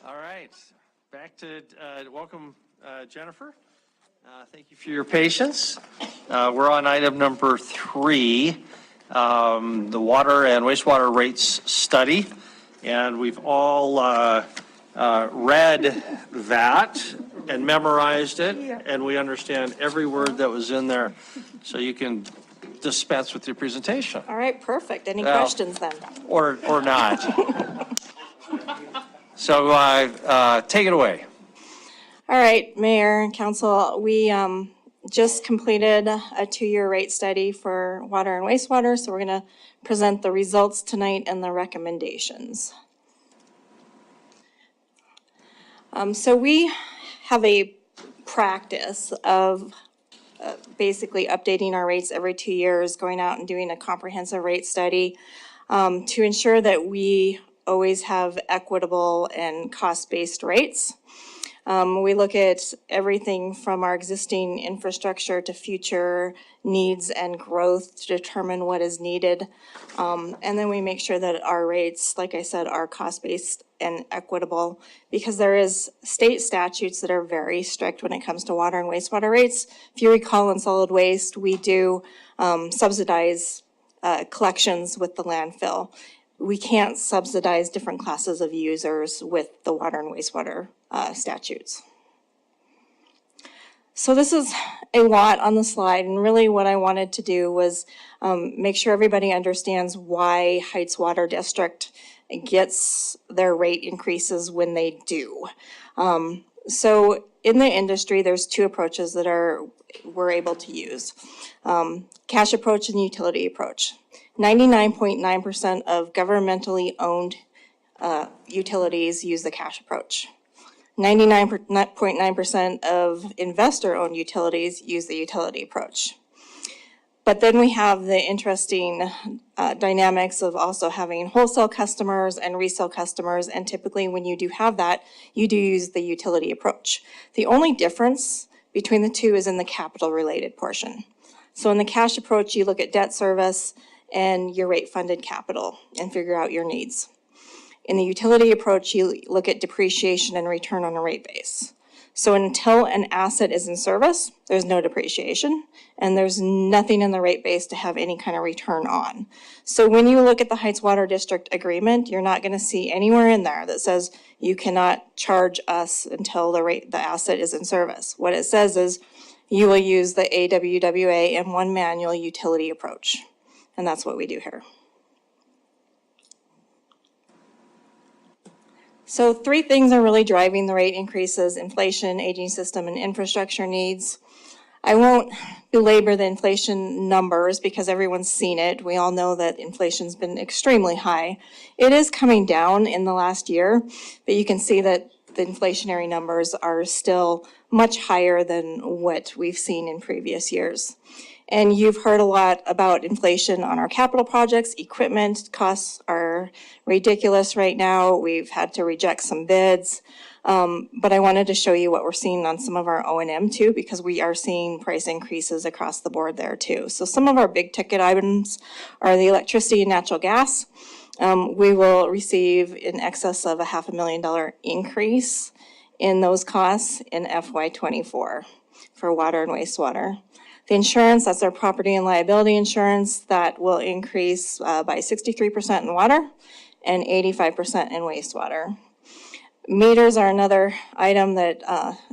All right, back to, welcome Jennifer. Thank you for your patience. We're on item number 3, the water and wastewater rates study. And we've all read that and memorized it, and we understand every word that was in there. So you can dispense with your presentation. All right, perfect. Any Well, questions then? Or not. So take it away. All right, Mayor and Council, we just completed a 2-year rate study for water and wastewater, so we're going to present the results tonight and the recommendations. So we have a practice of basically updating our rates every 2 years, going out and doing a comprehensive rate study to ensure that we always have equitable and cost-based rates. We look at everything from our existing infrastructure to future needs and growth to determine what is needed. And then we make sure that our rates, like I said, are cost-based and equitable, because there is state statutes that are very strict when it comes to water and wastewater rates. If you recall, in solid waste, we do subsidize collections with the landfill. We can't subsidize different classes of users with the water and wastewater statutes. So this is a lot on the slide, and really what I wanted to do was make sure everybody understands why Heights Water District gets their rate increases when they do. So in the industry, there's 2 approaches that we're able to use. Cash approach and utility approach. 99.9% of governmentally owned utilities use the cash approach. 99.9% of investor-owned utilities use the utility approach. But then we have the interesting dynamics of also having wholesale customers and resale customers, and typically when you do have that, you do use the utility approach. The only difference between the 2 is in the capital-related portion. So in the cash approach, you look at debt service and your rate-funded capital and figure out your needs. In the utility approach, you look at depreciation and return on a rate base. So until an asset is in service, there's no depreciation, and there's nothing in the rate base to have any kind of return on. So when you look at the Heights Water District agreement, you're not going to see anywhere in there that says you cannot charge us until the asset is in service. What it says is you will use the AWWA M1 manual utility approach, and that's what we do here. So 3 things are really driving the rate increases: inflation, aging system, and infrastructure needs. I won't belabor the inflation numbers because everyone's seen it. We all know that inflation's been extremely high. It is coming down in the last year, but you can see that the inflationary numbers are still much higher than what we've seen in previous years. And you've heard a lot about inflation on our capital projects. Equipment costs are ridiculous right now. We've had to reject some bids. But I wanted to show you what we're seeing on some of our O&M too, because we are seeing price increases across the board there too. So some of our big ticket items are the electricity and natural gas. We will receive in excess of a $500,000 increase in those costs in FY24 for water and wastewater. The insurance, that's our property and liability insurance, that will increase by 63% in water and 85% in wastewater. Meters are another item that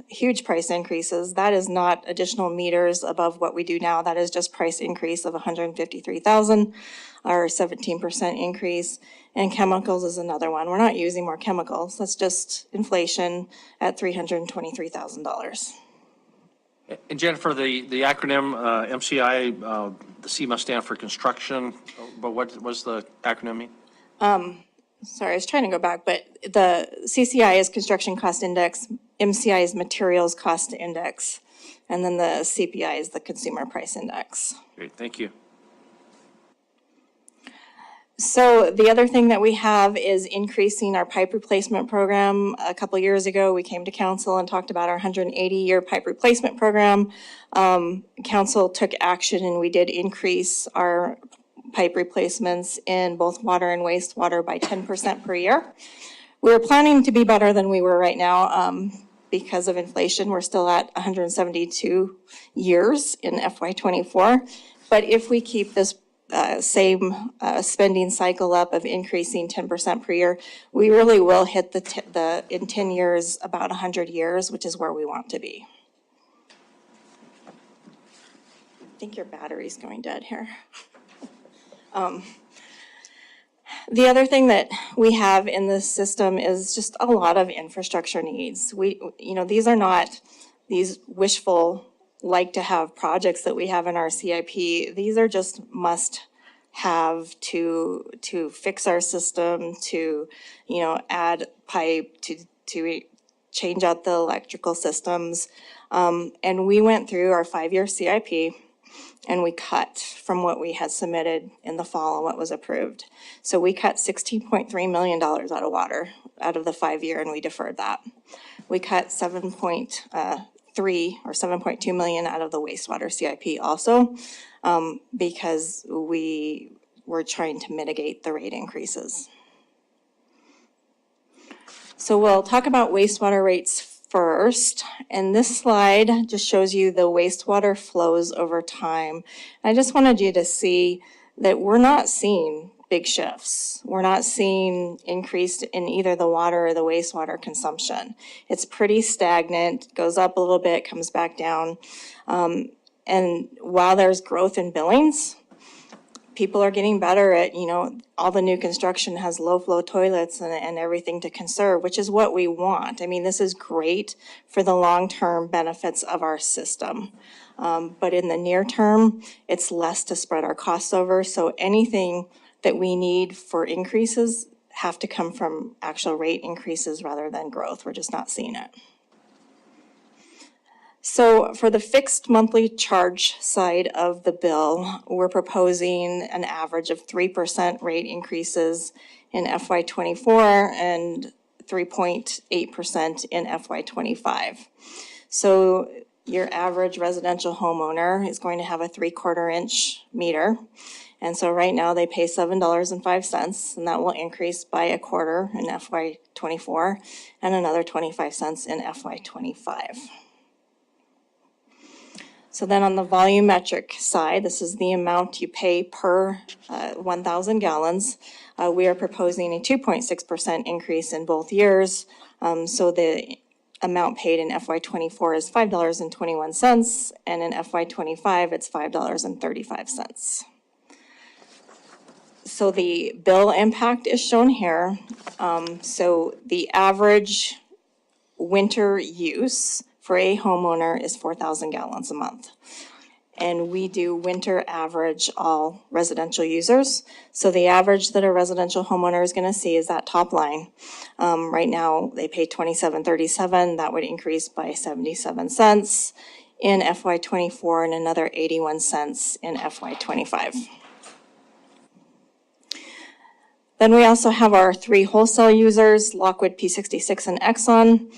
huge price increases. That is not additional meters above what we do now. That is just price increase of $153,000, or 17% increase. And chemicals is another one. We're not using more chemicals. That's just inflation at $323,000. And Jennifer, the acronym MCI, the C must stand for construction, but what does the acronym mean? Sorry, I was trying to go back, but the CCI is Construction Cost Index, MCI is Materials Cost Index, and then the CPI is the Consumer Price Index. Great, thank you. So the other thing that we have is increasing our pipe replacement program. A couple years ago, we came to council and talked about our 180-year pipe replacement program. Council took action and we did increase our pipe replacements in both water and wastewater by 10% per year. We're planning to be better than we were right now because of inflation. We're still at 172 years in FY '24. But if we keep this same spending cycle up of increasing 10% per year, we really will hit in 10 years, about 100 years, which is where we want to be. I think your battery's going dead here. The other thing that we have in this system is just a lot of infrastructure needs. These are not these wishful like to have projects that we have in our CIP. These are just must have to fix our system, to, add pipe, to change out the electrical systems. And we went through our 5-year CIP and we cut from what we had submitted in the fall and what was approved. So we cut $16.3 million out of water out of the 5-year, and we deferred that. We cut 7.3 or 7.2 million out of the wastewater CIP also, because we were trying to mitigate the rate increases. So we'll talk about wastewater rates first, and this slide just shows you the wastewater flows over time. I just wanted you to see that we're not seeing big shifts. We're not seeing increase in either the water or the wastewater consumption. It's pretty stagnant, goes up a little bit, comes back down. And while there's growth in Billings, people are getting better at, all the new construction has low flow toilets and everything to conserve, which is what we want. I mean, this is great for the long-term benefits of our system. But in the near term, it's less to spread our costs over. So anything that we need for increases have to come from actual rate increases rather than growth. We're just not seeing it. So for the fixed monthly charge side of the bill, we're proposing an average of 3% rate increases in FY '24 and 3.8% in FY '25. So your average residential homeowner is going to have a 3/4 inch meter. And so right now they pay $7.05, and that will increase by a quarter in FY '24 and another 25 cents in FY '25. So then on the volumetric side, this is the amount you pay per 1,000 gallons. We are proposing a 2.6% increase in both years. So the amount paid in FY '24 is $5.21, and in FY '25 it's $5.35. So the bill impact is shown here. So the average winter use for a homeowner is 4,000 gallons a month. And we do winter average all residential users. So the average that a residential homeowner is gonna see is that top line. Right now, they pay $27.37. That would increase by 77 cents in FY '24 and another 81 cents in FY '25. Then we also have our 3 wholesale users, Lockwood, P66, and Exxon.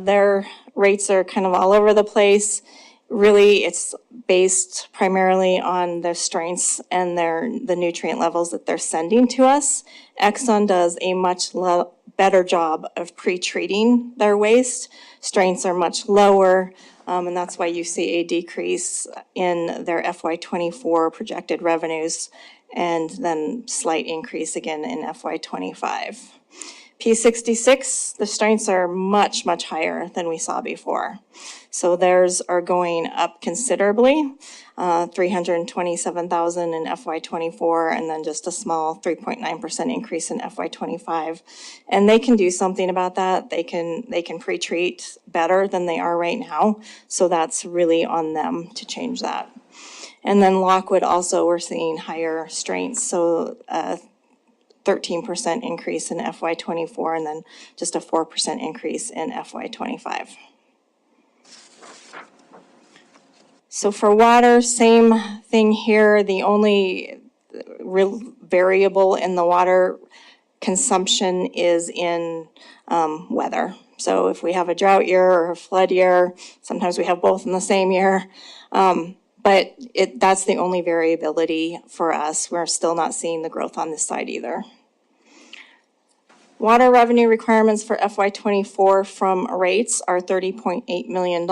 Their rates are kind of all over the place. Really, it's based primarily on their strengths and the nutrient levels that they're sending to us. Exxon does a much better job of pre-treating their waste. Strengths are much lower, and that's why you see a decrease in their FY '24 projected revenues, and then slight increase again in FY '25. P66, the strengths are much, much higher than we saw before. So theirs are going up considerably, 327,000 in FY '24, and then just a small 3.9% increase in FY '25. And they can do something about that. They can pre-treat better than they are right now. So that's really on them to change that. And then Lockwood also, we're seeing higher strengths. So 13% increase in FY '24 and then just a 4% increase in FY '25. So for water, same thing here. The only real variable in the water consumption is in weather. So if we have a drought year or a flood year, sometimes we have both in the same year. But that's the only variability for us. We're still not seeing the growth on this side either. Water revenue requirements for FY '24 from rates are $30.8 million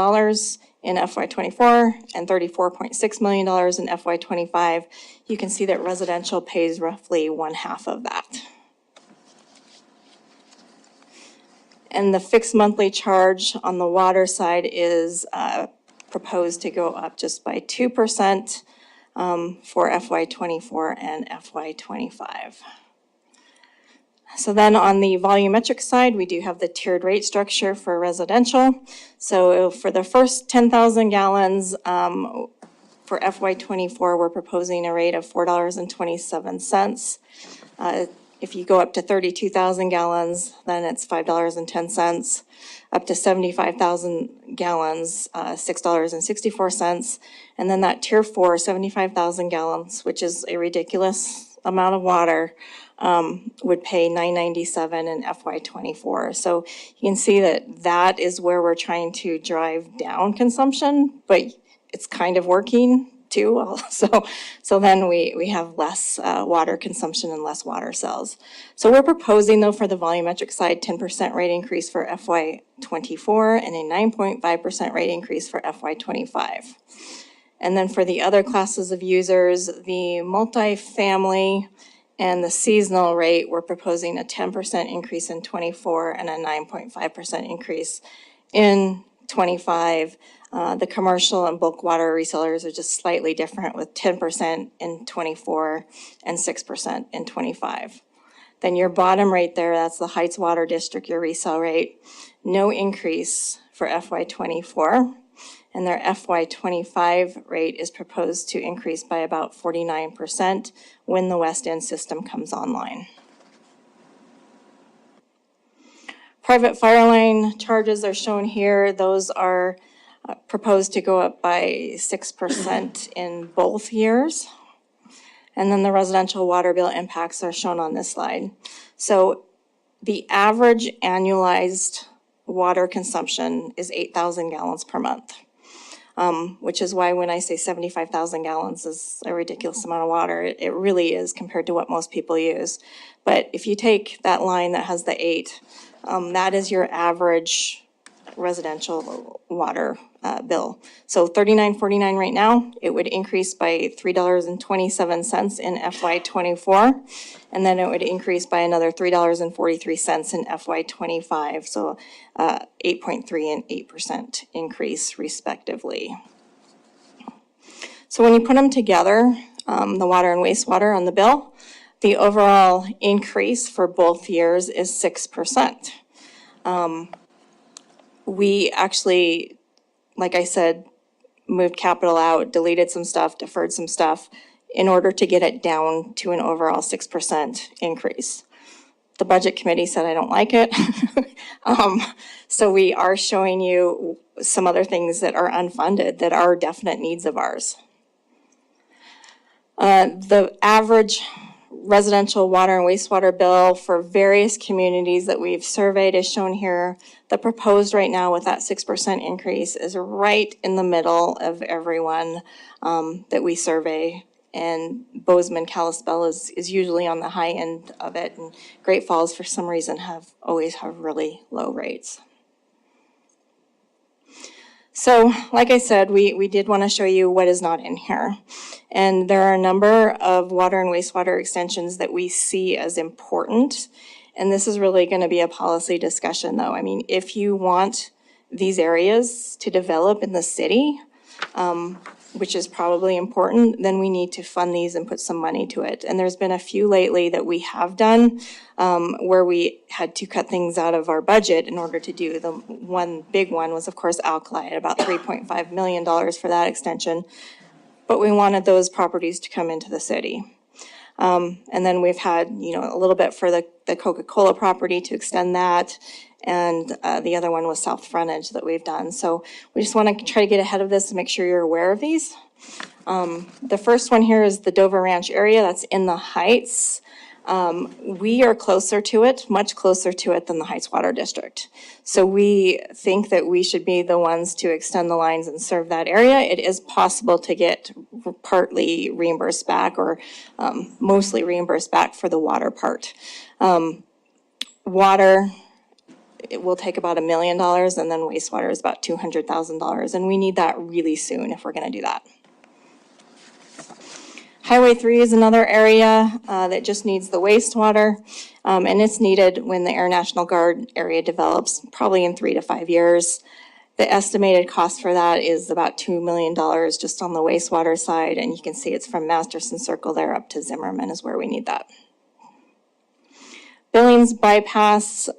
in FY '24 and $34.6 million in FY '25. You can see that residential pays roughly 1/2 of that. And the fixed monthly charge on the water side is proposed to go up just by 2% for FY '24 and FY '25. So then on the volumetric side, we do have the tiered rate structure for residential. So for the first 10,000 gallons, for FY '24, we're proposing a rate of $4.27. If you go up to 32,000 gallons, then it's $5.10. Up to 75,000 gallons, $6.64. And then that tier 4, 75,000 gallons, which is a ridiculous amount of water, would pay $9.97 in FY '24. So you can see that that is where we're trying to drive down consumption, but it's kind of working too. So then we have less water consumption and less water cells. So we're proposing though for the volumetric side, 10% rate increase for FY '24 and a 9.5% rate increase for FY '25. And then for the other classes of users, the multifamily and the seasonal rate, we're proposing a 10% increase in '24 and a 9.5% increase in '25. The commercial and bulk water resellers are just slightly different with 10% in '24 and 6% in '25. Then your bottom rate there, that's the Heights Water District, your resale rate, no increase for FY '24. And their FY '25 rate is proposed to increase by about 49% when the West End system comes online. Private fire line charges are shown here. Those are proposed to go up by 6% in both years. And then the residential water bill impacts are shown on this slide. So the average annualized water consumption is 8,000 gallons per month. Which is why when I say 75,000 gallons is a ridiculous amount of water, it really is compared to what most people use. But if you take that line that has the 8, that is your average residential water bill. So $39.49 right now, it would increase by $3.27 in FY '24, and then it would increase by another $3.43 in FY '25. So 8.3 and 8% increase respectively. So when you put them together, the water and wastewater on the bill, the overall increase for both years is 6%. We actually, like I said, moved capital out, deleted some stuff, deferred some stuff in order to get it down to an overall 6% increase. The budget committee said I don't like it. So we are showing you some other things that are unfunded that are definite needs of ours. The average residential water and wastewater bill for various communities that we've surveyed is shown here. The proposed right now with that 6% increase is right in the middle of everyone that we survey. And Bozeman, Kalispell is usually on the high end of it. And Great Falls, for some reason, always have really low rates. So, like I said, we did want to show you what is not in here. And there are a number of water and wastewater extensions that we see as important. And this is really going to be a policy discussion, though. I mean, if you want these areas to develop in the city, which is probably important, then we need to fund these and put some money to it. And there's been a few lately that we have done where we had to cut things out of our budget in order to do. The one big one was, of course, Alkali, about $3.5 million for that extension. But we wanted those properties to come into the city. And then we've had, a little bit for the Coca-Cola property to extend that. And the other one was South Frontage that we've done. So we just want to try to get ahead of this and make sure you're aware of these. The first one here is the Dover Ranch area. That's in the Heights. We are closer to it, much closer to it than the Heights Water District. So we think that we should be the ones to extend the lines and serve that area. It is possible to get partly reimbursed back or mostly reimbursed back for the water part. Water, it will take about $1 million, and then wastewater is about $200,000, and we need that really soon if we're gonna do that. Highway 3 is another area that just needs the wastewater, and it's needed when the Air National Guard area develops, probably in 3 to 5 years. The estimated cost for that is about $2 million just on the wastewater side, and you can see it's from Masterson Circle there up to Zimmerman is where we need that. Billings bypass,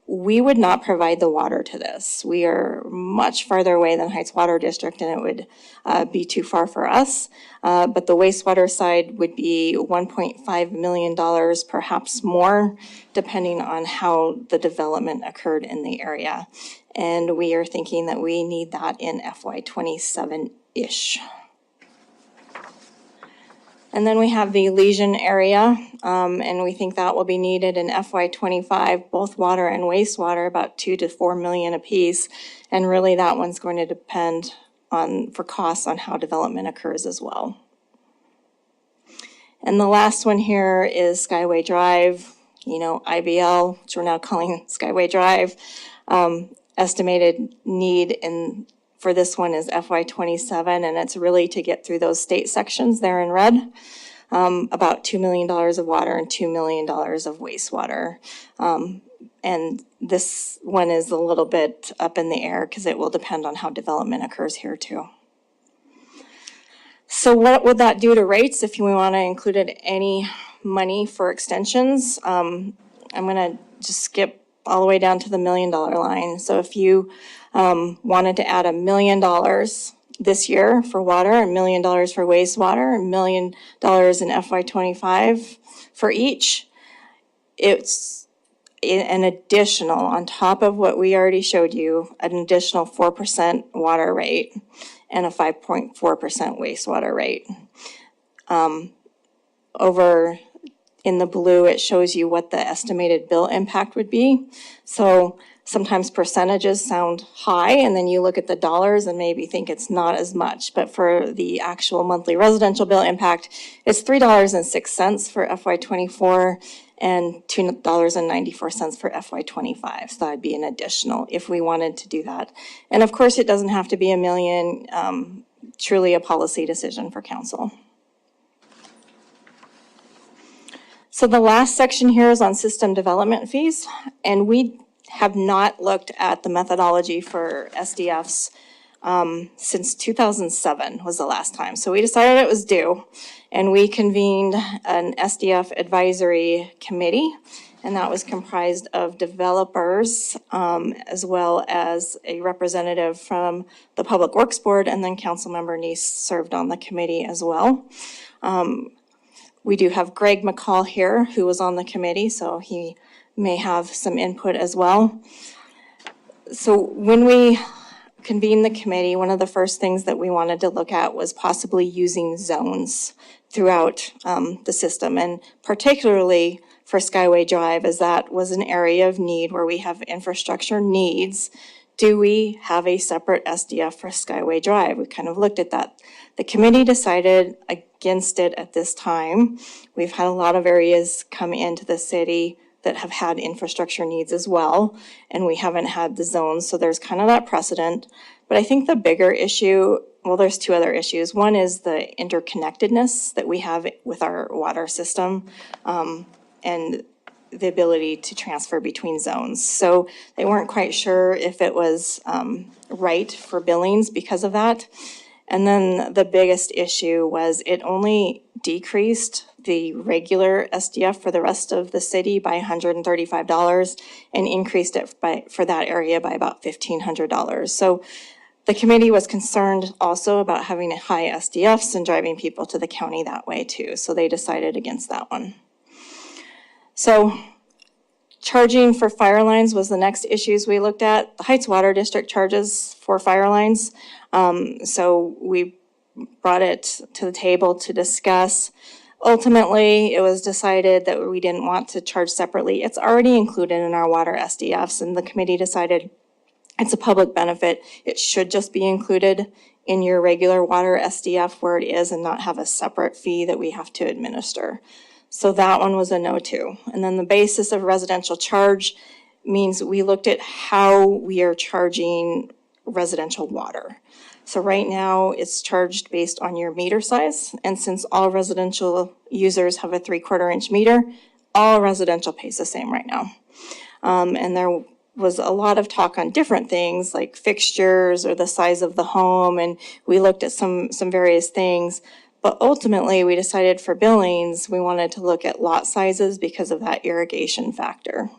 we would not provide the water to this. We are much farther away than Heights Water District, and it would be too far for us. But the wastewater side would be $1.5 million, perhaps more, depending on how the development occurred in the area. And we are thinking that we need that in FY27-ish. And then we have the Legion area, and we think that will be needed in FY25, both water and wastewater, about 2 to 4 million apiece. And really that one's going to depend on, for costs on how development occurs as well. And the last one here is Skyway Drive, IBL, which we're now calling Skyway Drive. Estimated need for this one is FY27, and it's really to get through those state sections there in red. About $2 million of water and $2 million of wastewater. And this one is a little bit up in the air because it will depend on how development occurs here too. So what would that do to rates if we want to include any money for extensions? I'm going to just skip all the way down to the $1 million line. So if you wanted to add $1 million this year for water, $1 million for wastewater, $1 million in FY25 for each, it's an additional, on top of what we already showed you, an additional 4% water rate and a 5.4% wastewater rate. Over in the blue, it shows you what the estimated bill impact would be. So sometimes percentages sound high, and then you look at the dollars and maybe think it's not as much. But for the actual monthly residential bill impact, it's $3.06 for FY24 and $2.94 for FY25. So that'd be an additional if we wanted to do that. And of course, it doesn't have to be $1 million, truly a policy decision for council. So the last section here is on system development fees, and we have not looked at the methodology for SDFs since 2007 was the last time. So we decided it was due, and we convened an SDF advisory committee, and that was comprised of developers as well as a representative from the Public Works Board, and then Councilmember Neese served on the committee as well. We do have Greg McCall here, who was on the committee, so he may have some input as well. So when we convened the committee, one of the first things that we wanted to look at was possibly using zones throughout the system, and particularly for Skyway Drive, as that was an area of need where we have infrastructure needs. Do we have a separate SDF for Skyway Drive? We kind of looked at that. The committee decided against it at this time. We've had a lot of areas come into the city that have had infrastructure needs as well, and we haven't had the zones, so there's kind of that precedent. But I think the bigger issue, well, there's two other issues. One is the interconnectedness that we have with our water system, and the ability to transfer between zones. So they weren't quite sure if it was right for Billings because of that. And then the biggest issue was it only decreased the regular SDF for the rest of the city by $135 and increased it for that area by about $1,500. So the committee was concerned also about having high SDFs and driving people to the county that way too. So they decided against that one. So charging for fire lines was the next issues we looked at. The Heights Water District charges for fire lines. So we brought it to the table to discuss. Ultimately, it was decided that we didn't want to charge separately. It's already included in our water SDFs, and the committee decided it's a public benefit. It should just be included in your regular water SDF where it is and not have a separate fee that we have to administer. So that one was a no too. And then the basis of residential charge means we looked at how we are charging residential water. So right now, it's charged based on your meter size, and since all residential users have a 3/4 inch meter, all residential pays the same right now. And there was a lot of talk on different things like fixtures or the size of the home, and we looked at some various things. But ultimately, we decided for Billings, we wanted to look at lot sizes because of that irrigation factor.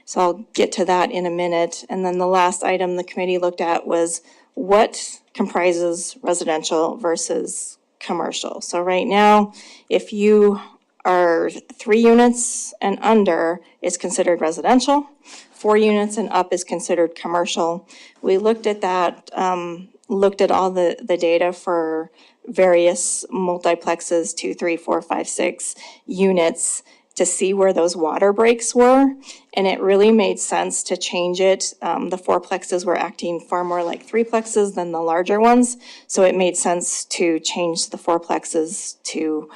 So I'll get to that in a minute. And then the last item the committee looked at was what comprises residential versus commercial. So right now, if you are 3 units and under, is considered residential. 4 units and up is considered commercial. We looked at that, looked at all the data for various multiplexes, 2, 3, 4, 5, 6 units, to see where those water breaks were, and it really made sense to change it. The 4plexes were acting far more like 3plexes than the larger ones, so it made sense to change the 4plexes to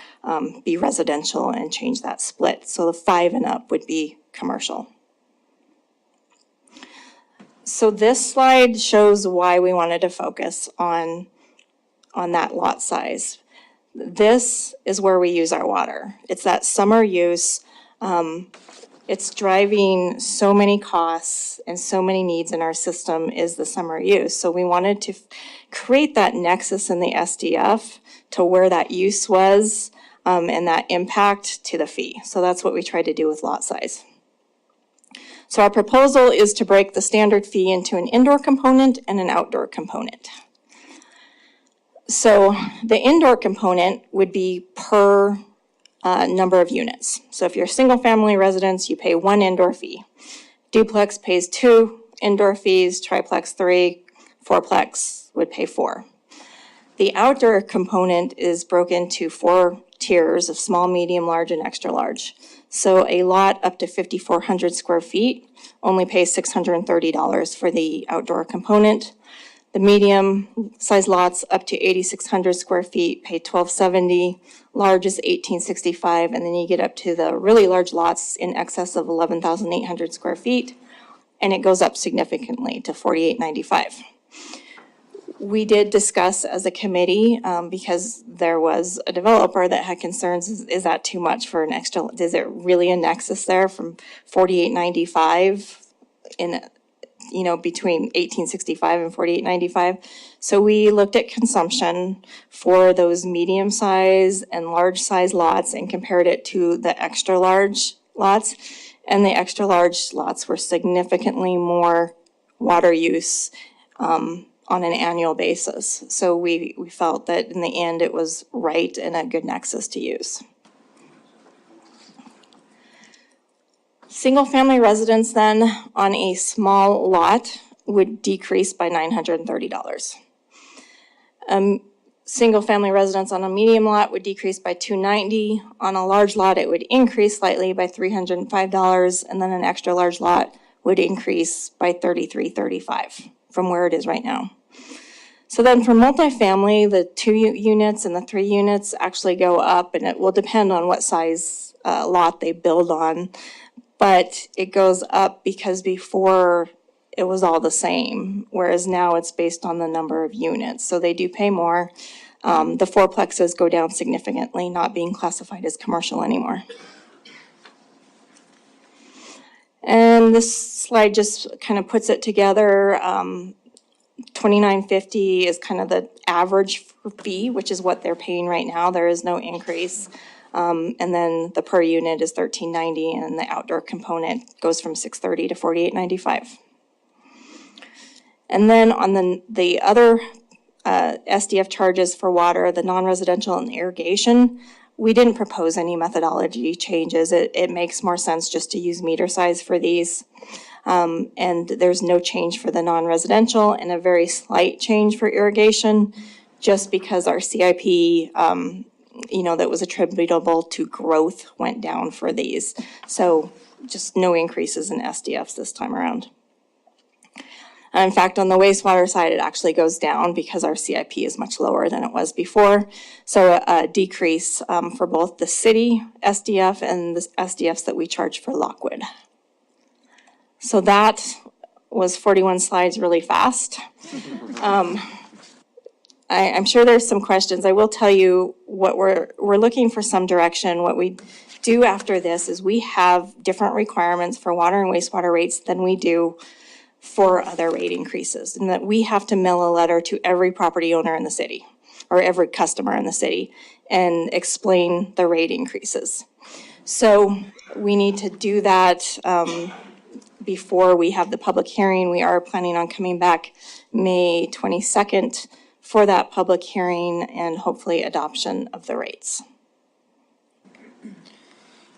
be residential and change that split. So the 5 and up would be commercial. So this slide shows why we wanted to focus on that lot size. This is where we use our water. It's that summer use. It's driving so many costs and so many needs in our system is the summer use. So we wanted to create that nexus in the SDF to where that use was and that impact to the fee. So that's what we tried to do with lot size. So our proposal is to break the standard fee into an indoor component and an outdoor component. So the indoor component would be per number of units. So if you're a single family residence, you pay 1 indoor fee. Duplex pays 2 indoor fees, triplex 3, fourplex would pay 4. The outdoor component is broken into 4 tiers of small, medium, large, and extra large. So a lot up to 5,400 square feet only pays $630 for the outdoor component. The medium size lots up to 8,600 square feet pay $1,270, large is $1,865, and then you get up to the really large lots in excess of 11,800 square feet, and it goes up significantly to $4,895. We did discuss as a committee, because there was a developer that had concerns, is that too much for an extra, is it really a nexus there from $4,895 in between 1865 and 4895. So we looked at consumption for those medium size and large size lots and compared it to the extra large lots. And the extra large lots were significantly more water use on an annual basis. So we felt that in the end it was right and a good nexus to use. Single-family residence then on a small lot would decrease by $930. Single-family residence on a medium lot would decrease by $290. On a large lot, it would increase slightly by $305, and then an extra large lot would increase by $33.35 from where it is right now. So then for multifamily, the 2 units and the 3 units actually go up, and it will depend on what size lot they build on. But it goes up because before it was all the same, whereas now it's based on the number of units. So they do pay more. The fourplexes go down significantly, not being classified as commercial anymore. And this slide just kind of puts it together. $2,950 is kind of the average fee, which is what they're paying right now. There is no increase. And then the per unit is $1,390, and the outdoor component goes from $630 to $4,895. And then on the other SDF charges for water, the non-residential and irrigation, we didn't propose any methodology changes. It makes more sense just to use meter size for these. And there's no change for the non-residential and a very slight change for irrigation, just because our CIP that was attributable to growth went down for these. So just no increases in SDFs this time around. In fact, on the wastewater side, it actually goes down because our CIP is much lower than it was before. So a decrease for both the city SDF and the SDFs that we charge for Lockwood. So that was 41 slides really fast. I'm sure there's some questions. I will tell you what we're looking for some direction. What we do after this is we have different requirements for water and wastewater rates than we do for other rate increases, and that we have to mail a letter to every property owner in the city or every customer in the city and explain the rate increases. So we need to do that before we have the public hearing. We are planning on coming back May 22nd for that public hearing and hopefully adoption of the rates.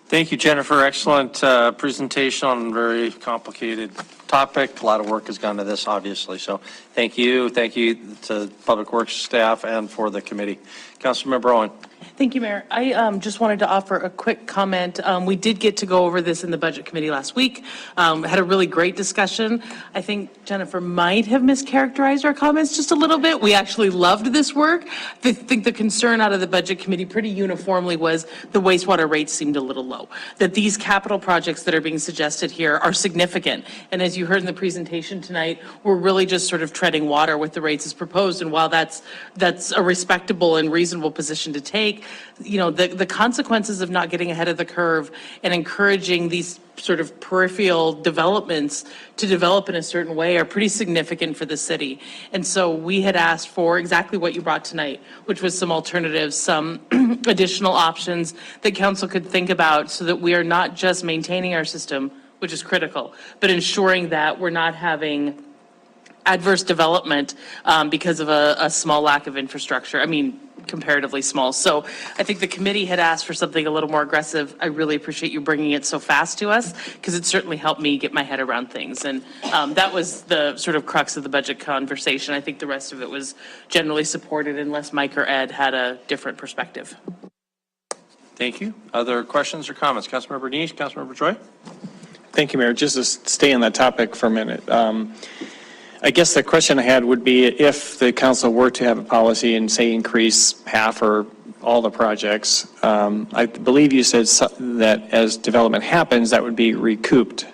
Thank you, Jennifer. Excellent presentation on a very complicated topic. A lot of work has gone to this, obviously. So thank you. Thank you to Public Works staff and for the committee. Councilmember Owen. Thank you, Mayor. I just wanted to offer a quick comment. We did get to go over this in the Budget Committee last week. Had a really great discussion. I think Jennifer might have mischaracterized our comments just a little bit. We actually loved this work. I think the concern out of the Budget Committee pretty uniformly was the wastewater rates seemed a little low. That these capital projects that are being suggested here are significant. And as you heard in the presentation tonight, we're really just sort of treading water with the rates as proposed. And while that's a respectable and reasonable position to take, you know, the consequences of not getting ahead of the curve and encouraging these sort of peripheral developments to develop in a certain way are pretty significant for the city. And so we had asked for exactly what you brought tonight, which was some alternatives, some additional options that council could think about so that we are not just maintaining our system, which is critical, but ensuring that we're not having adverse development because of a small lack of infrastructure. I mean, comparatively small. So I think the committee had asked for something a little more aggressive. I really appreciate you bringing it so fast to us because it certainly helped me get my head around things. And that was the sort of crux of the budget conversation. I think the rest of it was generally supported unless Mike or Ed had a different perspective. Thank you. Other questions or comments? Councilmember Denise, Councilmember Troy? Thank you, Mayor. Just to stay on that topic for a minute. I guess the question I had would be if the council were to have a policy and say increase half or all the projects, I believe you said that as development happens, that would be recouped.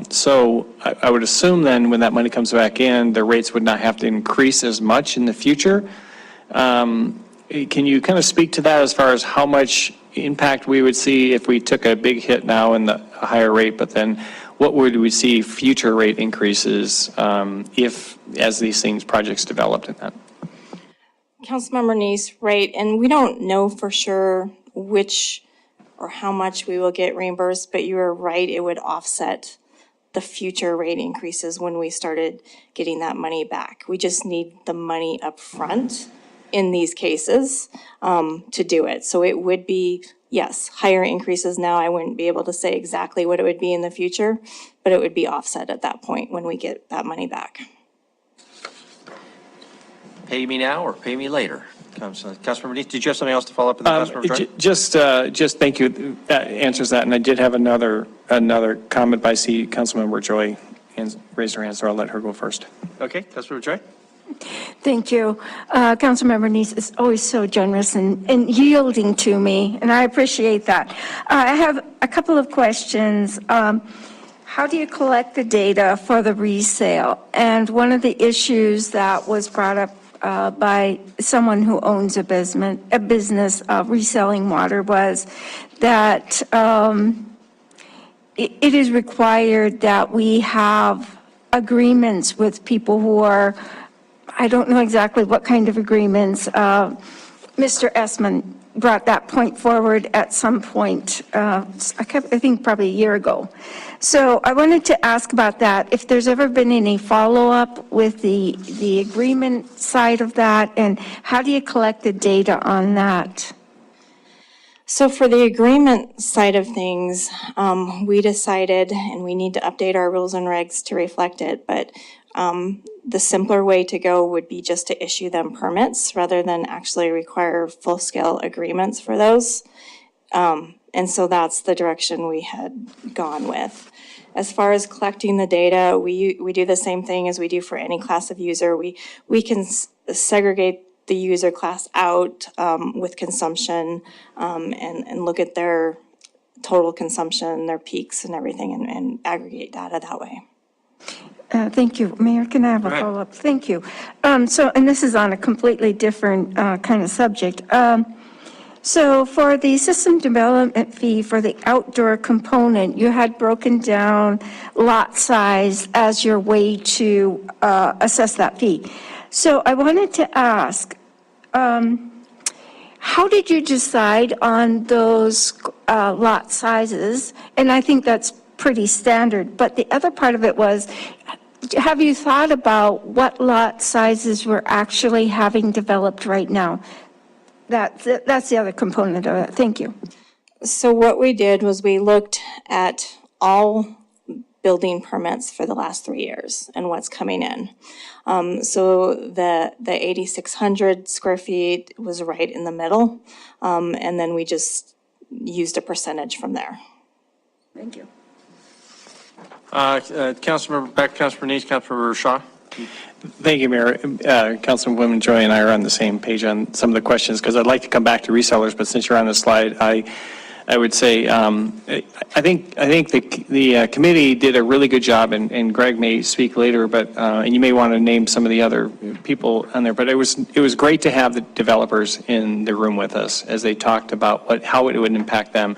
So I would assume then when that money comes back in, the rates would not have to increase as much in the future. Can you kind of speak to that as far as how much impact we would see if we took a big hit now in the higher rate, but then what would we see future rate increases if, as these projects developed in that? Councilmember Neese, right, and we don't know for sure which or how much we will get reimbursed, but you are right, it would offset the future rate increases when we started getting that money back. We just need the money up front in these cases to do it. So it would be, yes, higher increases now. I wouldn't be able to say exactly what it would be in the future, but it would be offset at that point when we get that money back. Pay me now or pay me later? Councilmember Denise, did you have something else to follow up with Councilmember Troy? Just thank you. That answers that. And I did have another comment by Councilmember Joy and raised her hand, so I'll let her go first. Okay, Councilmember Troy? Thank you. Councilmember Neese is always so generous and yielding to me, and I appreciate that. I have a couple of questions. How do you collect the data for the resale? And one of the issues that was brought up by someone who owns a business of reselling water was that it is required that we have agreements with people who are, I don't know exactly what kind of agreements. Mr. Essman brought that point forward at some point, I think probably a year ago. So I wanted to ask about that, if there's ever been any follow-up with the agreement side of that, and how do you collect the data on that? So for the agreement side of things, we decided, and we need to update our rules and regs to reflect it, but the simpler way to go would be just to issue them permits rather than actually require full-scale agreements for those. And And so that's the direction we had gone with. As far as collecting the data, we do the same thing as we do for any class of user. We can segregate the user class out with consumption and look at their total consumption, their peaks and everything, and aggregate data that way. Thank you. Mayor, can I have a follow-up? Thank you. So, and this is on a completely different kind of subject. So for the system development fee for the outdoor component, you had broken down lot size as your way to assess that fee. So I wanted to ask, how did you decide on those lot sizes? And I think that's pretty standard, but the other part of it was, have you thought about what lot sizes we're actually having developed right now? That's the other component of it. Thank you. So what we did was we looked at all building permits for the last 3 years and what's coming in. So the 8,600 square feet was right in the middle. And then we just used a percentage from there. Thank you. Councilmember Beck, Councilmember Neese, Councilmember Shaw. Thank you, Mayor. Councilwoman Joy and I are on the same page on some of the questions, because I'd like to come back to resellers, but since you're on the slide, I would say, I think the committee did a really good job, and Greg may speak later, but, and you may want to name some of the other people on there, but it was great to have the developers in the room with us as they talked about how it would impact them.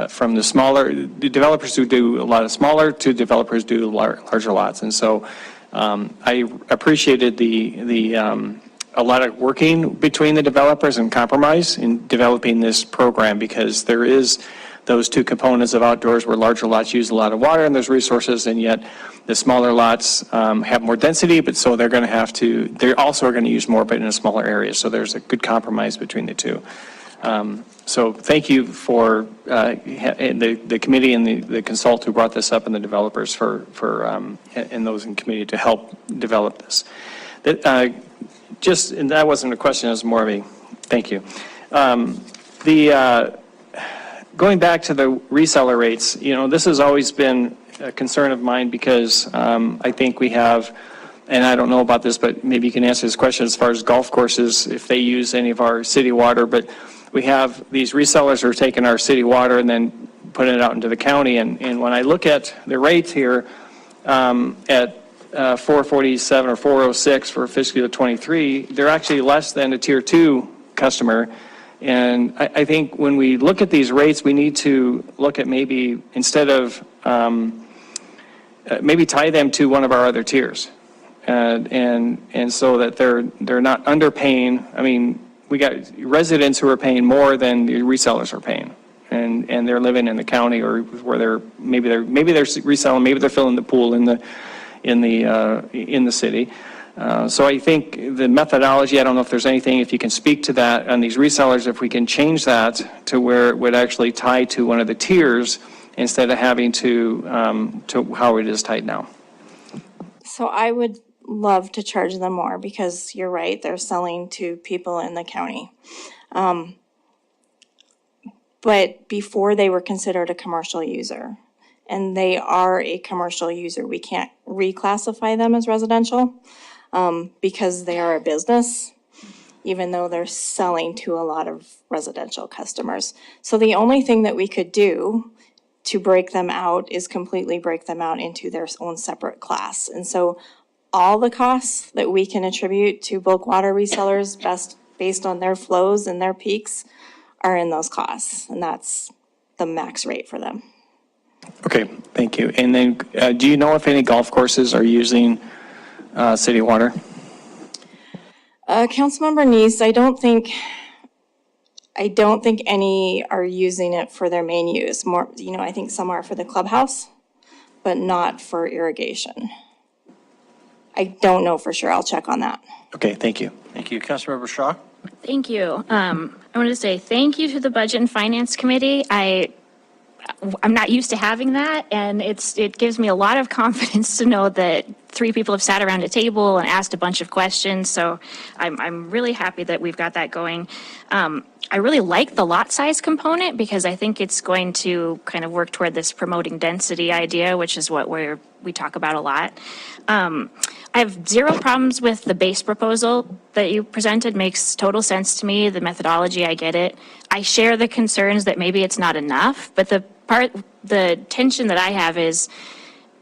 From the developers who do a lot of smaller to developers who do larger lots. And so I appreciated a lot of working between the developers and compromise in developing this program, because there is those two components of outdoors where larger lots use a lot of water and there's resources, and yet the smaller lots have more density, but so they're also are going to use more, but in a smaller area. So there's a good compromise between the two. So thank you for the committee and the consultant who brought this up, and the developers and those in committee to help develop this. And that wasn't a question, it was more of a thank you. Going back to the reseller rates, this has always been a concern of mine, because I think we have, and I don't know about this, but maybe you can answer this question as far as golf courses, if they use any of our city water, but we have these resellers who are taking our city water and then putting it out into the county. And when I look at the rates here at 447 or 406 for fiscal year 23, they're actually less than a tier 2 customer. And I think when we look at these rates, we need to look at maybe, instead of, maybe tie them to one of our other tiers. And so that they're not underpaying. I mean, we got residents who are paying more than the resellers are paying, and they're living in the county, or where maybe they're reselling, maybe they're filling the pool in the city. So I think the methodology, I don't know if there's anything, if you can speak to that on these resellers, if we can change that to where it would actually tie to one of the tiers instead of having to how it is tied now. So I would love to charge them more, because you're right, they're selling to people in the county. But before, they were considered a commercial user, and they are a commercial user. We can't reclassify them as residential because they are a business, even though they're selling to a lot of residential customers. So the only thing that we could do to break them out is completely break them out into their own separate class. And so all the costs that we can attribute to bulk water resellers based on their flows and their peaks are in those costs, and that's the max rate for them. Okay, thank you. And then do you know if any golf courses are using city water? Councilmember Neese, I don't think any are using it for their main use. More, I think some are for the clubhouse, but not for irrigation. I don't know for sure. I'll check on that. Okay, thank you. Thank you. Councilmember Shaw. Thank you. I wanted to say thank you to the Budget and Finance Committee. I'm not used to having that, and it gives me a lot of confidence to know that 3 people have sat around a table and asked a bunch of questions. So I'm really happy that we've got that going. I really like the lot size component because I think it's going to kind of work toward this promoting density idea, which is what we talk about a lot. I have zero problems with the base proposal that you presented. Makes total sense to me. The methodology, I get it. I share the concerns that maybe it's not enough, but the tension that I have is,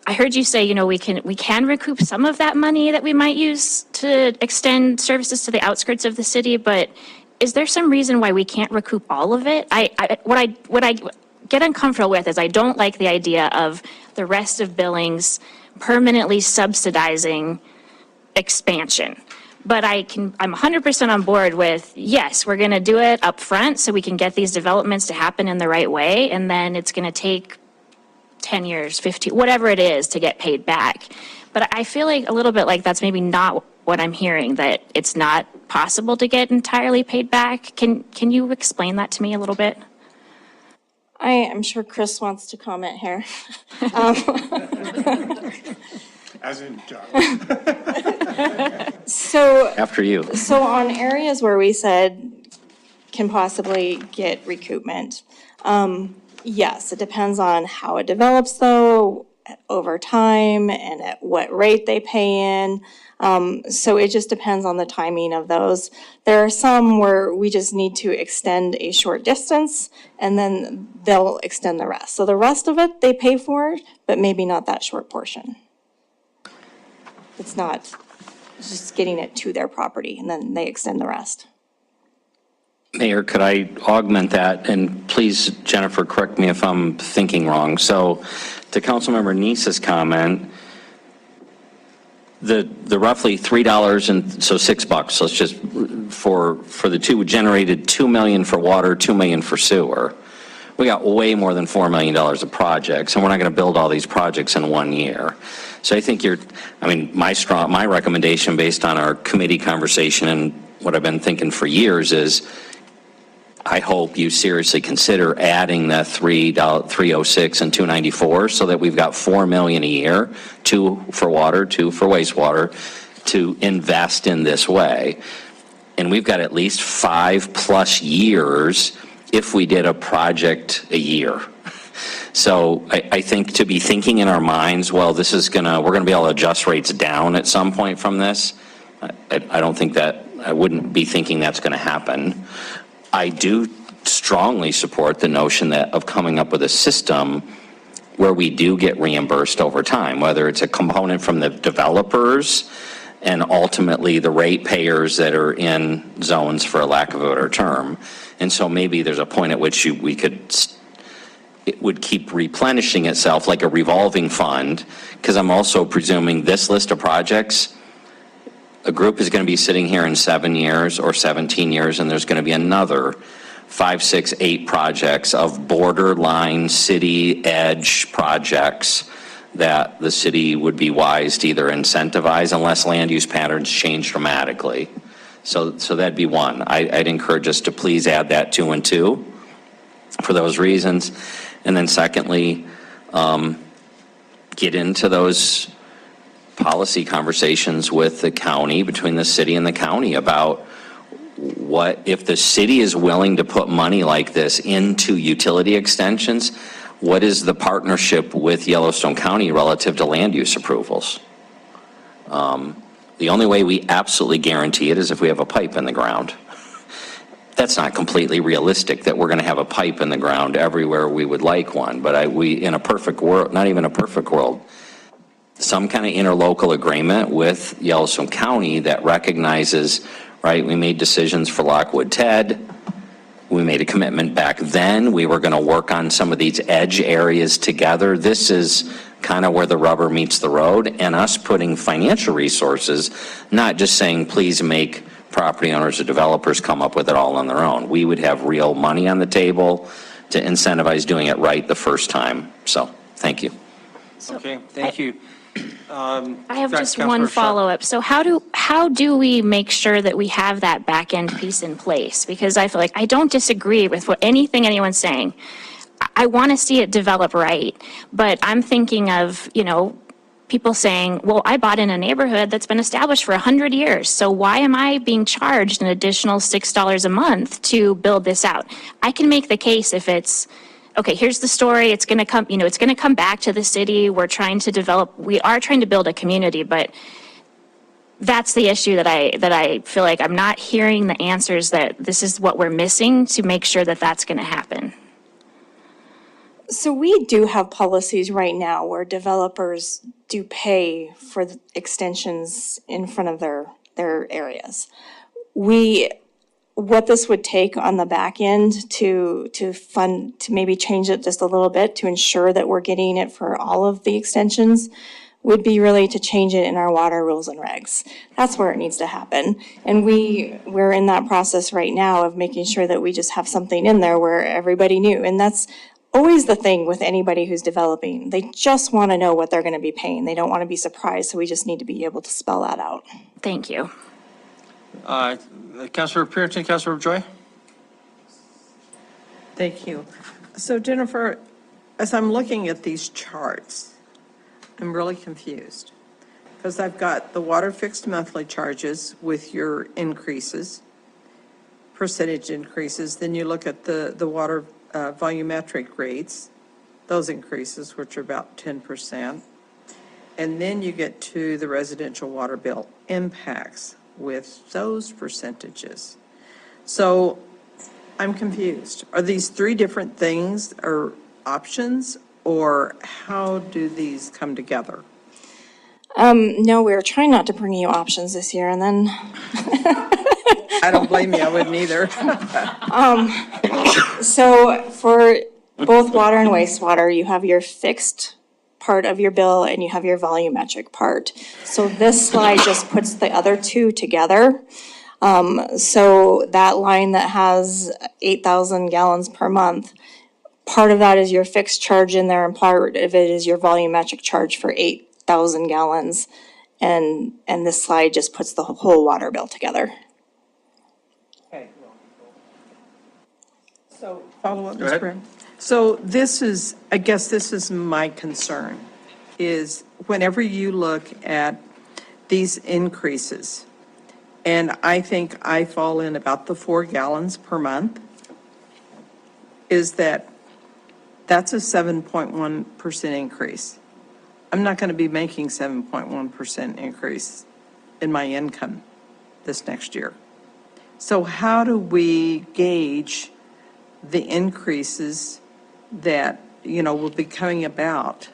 I heard you say, we can recoup some of that money that we might use to extend services to the outskirts of the city, but is there some reason why we can't recoup all of it? What I get uncomfortable with is I don't like the idea of the rest of Billings permanently subsidizing expansion. But I'm 100% on board with, yes, we're going to do it up front so we can get these developments to happen in the right way, and then it's going to take 10 years, 15, whatever it is to get paid back. But I feel like a little bit like that's maybe not what I'm hearing, that it's not possible to get entirely paid back. Can you explain that to me a little bit? I am sure Chris wants to comment here. As in, So, After you. so on areas where we said can possibly get recoupment, yes, it depends on how it develops though, over time and at what rate they pay in. So it just depends on the timing of those. There are some where we just need to extend a short distance and then they'll extend the rest. So the rest of it they pay for, but maybe not that short portion. It's just getting it to their property and then they extend the rest. Mayor, could I augment that? And please, Jennifer, correct me if I'm thinking wrong. So to Councilmember Neese's comment, the roughly $3 and so $6, let's just, for the two, generated $2 million for water, $2 million for sewer. We got way more than $4 million of projects, and we're not going to build all these projects in 1 year. So I think my recommendation based on our committee conversation and what I've been thinking for years is, I hope you seriously consider adding that $306 and $294 so that we've got $4 million a year, $2 for water, $2 for wastewater, to invest in this way. And we've got at least 5+ years if we did a project a year. So I think to be thinking in our minds, well, we're gonna be able to adjust rates down at some point from this, I don't think that, I wouldn't be thinking that's gonna happen. I do strongly support the notion of coming up with a system where we do get reimbursed over time, whether it's a component from the developers and ultimately the ratepayers that are in zones, for a lack of a better term. And so maybe there's a point at which it would keep replenishing itself like a revolving fund, because I'm also presuming this list of projects, a group is going to be sitting here in 7 years or 17 years, and there's going to be another 5, 6, 8 projects of borderline city edge projects that the city would be wise to either incentivize unless land use patterns change dramatically. So that'd be one. I'd encourage us to please add that 2 and 2 for those reasons. And then secondly, get into those policy conversations with the county, between the city and the county, about what, if the city is willing to put money like this into utility extensions, what is the partnership with Yellowstone County relative to land use approvals? The only way we absolutely guarantee it is if we have a pipe in the ground. That's not completely realistic that we're going to have a pipe in the ground everywhere we would like one, but in a perfect world, not even a perfect world, some kind of interlocal agreement with Yellowstone County that recognizes, right, we made decisions for Lockwood Ted, we made a commitment back then, we were going to work on some of these edge areas together. This is kind of where the rubber meets the road, and us putting financial resources, not just saying, please make property owners or developers come up with it all on their own. We would have real money on the table to incentivize doing it right the first time. So, thank you. Okay, thank you. I have just one follow-up. So how do we make sure that we have that back end piece in place? Because I feel like I don't disagree with anything anyone's saying. I want to see it develop right, but I'm thinking of, people saying, well, I bought in a neighborhood that's been established for 100 years, so why am I being charged an additional $6 a month to build this out? I can make the case if it's, okay, here's the story, it's gonna come, it's gonna come back to the city, we are trying to build a community, but that's the issue that I feel like I'm not hearing the answers, that this is what we're missing to make sure that that's gonna happen. So we do have policies right now where developers do pay for the extensions in front of their areas. What this would take on the back end to maybe change it just a little bit to ensure that we're getting it for all of the extensions would be really to change it in our water rules and regs. That's where it needs to happen. And we're in that process right now of making sure that we just have something in there where everybody knew. And that's always the thing with anybody who's developing. They just want to know what they're going to be paying. They don't want to be surprised, so we just need to be able to spell that out. Thank you. Councilor Puritan, Councilor Joy? Thank you. So Jennifer, as I'm looking at these charts, I'm really confused. Because I've got the water fixed monthly charges with your increases, percentage increases. Then you look at the water volumetric rates, those increases, which are about 10%. And then you get to the residential water bill impacts with those percentages. So I'm confused. Are these three different things or options, or how do these come together? No, we're trying not to bring you options this year, and then I don't blame you, I wouldn't either. So for both water and wastewater, you have your fixed part of your bill and you have your volumetric part. So this slide just puts the other two together. So that line that has 8,000 gallons per month, part of that is your fixed charge in there and part of it is your volumetric charge for 8,000 gallons. And this slide just puts the whole water bill together. Okay. So follow up, Ms. Brown. So this is, I guess this is my concern, is whenever you look at these increases, and I think I fall in about the 4 gallons per month, is that's a 7.1% increase. I'm not going to be making 7.1% increase in my income this next year. So how do we gauge the increases that, will be coming about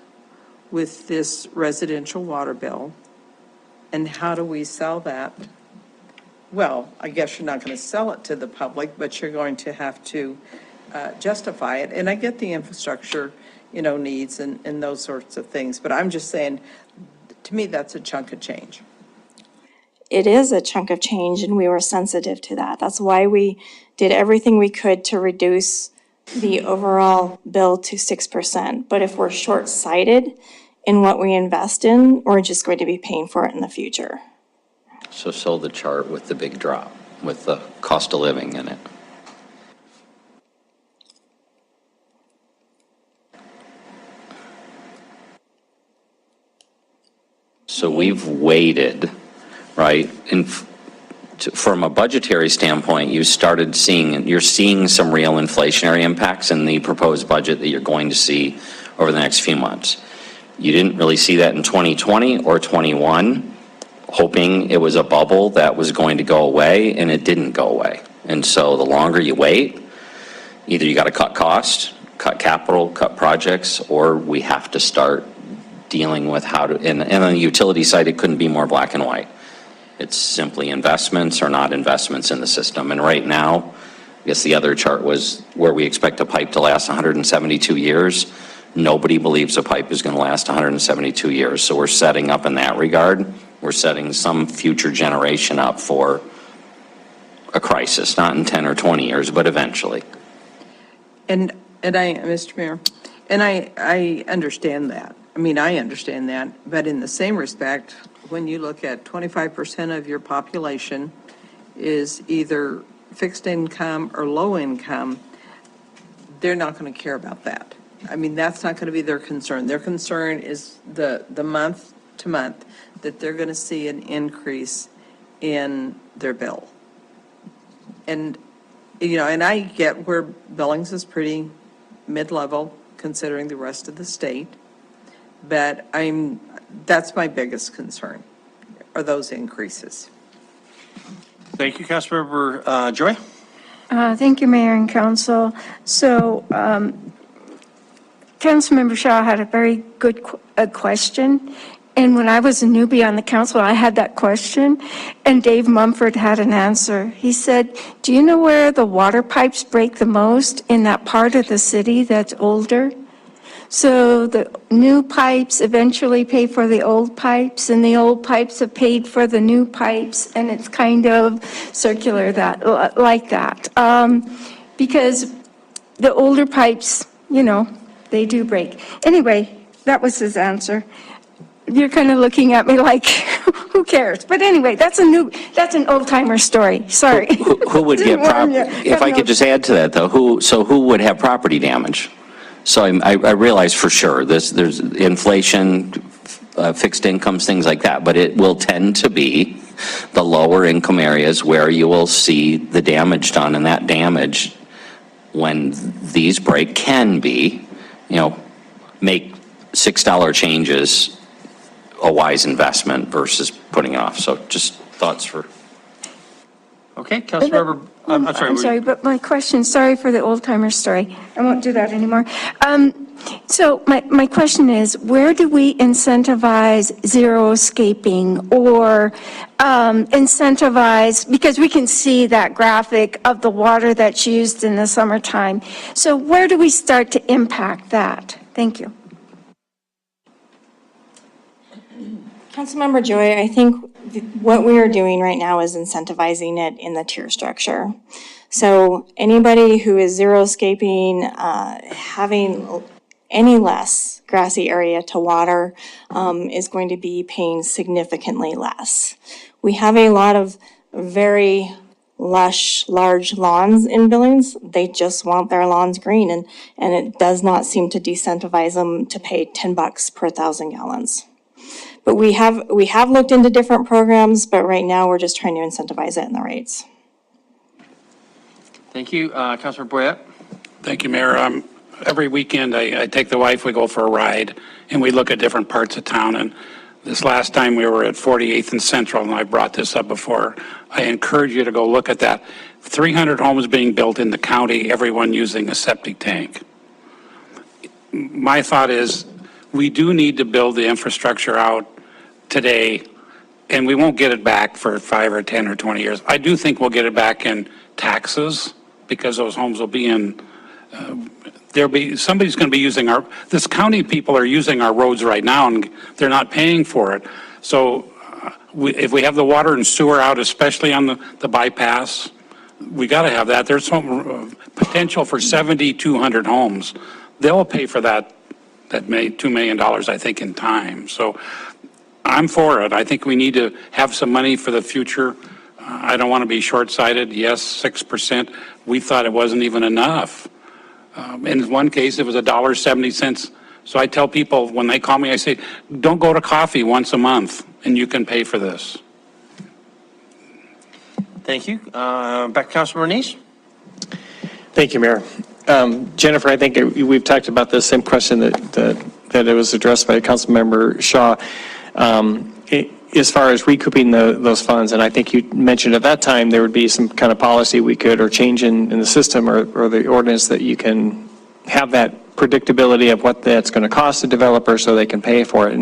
with this residential water bill? And how do we sell that? Well, I guess you're not going to sell it to the public, but you're going to have to justify it. And I get the infrastructure, needs and those sorts of things. But I'm just saying, to me, that's a chunk of change. It is a chunk of change, and we were sensitive to that. That's why we did everything we could to reduce the overall bill to 6%. But if we're short-sighted in what we invest in, we're just going to be paying for it in the future. So show the chart with the big drop, with the cost of living in it. So we've waited, right? And from a budgetary standpoint, you're seeing some real inflationary impacts in the proposed budget that you're going to see over the next few months. You didn't really see that in 2020 or 21, hoping it was a bubble that was going to go away, and it didn't go away. And so the longer you wait, either you got to cut costs, cut capital, cut projects, or we have to start dealing with how to, and on the utility side, it couldn't be more black and white. It's simply investments or not investments in the system. And right now, I guess the other chart was where we expect a pipe to last 172 years. Nobody believes a pipe is going to last 172 years. So we're setting up in that regard. We're setting some future generation up for a crisis, not in 10 or 20 years, but eventually. And Mr. Mayor, and I understand that. I understand that, but in the same respect, when you look at 25% of your population is either fixed income or low income, they're not going to care about that. That's not going to be their concern. Their concern is the month to month, that they're going to see an increase in their bill. And, you know, and I get where Billings is pretty mid-level considering the rest of the state, but that's my biggest concern, are those increases. Thank you, Councilmember Joy. Thank you, Mayor and Council. So, Councilmember Shaw had a very good question. And when I was a newbie on the council, I had that question, and Dave Mumford had an answer. He said, do you know where the water pipes break the most in that part of the city that's older? So the new pipes eventually pay for the old pipes, and the old pipes have paid for the new pipes, and it's kind of circular like that. Because the older pipes, you know, they do break. Anyway, that was his answer. You're kind of looking at me like, who cares? But anyway, that's an old timer story. Sorry. Who would get property? If I could just add to that though, who would have property damage? So I realize for sure there's inflation, fixed incomes, things like that, but it will tend to be the lower income areas where you will see the damage done, and that damage, when these break, can be, you know, make $6 changes a wise investment versus putting it off. So just thoughts for. Okay, Councilmember, I'm sorry. I'm sorry, but my question, sorry for the old timer story. I won't do that anymore. So my question is, where do we incentivize zero-scaping or incentivize, because we can see that graphic of the water that's used in the summertime. So where do we start to impact that? Thank you. Councilmember Joy, I think what we are doing right now is incentivizing it in the tier structure. So anybody who is zero-scaping, having any less grassy area to water, is going to be paying significantly less. We have a lot of very lush, large lawns in Billings. They just want their lawns green, and it does not seem to decentivize them to pay $10 per 1,000 gallons. But we have looked into different programs, but right now we're just trying to incentivize it in the rates. Thank you, Councilor Boyette. Thank you, Mayor. Every weekend I take the wife, we go for a ride, and we look at different parts of town. And this last time we were at 48th and Central, and I brought this up before. I encourage you to go look at that. 300 homes being built in the county, everyone using a septic tank. My thought is we do need to build the infrastructure out today, and we won't get it back for 5 or 10 or 20 years. I do think we'll get it back in taxes, because those homes will be in, somebody's going to be using this county people are using our roads right now, and they're not paying for it. So if we have the water and sewer out, especially on the bypass, we got to have that. There's some potential for 7,200 homes. They'll pay for that $2 million, I think, in time. So I'm for it. I think we need to have some money for the future. I don't want to be short-sighted. Yes, 6%. We thought it wasn't even enough. In one case, it was $1.70. So I tell people when they call me, I say, don't go to coffee once a month, and you can pay for this. Thank you. Back to Councilor Muniz. Thank you, Mayor. Jennifer, I think we've talked about the same question that it was addressed by Councilmember Shaw. As far as recouping those funds, and I think you mentioned at that time there would be some kind of policy we could, or change in the system or the ordinance that you can have that predictability of what that's going to cost the developer so they can pay for it.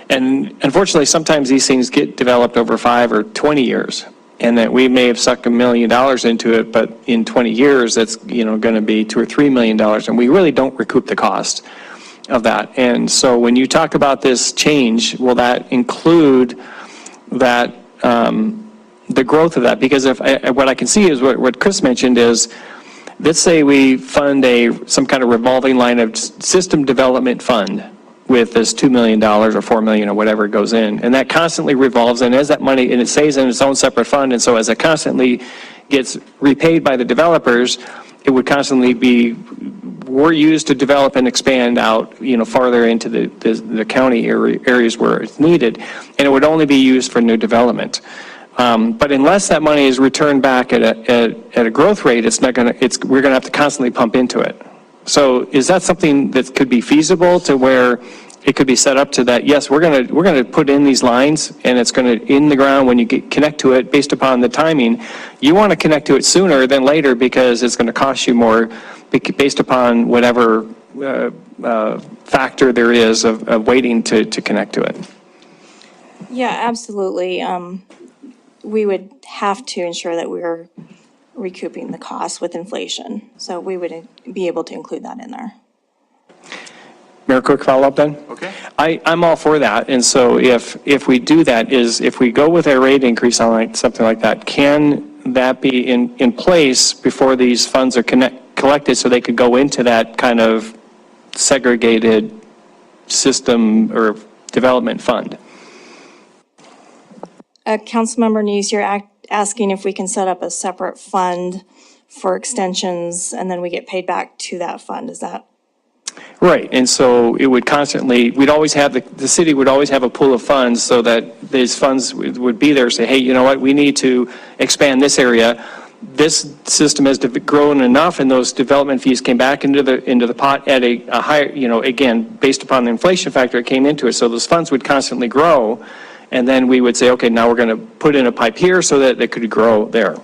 And unfortunately, sometimes these things get developed over 5 or 20 years, and that we may have sucked $1 million into it, but in 20 years that's going to be $2 or $3 million, and we really don't recoup the cost of that. And so when you talk about this change, will that include that the growth of that? Because what I can see is what Chris mentioned is, let's say we fund some kind of revolving line of system development fund with this $2 million or $4 million or whatever goes in, and that constantly revolves, and as that money, and it stays in its own separate fund, and so as it constantly gets repaid by the developers, it would constantly be, were used to develop and expand out, farther into the county areas where it's needed, and it would only be used for new development. But unless that money is returned back at a growth rate, we're gonna have to constantly pump into it. So is that something that could be feasible to where it could be set up to that, yes, we're gonna put in these lines, and it's gonna, in the ground, when you connect to it, based upon the timing, you wanna connect to it sooner than later because it's gonna cost you more based upon whatever factor there is of waiting to connect to it. Yeah, absolutely. We would have to ensure that we're recouping the cost with inflation. So we would be able to include that in there. Mayor, quick follow-up then? Okay. I'm all for that, and so if we do that, if we go with a rate increase on something like that, can that be in place before these funds are collected so they could go into that kind of segregated system or development fund? Councilmember Neese, you're asking if we can set up a separate fund for extensions and then we get paid back to that fund, is that? Right, and so it would constantly, we'd always have, the city would always have a pool of funds so that these funds would be there, say, hey, you know what, we need to expand this area. This system has grown enough and those development fees came back into the pot at a higher, again, based upon the inflation factor, it came into it. So those funds would constantly grow. And then we would say, okay, now we're going to put in a pipe here so that it could grow there.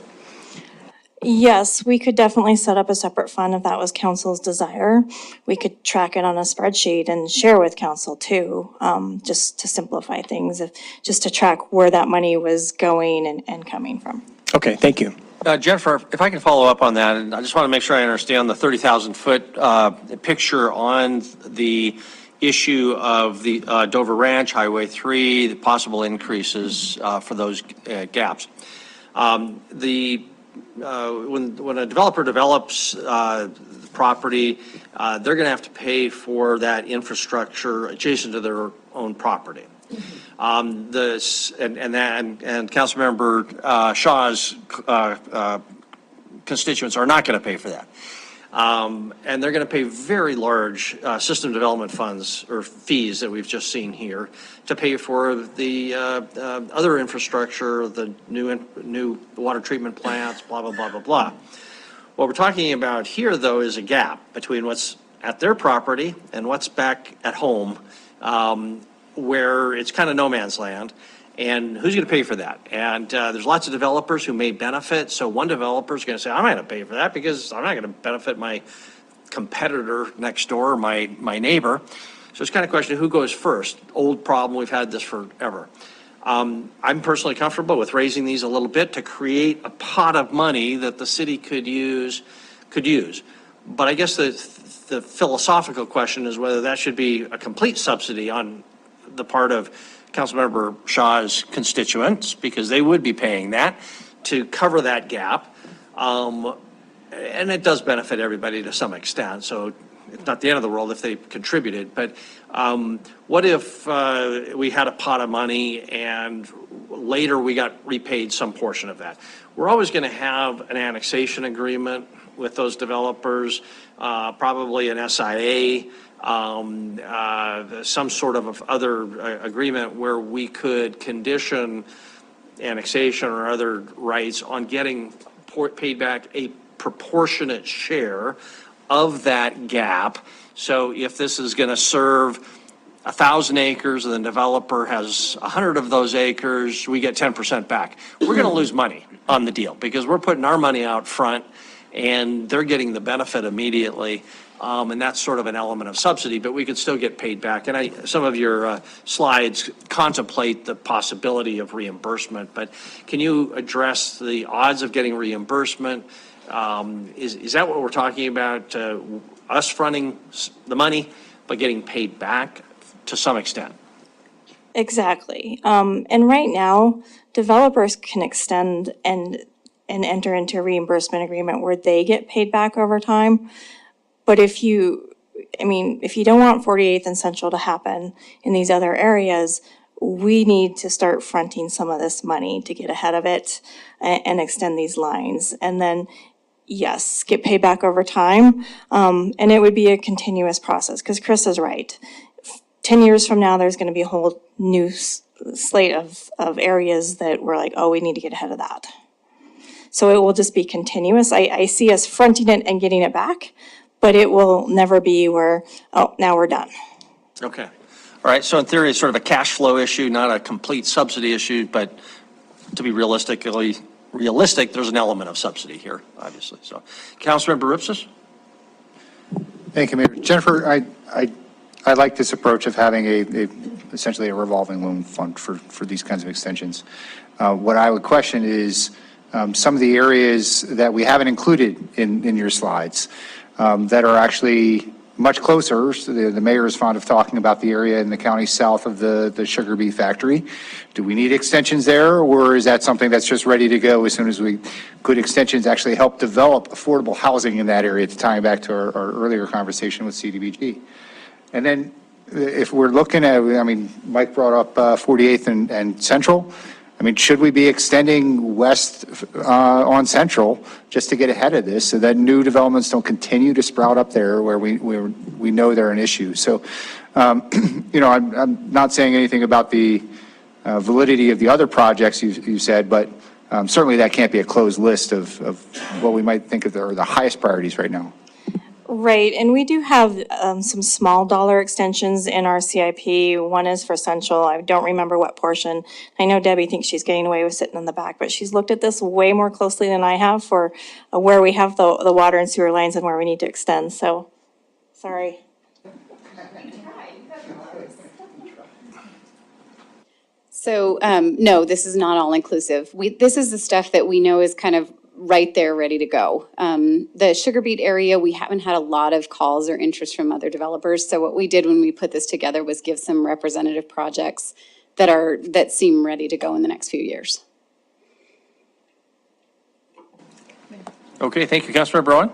Yes, we could definitely set up a separate fund if that was council's desire. We could track it on a spreadsheet and share with council too, just to simplify things, just to track where that money was going and coming from. Okay, thank you. Jennifer, if I can follow up on that, and I just want to make sure I understand the 30,000-foot picture on the issue of the Dover Ranch, Highway 3, the possible increases for those gaps. When a developer develops the property, they're going to have to pay for that infrastructure adjacent to their own property. And Councilmember Shaw's constituents are not going to pay for that. And they're going to pay very large system development funds or fees that we've just seen here to pay for the other infrastructure, the new water treatment plants, blah, blah, blah, blah, blah. What we're talking about here, though, is a gap between what's at their property and what's back at home, where it's kind of no man's land. And who's going to pay for that? And there's lots of developers who may benefit. So one developer is going to say, I'm not going to pay for that because I'm not going to benefit my competitor next door, my neighbor. So it's kind of a question of who goes first. Old problem, we've had this forever. I'm personally comfortable with raising these a little bit to create a pot of money that the city could use. But I guess the philosophical question is whether that should be a complete subsidy on the part of Councilmember Shaw's constituents, because they would be paying that to cover that gap. And it does benefit everybody to some extent, so it's not the end of the world if they contributed. But what if we had a pot of money and later we got repaid some portion of that? We're always going to have an annexation agreement with those developers, probably an SIA, some sort of other agreement where we could condition annexation or other rights on getting paid back a proportionate share of that gap. So if this is going to serve 1,000 acres and the developer has 100 of those acres, we get 10% back. We're going to lose money on the deal because we're putting our money out front and they're getting the benefit immediately. And that's sort of an element of subsidy, but we could still get paid back. And some of your slides contemplate the possibility of reimbursement, but can you address the odds of getting reimbursement? Is that what we're talking about? Us fronting the money, but getting paid back to some extent? Exactly. And right now, developers can extend and enter into a reimbursement agreement where they get paid back over time. But if you don't want 48th and Central to happen in these other areas, we need to start fronting some of this money to get ahead of it and extend these lines. And then yes, get paid back over time. And it would be a continuous process, because Chris is right. 10 years from now, there's going to be a whole new slate of areas that we're like, oh, we need to get ahead of that. So it will just be continuous. I see us fronting it and getting it back, but it will never be where, oh, now we're done. Okay. All right, so in theory, it's sort of a cash flow issue, not a complete subsidy issue, but to be realistic, there's an element of subsidy here, obviously. So, Councilmember Ripsis? Thank you, Mayor. Jennifer, I like this approach of having essentially a revolving loan fund for these kinds of extensions. What I would question is some of the areas that we haven't included in your slides that are actually much closer. So the mayor is fond of talking about the area in the county south of the sugar beet factory. Do we need extensions there, or is that something that's just ready to go as soon as could extensions actually help develop affordable housing in that area, to tie back to our earlier conversation with CDBG? And then if we're looking at, I mean, Mike brought up 48th and Central. I mean, should we be extending west on Central just to get ahead of this so that new developments don't continue to sprout up there where we know they're an issue? So, you know, I'm not saying anything about the validity of the other projects you said, but certainly that can't be a closed list of what we might think of are the highest priorities right now. Right, and we do have some small dollar extensions in our CIP. One is for Central. I don't remember what portion. I know Debbie thinks she's getting away with sitting in the back, but she's looked at this way more closely than I have for where we have the water and sewer lines and where we need to extend, so, sorry. So, no, this is not all inclusive. This is the stuff that we know is kind of right there, ready to go. The sugar beet area, we haven't had a lot of calls or interest from other developers. So what we did when we put this together was give some representative projects that seem ready to go in the next few years. Okay, thank you, Councilmember Owen.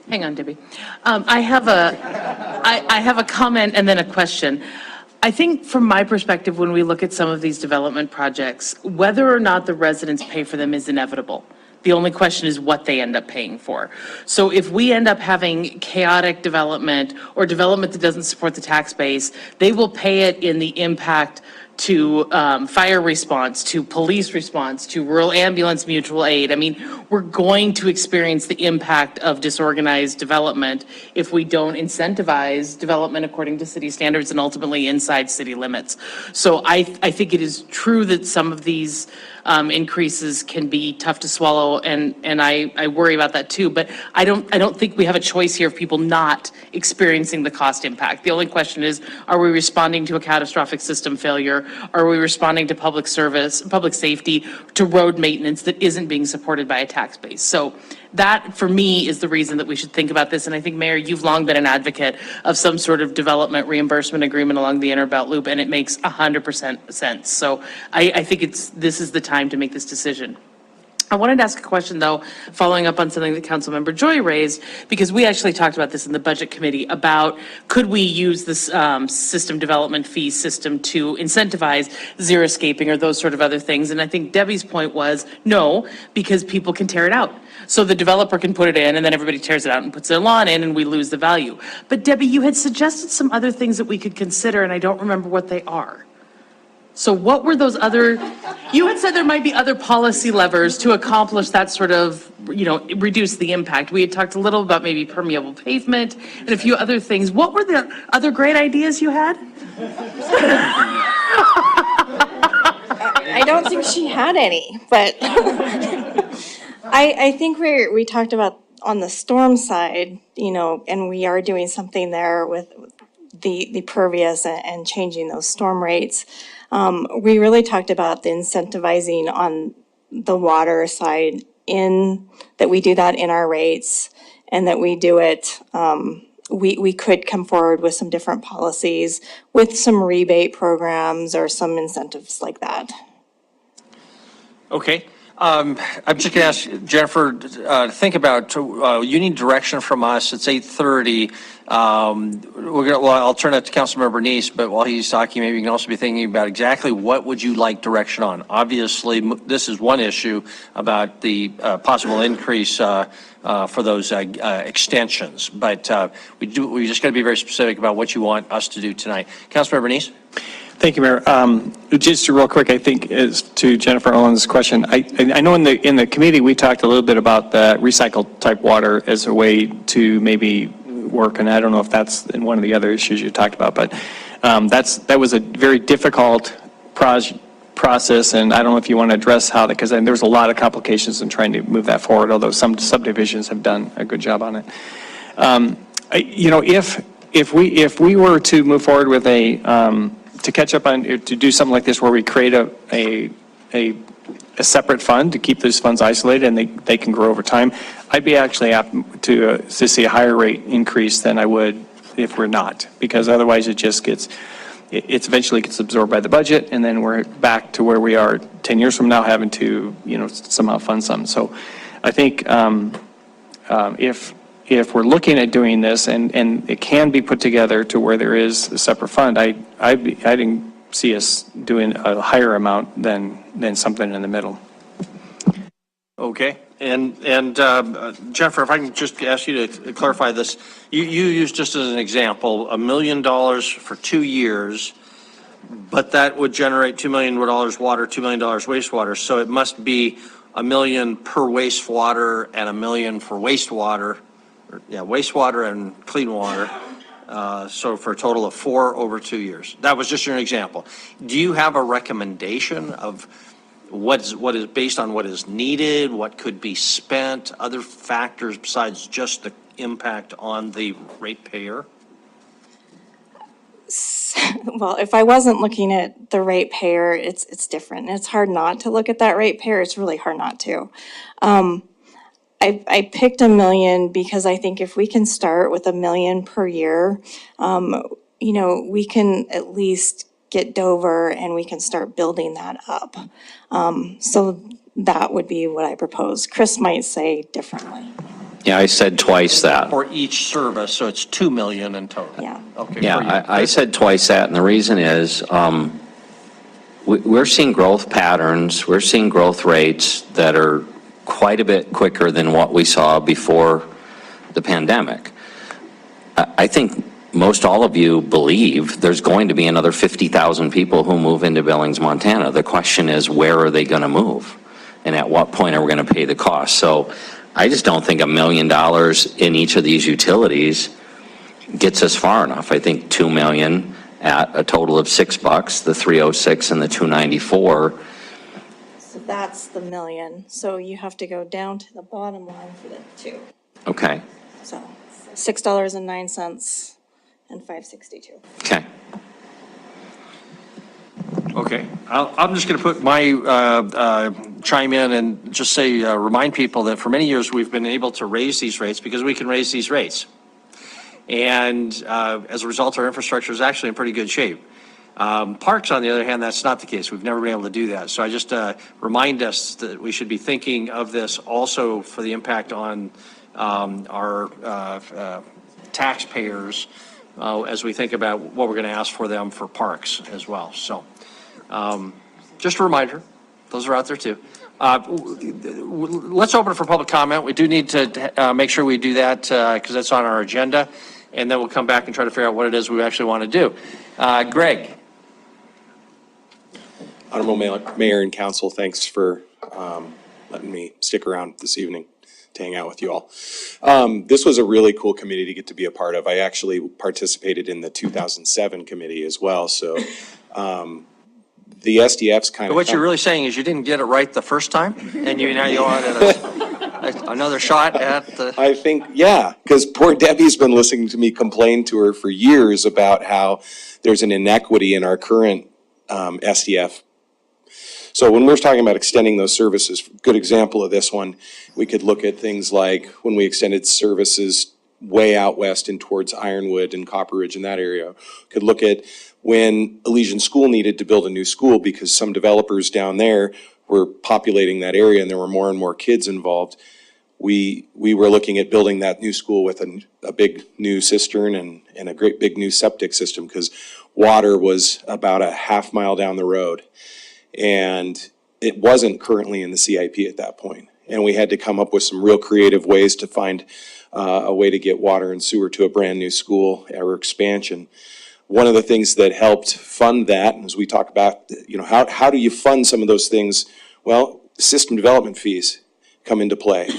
Hang on, Debbie. I have a comment and then a question. I think from my perspective, when we look at some of these development projects, whether or not the residents pay for them is inevitable. The only question is what they end up paying for. So if we end up having chaotic development or development that doesn't support the tax base, they will pay it in the impact to fire response, to police response, to rural ambulance mutual aid. I mean, we're going to experience the impact of disorganized development if we don't incentivize development according to city standards and ultimately inside city limits. So I think it is true that some of these increases can be tough to swallow, and I worry about that too. But I don't think we have a choice here of people not experiencing the cost impact. The only question is, are we responding to a catastrophic system failure? Are we responding to public service, public safety, to road maintenance that isn't being supported by a tax base? So that, for me, is the reason that we should think about this. And I think, Mayor, you've long been an advocate of some sort of development reimbursement agreement along the Inner Belt Loop, and it makes 100% sense. So I think this is the time to make this decision. I wanted to ask a question, though, following up on something that Councilmember Joy raised, because we actually talked about this in the Budget Committee about could we use this system development fee system to incentivize xeriscaping or those sort of other things. And I think Debbie's point was no, because people can tear it out. So the developer can put it in and then everybody tears it out and puts their lawn in and we lose the value. But Debbie, you had suggested some other things that we could consider and I don't remember what they are. So what were those other, you had said there might be other policy levers to accomplish that sort of, reduce the impact. We had talked a little about maybe permeable pavement and a few other things. What were the other great ideas you had? I don't think she had any, but I think we talked about on the storm side, and we are doing something there with the pervious and changing those storm rates. We really talked about the incentivizing on the water side that we do that in our rates and that we do it. We could come forward with some different policies with some rebate programs or some incentives like that. Okay. I'm just going to ask Jennifer to think about, you need direction from us. It's 8:30. I'll turn it to Councilmember Bernice, but while he's talking, maybe you can also be thinking about exactly what would you like direction on. Obviously, this is one issue about the possible increase for those extensions, but we just got to be very specific about what you want us to do tonight. Councilmember Bernice? Thank you, Mayor. Just real quick, I think as to Jennifer Owens' question, I know in the committee, we talked a little bit about the recycled type water as a way to maybe work, and I don't know if that's in one of the other issues you talked about, but that was a very difficult process, and I don't know if you want to address how because there's a lot of complications in trying to move that forward, although some subdivisions have done a good job on it. If we were to move forward with to catch up on, to do something like this where we create a separate fund to keep those funds isolated and they can grow over time, I'd be actually apt to see a higher rate increase than I would if we're not, because otherwise it eventually gets absorbed by the budget, and then we're back to where we are 10 years from now, having to, somehow fund some. So I think if we're looking at doing this and it can be put together to where there is a separate fund, I didn't see us doing a higher amount than something in the middle. Okay. And Jennifer, if I can just ask you to clarify this, you used just as an example, $1 million for 2 years, but that would generate $2 million water, $2 million wastewater. So it must be $1 million per wastewater and $1 million for wastewater. Yeah, wastewater and clean water. So for a total of 4 over 2 years. That was just an example. Do you have a recommendation of what is based on what is needed, what could be spent, other factors besides just the impact on the ratepayer? Well, if I wasn't looking at the ratepayer, it's different. It's hard not to look at that ratepayer. It's really hard not to. I picked $1 million because I think if we can start with $1 million per year, we can at least get Dover and we can start building that up. So that would be what I propose. Chris might say differently. Yeah, I said twice that. For each service, so it's $2 million in total. Yeah. Okay. Yeah, I said twice that, and the reason is we're seeing growth patterns, we're seeing growth rates that are quite a bit quicker than what we saw before the pandemic. I think most all of you believe there's going to be another 50,000 people who move into Billings, Montana. The question is, where are they going to move? And at what point are we going to pay the cost? So I just don't think $1 million in each of these utilities gets us far enough. I think $2 million at a total of $6, the 306 and the 294. So that's the $1 million. So you have to go down to the bottom line for the 2. Okay. So $6.09 and $5.62. Okay. Okay, I'm just going to put my chime in and just say, remind people that for many years we've been able to raise these rates because we can raise these rates. And as a result, our infrastructure is actually in pretty good shape. Parks, on the other hand, that's not the case. We've never been able to do that. So I just remind us that we should be thinking of this also for the impact on our taxpayers as we think about what we're going to ask for them for parks as well. So just a reminder, those are out there too. Let's open it for public comment. We do need to make sure we do that because that's on our agenda. And then we'll come back and try to figure out what it is we actually want to do. Greg. Honorable Mayor and Council, thanks for letting me stick around this evening to hang out with you all. This was a really cool committee to get to be a part of. I actually participated in the 2007 committee as well. So the SDF's kind of. What you're really saying is you didn't get it right the first time, and now you want another shot at the. I think, yeah, because poor Debbie's been listening to me complain to her for years about how there's an inequity in our current SDF. So when we're talking about extending those services, good example of this one, we could look at things like when we extended services way out west and towards Ironwood and Copper Ridge in that area. Could look at when Elysian School needed to build a new school because some developers down there were populating that area and there were more and more kids involved, we were looking at building that new school with a big new cistern and a great big new septic system, because water was about a half mile down the road. And it wasn't currently in the CIP at that point. And we had to come up with some real creative ways to find a way to get water and sewer to a brand new school or expansion. One of the things that helped fund that, as we talk about, how do you fund some of those things? Well, system development fees come into play.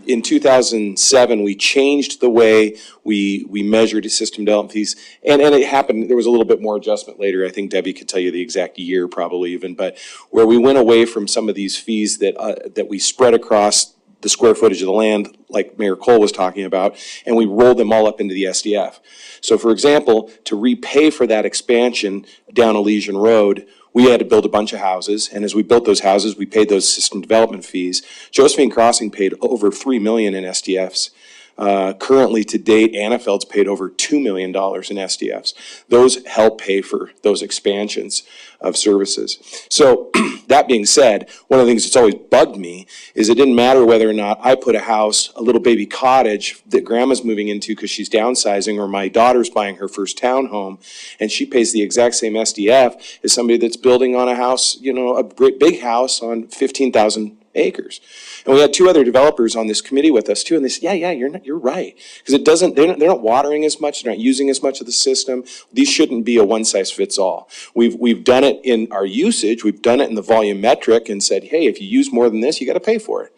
In 2007, we changed the way we measured system development fees, and it happened, there was a little bit more adjustment later. I think Debbie could tell you the exact year probably even, but where we went away from some of these fees that we spread across the square footage of the land, like Mayor Cole was talking about, and we rolled them all up into the SDF. So for example, to repay for that expansion down Elysian Road, we had to build a bunch of houses, and as we built those houses, we paid those system development fees. Josephine Crossing paid over $3 million in SDFs. Currently, to date, Annafeld's paid over $2 million in SDFs. Those help pay for those expansions of services. So that being said, one of the things that's always bugged me is it didn't matter whether or not I put a house, a little baby cottage that grandma's moving into because she's downsizing, or my daughter's buying her first townhome, and she pays the exact same SDF as somebody that's building on a house, a great big house on 15,000 acres. And we had two other developers on this committee with us too, and they said, yeah, you're right. Because they're not watering as much, they're not using as much of the system. These shouldn't be a one size fits all. We've done it in our usage, we've done it in the volumetric and said, hey, if you use more than this, you gotta pay for it.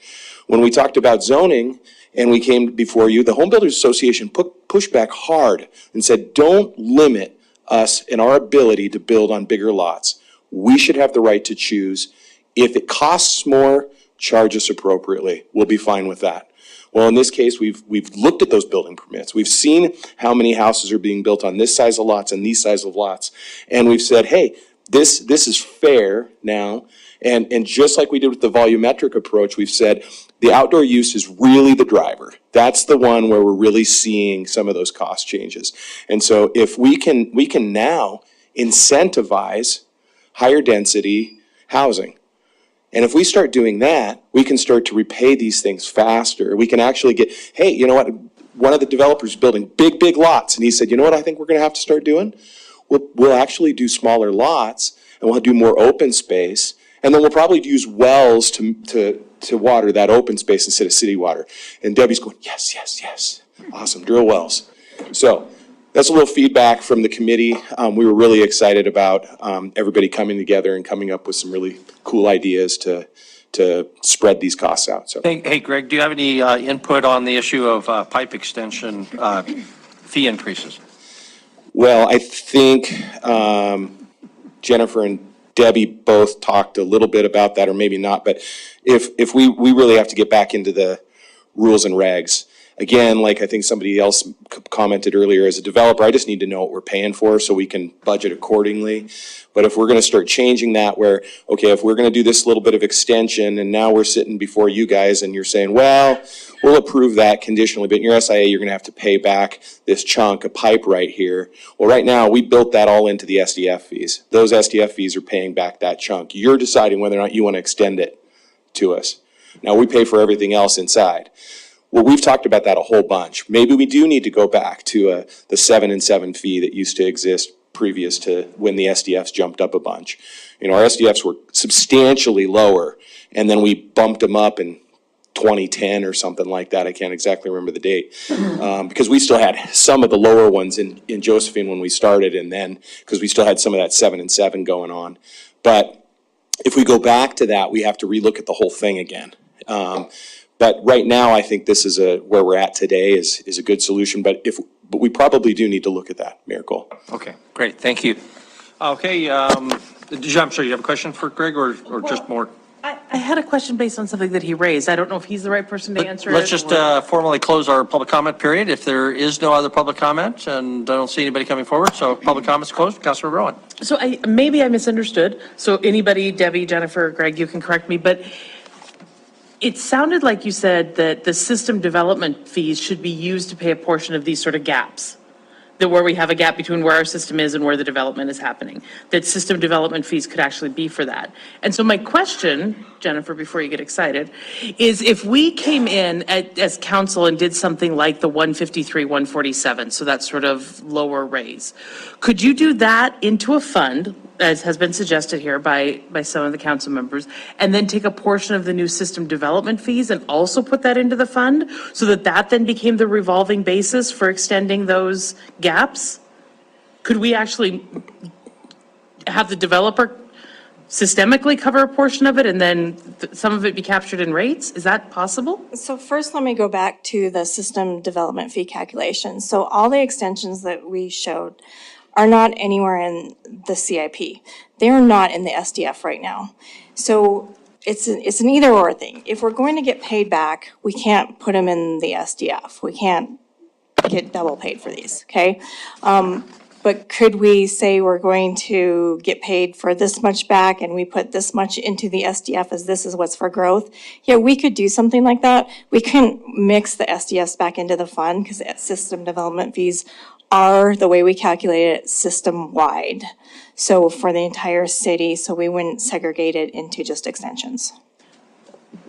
When we talked about zoning and we came before you, the Home Builders Association pushed back hard and said, don't limit us in our ability to build on bigger lots. We should have the right to choose. If it costs more, charge us appropriately. We'll be fine with that. Well, in this case, we've looked at those building permits. We've seen how many houses are being built on this size of lots and these size of lots. And we've said, hey, this is fair now. And just like we did with the volumetric approach, we've said the outdoor use is really the driver. That's the one where we're really seeing some of those cost changes. And so if we can now incentivize higher density housing. And if we start doing that, we can start to repay these things faster. We can actually get, hey, you know what? One of the developers building big lots, and he said, you know what I think we're going to have to start doing? We'll actually do smaller lots, and we'll do more open space, and then we'll probably use wells to water that open space instead of city water. And Debbie's going, yes. Awesome, drill wells. So that's a little feedback from the committee. We were really excited about everybody coming together and coming up with some really cool ideas to spread these costs out. So, Hey, Greg, do you have any input on the issue of pipe extension fee increases? well, I think Jennifer and Debbie both talked a little bit about that, or maybe not. But if we really have to get back into the rules and regs. Again, like I think somebody else commented earlier, as a developer, I just need to know what we're paying for so we can budget accordingly. But if we're going to start changing that where, okay, if we're going to do this little bit of extension and now we're sitting before you guys and you're saying, well, we'll approve that conditionally, but in your SIA, you're going to have to pay back this chunk of pipe right here. Well, right now, we built that all into the SDF fees. Those SDF fees are paying back that chunk. You're deciding whether or not you want to extend it to us. Now, we pay for everything else inside. Well, we've talked about that a whole bunch. Maybe we do need to go back to the 7 and 7 fee that used to exist previous to when the SDFs jumped up a bunch. You know, our SDFs were substantially lower, and then we bumped them up in 2010 or something like that. I can't exactly remember the date. Because we still had some of the lower ones in Josephine when we started, and then because we still had some of that 7 and 7 going on. But if we go back to that, we have to relook at the whole thing again. But right now, I think this is where we're at today is a good solution. But we probably do need to look at that, Mayor Cole. Okay, great, thank you. Okay, I'm sorry, you have a question for Greg or just more? I had a question based on something that he raised. I don't know if he's the right person to answer it. Let's just formally close our public comment period. If there is no other public comment, and I don't see anybody coming forward, so public comments closed. Councilor Rowan. So maybe I misunderstood. So anybody, Debbie, Jennifer, Greg, you can correct me, but it sounded like you said that the system development fees should be used to pay a portion of these sort of gaps. that where we have a gap between where our system is and where the development is happening, that system development fees could actually be for that. And so my question, Jennifer, before you get excited, is if we came in as council and did something like the 153, 147, so that sort of lower raise, could you do that into a fund, as has been suggested here by some of the council members, and then take a portion of the new system development fees and also put that into the fund, so that that then became the revolving basis for extending those gaps? Could we actually have the developer systemically cover a portion of it and then some of it be captured in rates? Is that possible? So first, let me go back to the system development fee calculation. So all the extensions that we showed are not anywhere in the CIP. They are not in the SDF right now. So it's an either or thing. If we're going to get paid back, we can't put them in the SDF. We can't get double paid for these, okay? But could we say we're going to get paid for this much back and we put this much into the SDF as this is what's for growth? Yeah, we could do something like that. We couldn't mix the SDFs back into the fund because system development fees are, the way we calculate it, system-wide. So for the entire city, so we wouldn't segregate it into just extensions.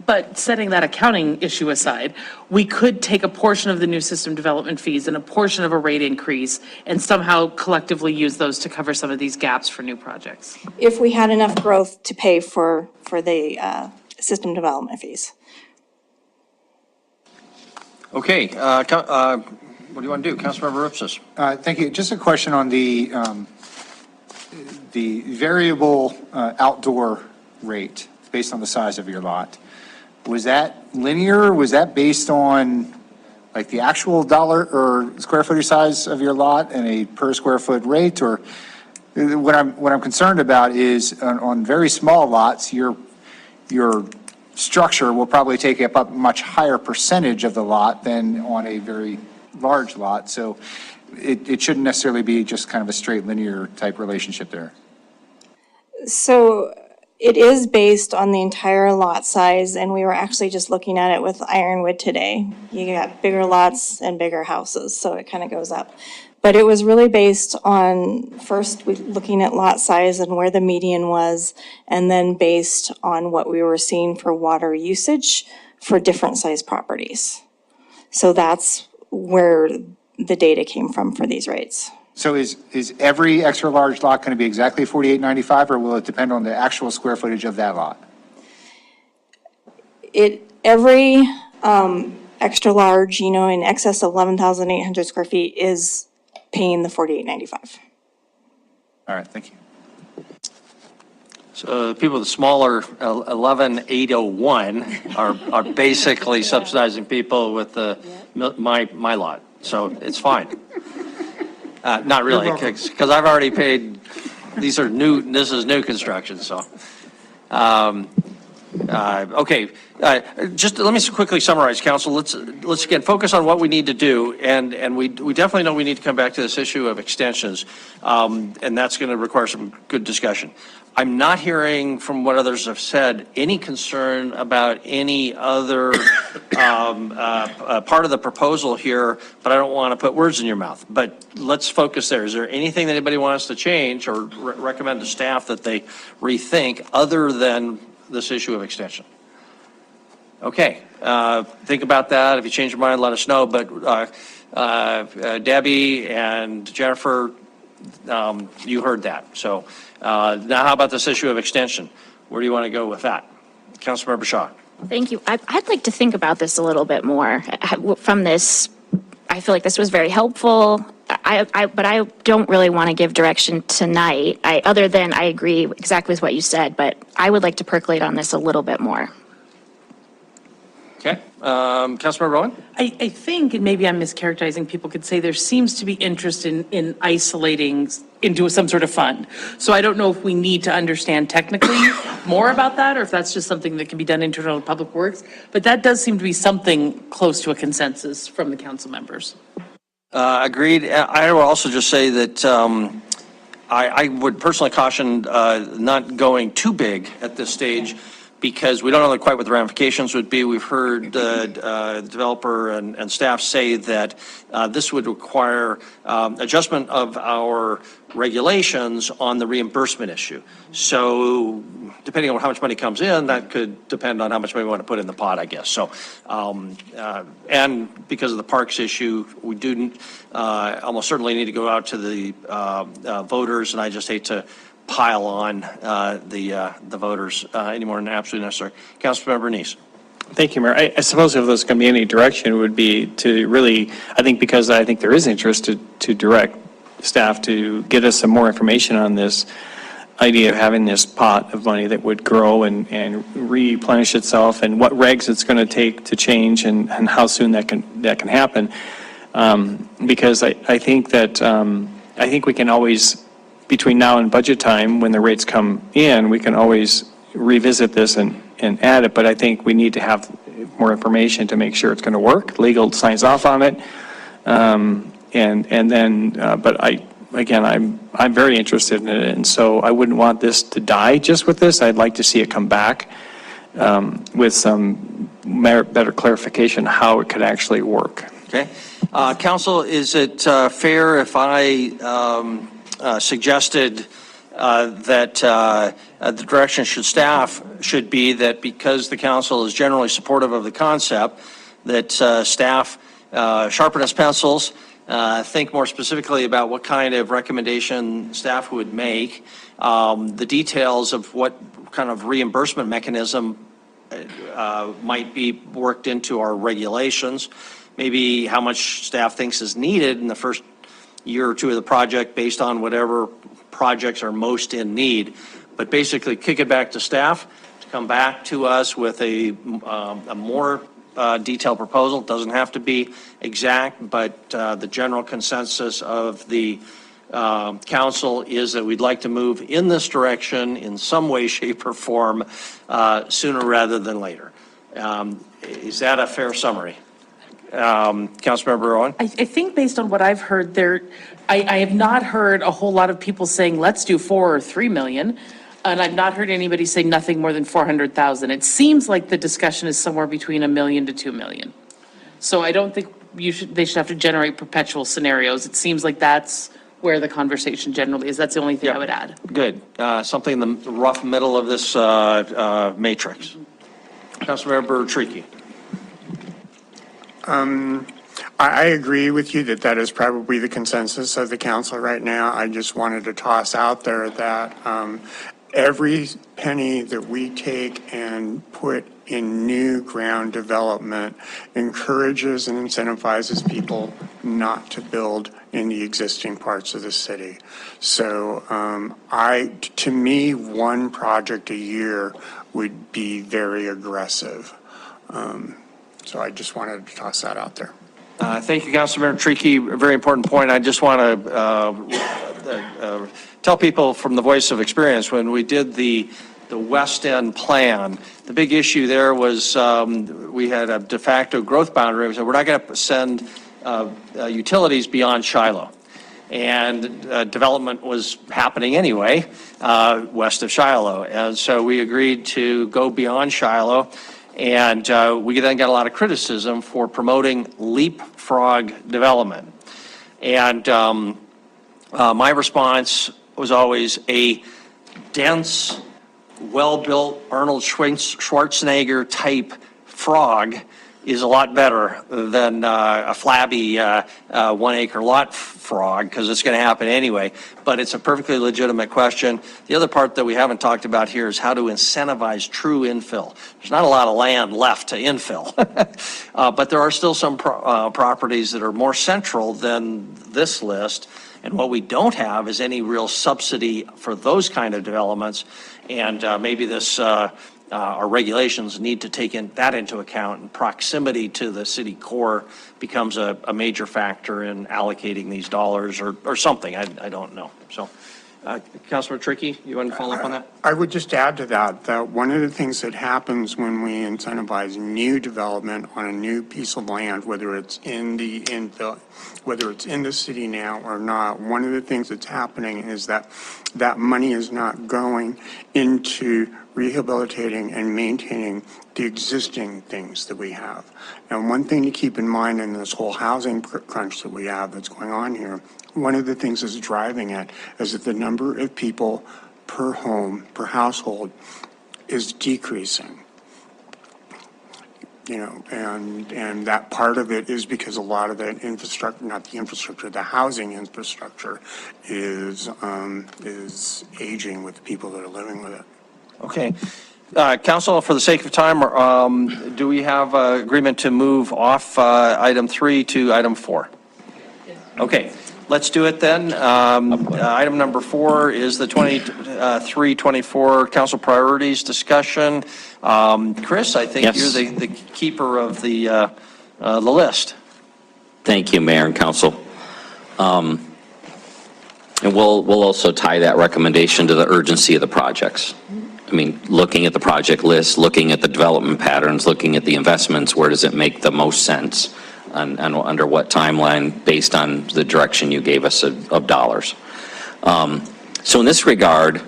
But setting that accounting issue aside, we could take a portion of the new system development fees and a portion of a rate increase and somehow collectively use those to cover some of these gaps for new projects. If we had enough growth to pay for the system development fees. Okay, what do you want to do? Councilmember Ripsis. Thank you. Just a question on the variable outdoor rate based on the size of your lot. Was that linear? Was that based on like the actual dollar or square footage size of your lot and a per square foot rate? Or what I'm concerned about is on very small lots, your structure will probably take up a much higher percentage of the lot than on a very large lot. So it shouldn't necessarily be just kind of a straight linear type relationship there. So it is based on the entire lot size, and we were actually just looking at it with Ironwood today. You got bigger lots and bigger houses, so it kind of goes up. But it was really based on, first, looking at lot size and where the median was, and then based on what we were seeing for water usage for different size properties. So that's where the data came from for these rates. So is every extra large lot going to be exactly 4895, or will it depend on the actual square footage of that lot? Every extra large, in excess of 11,800 square feet is paying the 4895. All right, thank you. So people with the smaller 11801 are basically subsidizing people with my lot. So it's fine. Not really, because I've already paid, this is new construction, so. Okay, just let me quickly summarize, council. Let's again focus on what we need to do, and we definitely know we need to come back to this issue of extensions, and that's going to require some good discussion. I'm not hearing from what others have said any concern about any other part of the proposal here, but I don't want to put words in your mouth. But let's focus there. Is there anything that anybody wants to change or recommend to staff that they rethink other than this issue of extension? Okay, think about that. If you change your mind, let us know. But Debbie and Jennifer, you heard that. So now how about this issue of extension? Where do you want to go with that? Councilmember Shaw. Thank you. I'd like to think about this a little bit more. From this, I feel like this was very helpful. But I don't really want to give direction tonight. Other than I agree exactly with what you said, but I would like to percolate on this a little bit more. Okay, Councilmember Rowan? I think, and maybe I'm mischaracterizing, people could say there seems to be interest in isolating into some sort of fund. So I don't know if we need to understand technically more about that, or if that's just something that can be done internally to Public Works. But that does seem to be something close to a consensus from the council members. Agreed. I will also just say that I would personally caution not going too big at this stage, because we don't know quite what the ramifications would be. We've heard the developer and staff say that this would require adjustment of our regulations on the reimbursement issue. So depending on how much money comes in, that could depend on how much money we want to put in the pot, I guess. So, and because of the parks issue, we do almost certainly need to go out to the voters, and I just hate to pile on the voters any more than absolutely necessary. Councilmember Neese. Thank you, Mayor. I suppose if there's going to be any direction, it would be to really, I think because I think there is interest to direct staff to get us some more information on this idea of having this pot of money that would grow and replenish itself, and what regs it's going to take to change, and how soon that can happen. Because I think that I think we can always, between now and budget time, when the rates come in, we can always revisit this and add it, but I think we need to have more information to make sure it's going to work. Legal signs off on it. And then, but I'm very interested in it, and so I wouldn't want this to die just with this. I'd like to see it come back with some better clarification how it could actually work. Okay. Council, is it fair if I suggested that the direction staff should be that because the council is generally supportive of the concept, that staff sharpen its pencils, think more specifically about what kind of recommendation staff would make, the details of what kind of reimbursement mechanism might be worked into our regulations, maybe how much staff thinks is needed in the first year or two of the project based on whatever projects are most in need. But basically kick it back to staff to come back to us with a more detailed proposal. It doesn't have to be exact, but the general consensus of the council is that we'd like to move in this direction in some way, shape, or form sooner rather than later. Is that a fair summary? Councilmember Owen? I think based on what I've heard there, I have not heard a whole lot of people saying, let's do 4 or 3 million. And I've not heard anybody say nothing more than 400,000. It seems like the discussion is somewhere between $1 million to $2 million. So I don't think they should have to generate perpetual scenarios. It seems like that's where the conversation generally is. That's the only thing I would add. Good. Something in the rough middle of this matrix. Councilmember Tricky. I agree with you that is probably the consensus of the council right now. I just wanted to toss out there that every penny that we take and put in new ground development encourages and incentivizes people not to build in the existing parts of the city. So to me, one project a year would be very aggressive. So I just wanted to toss that out there. Thank you, Councilmember Tricky. A very important point. I just want to tell people from the voice of experience, when we did the West End plan, the big issue there was we had a de facto growth boundary. We said we're not going to send utilities beyond Shiloh. And development was happening anyway west of Shiloh. And so we agreed to go beyond Shiloh. And we then got a lot of criticism for promoting leapfrog development. And my response was always a dense, well-built Arnold Schwarzenegger type frog is a lot better than a flabby 1 acre lot frog, because it's going to happen anyway. But it's a perfectly legitimate question. The other part that we haven't talked about here is how to incentivize true infill. There's not a lot of land left to infill, but there are still some properties that are more central than this list. And what we don't have is any real subsidy for those kind of developments. And maybe this our regulations need to take that into account, and proximity to the city core becomes a major factor in allocating these dollars or something. I don't know. So, Councilor Tricky, you want to follow up on that? I would just add to that one of the things that happens when we incentivize new development on a new piece of land, whether it's in the infill, whether it's in the city now or not, one of the things that's happening is that money is not going into rehabilitating and maintaining the existing things that we have. Now, one thing to keep in mind in this whole housing crunch that we have that's going on here, one of the things that's driving it is that the number of people per home, per household is decreasing. You know, and that part of it is because a lot of that infrastructure, not the infrastructure, the housing infrastructure is aging with the people that are living with it. Okay. Council, for the sake of time, do we have agreement to move off item 3 to item 4? Okay, let's do it then. Item number 4 is the 23-24 council priorities discussion. Chris, I think Yes. you're the keeper of the list. Thank you, Mayor and Council. And we'll also tie that recommendation to the urgency of the projects. I mean, looking at the project list, looking at the development patterns, looking at the investments, where does it make the most sense? And under what timeline, based on the direction you gave us of dollars. So in this regard,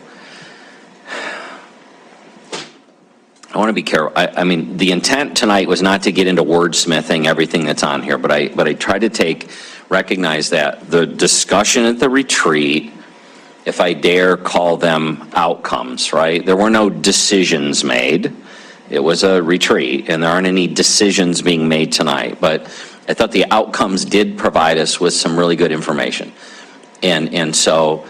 I want to be careful. I mean, the intent tonight was not to get into wordsmithing everything that's on here, but I tried to recognize that the discussion at the retreat, if I dare call them outcomes, right? There were no decisions made. It was a retreat, and there aren't any decisions being made tonight. But I thought the outcomes did provide us with some really good information. And so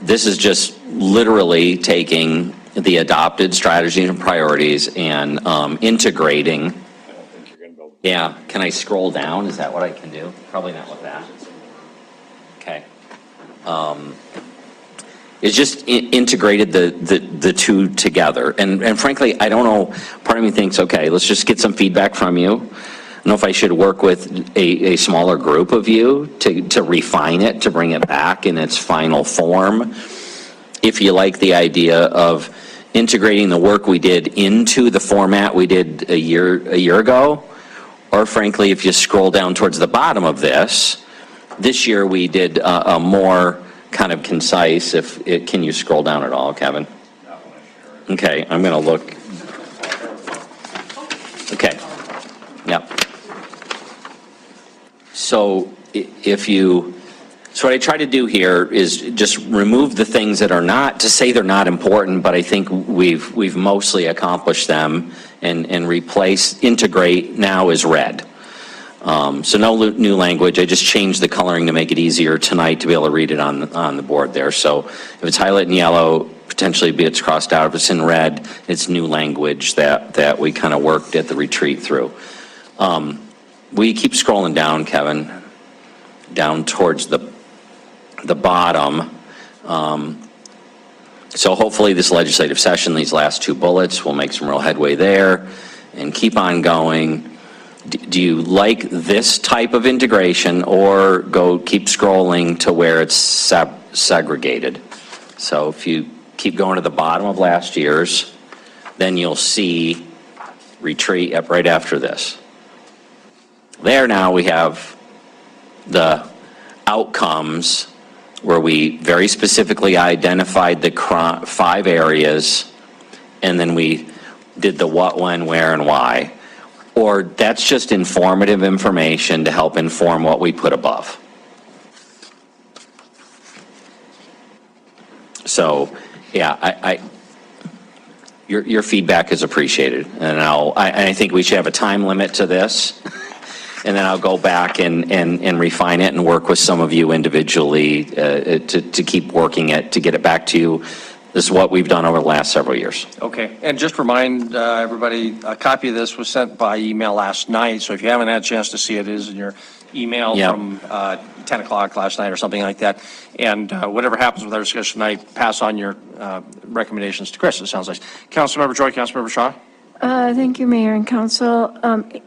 this is just literally taking the adopted strategies and priorities and integrating. Yeah, can I scroll down? Is that what I can do? Probably not with that. Okay. It's just integrated the two together. And frankly, I don't know, part of me thinks, okay, let's just get some feedback from you. I don't know if I should work with a smaller group of you to refine it, to bring it back in its final form. If you like the idea of integrating the work we did into the format we did a year ago, or frankly, if you scroll down towards the bottom of this year we did a more kind of concise, can you scroll down at all, Kevin? Okay, I'm gonna look. Okay, yep. So so what I try to do here is just remove the things that are not, to say they're not important, but I think we've mostly accomplished them, and integrate now is red. So no new language. I just changed the coloring to make it easier tonight to be able to read it on the board there. So if it's highlighted in yellow, potentially it's crossed out. If it's in red, it's new language that we kind of worked at the retreat through. We keep scrolling down, Kevin, down towards the bottom. So hopefully this legislative session, these last 2 bullets, will make some real headway there and keep on going. Do you like this type of integration, or keep scrolling to where it's segregated? So if you keep going to the bottom of last year's, then you'll see retreat up right after this. There now we have the outcomes where we very specifically identified the 5 areas, and then we did the what, when, where, and why. Or that's just informative information to help inform what we put above. So, yeah, your feedback is appreciated, and I think we should have a time limit to this, and then I'll go back and refine it and work with some of you individually to keep working it, to get it back to you. This is what we've done over the last several years. Okay, and just remind everybody, a copy of this was sent by email last night, so if you haven't had a chance to see it, it is in your email from 10 o'clock last night or something like that. And whatever happens with our discussion tonight, pass on your recommendations to Chris, it sounds like. Councilmember Joy, Councilmember Shaw? Thank you, Mayor and Council.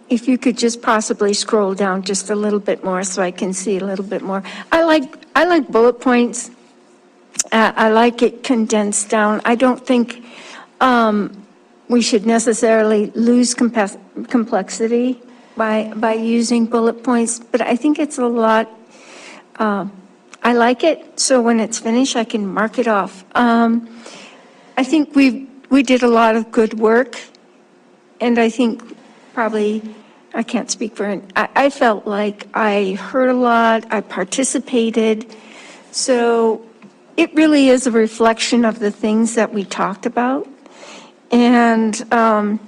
If you could just possibly scroll down just a little bit more so I can see a little bit more. I like bullet points. I like it condensed down. I don't think we should necessarily lose complexity by using bullet points, but I think it's a lot. I like it, so when it's finished, I can mark it off. I think we've we did a lot of good work, and I think probably, I can't speak for, I felt like I heard a lot, I participated, so it really is a reflection of the things that we talked about. And I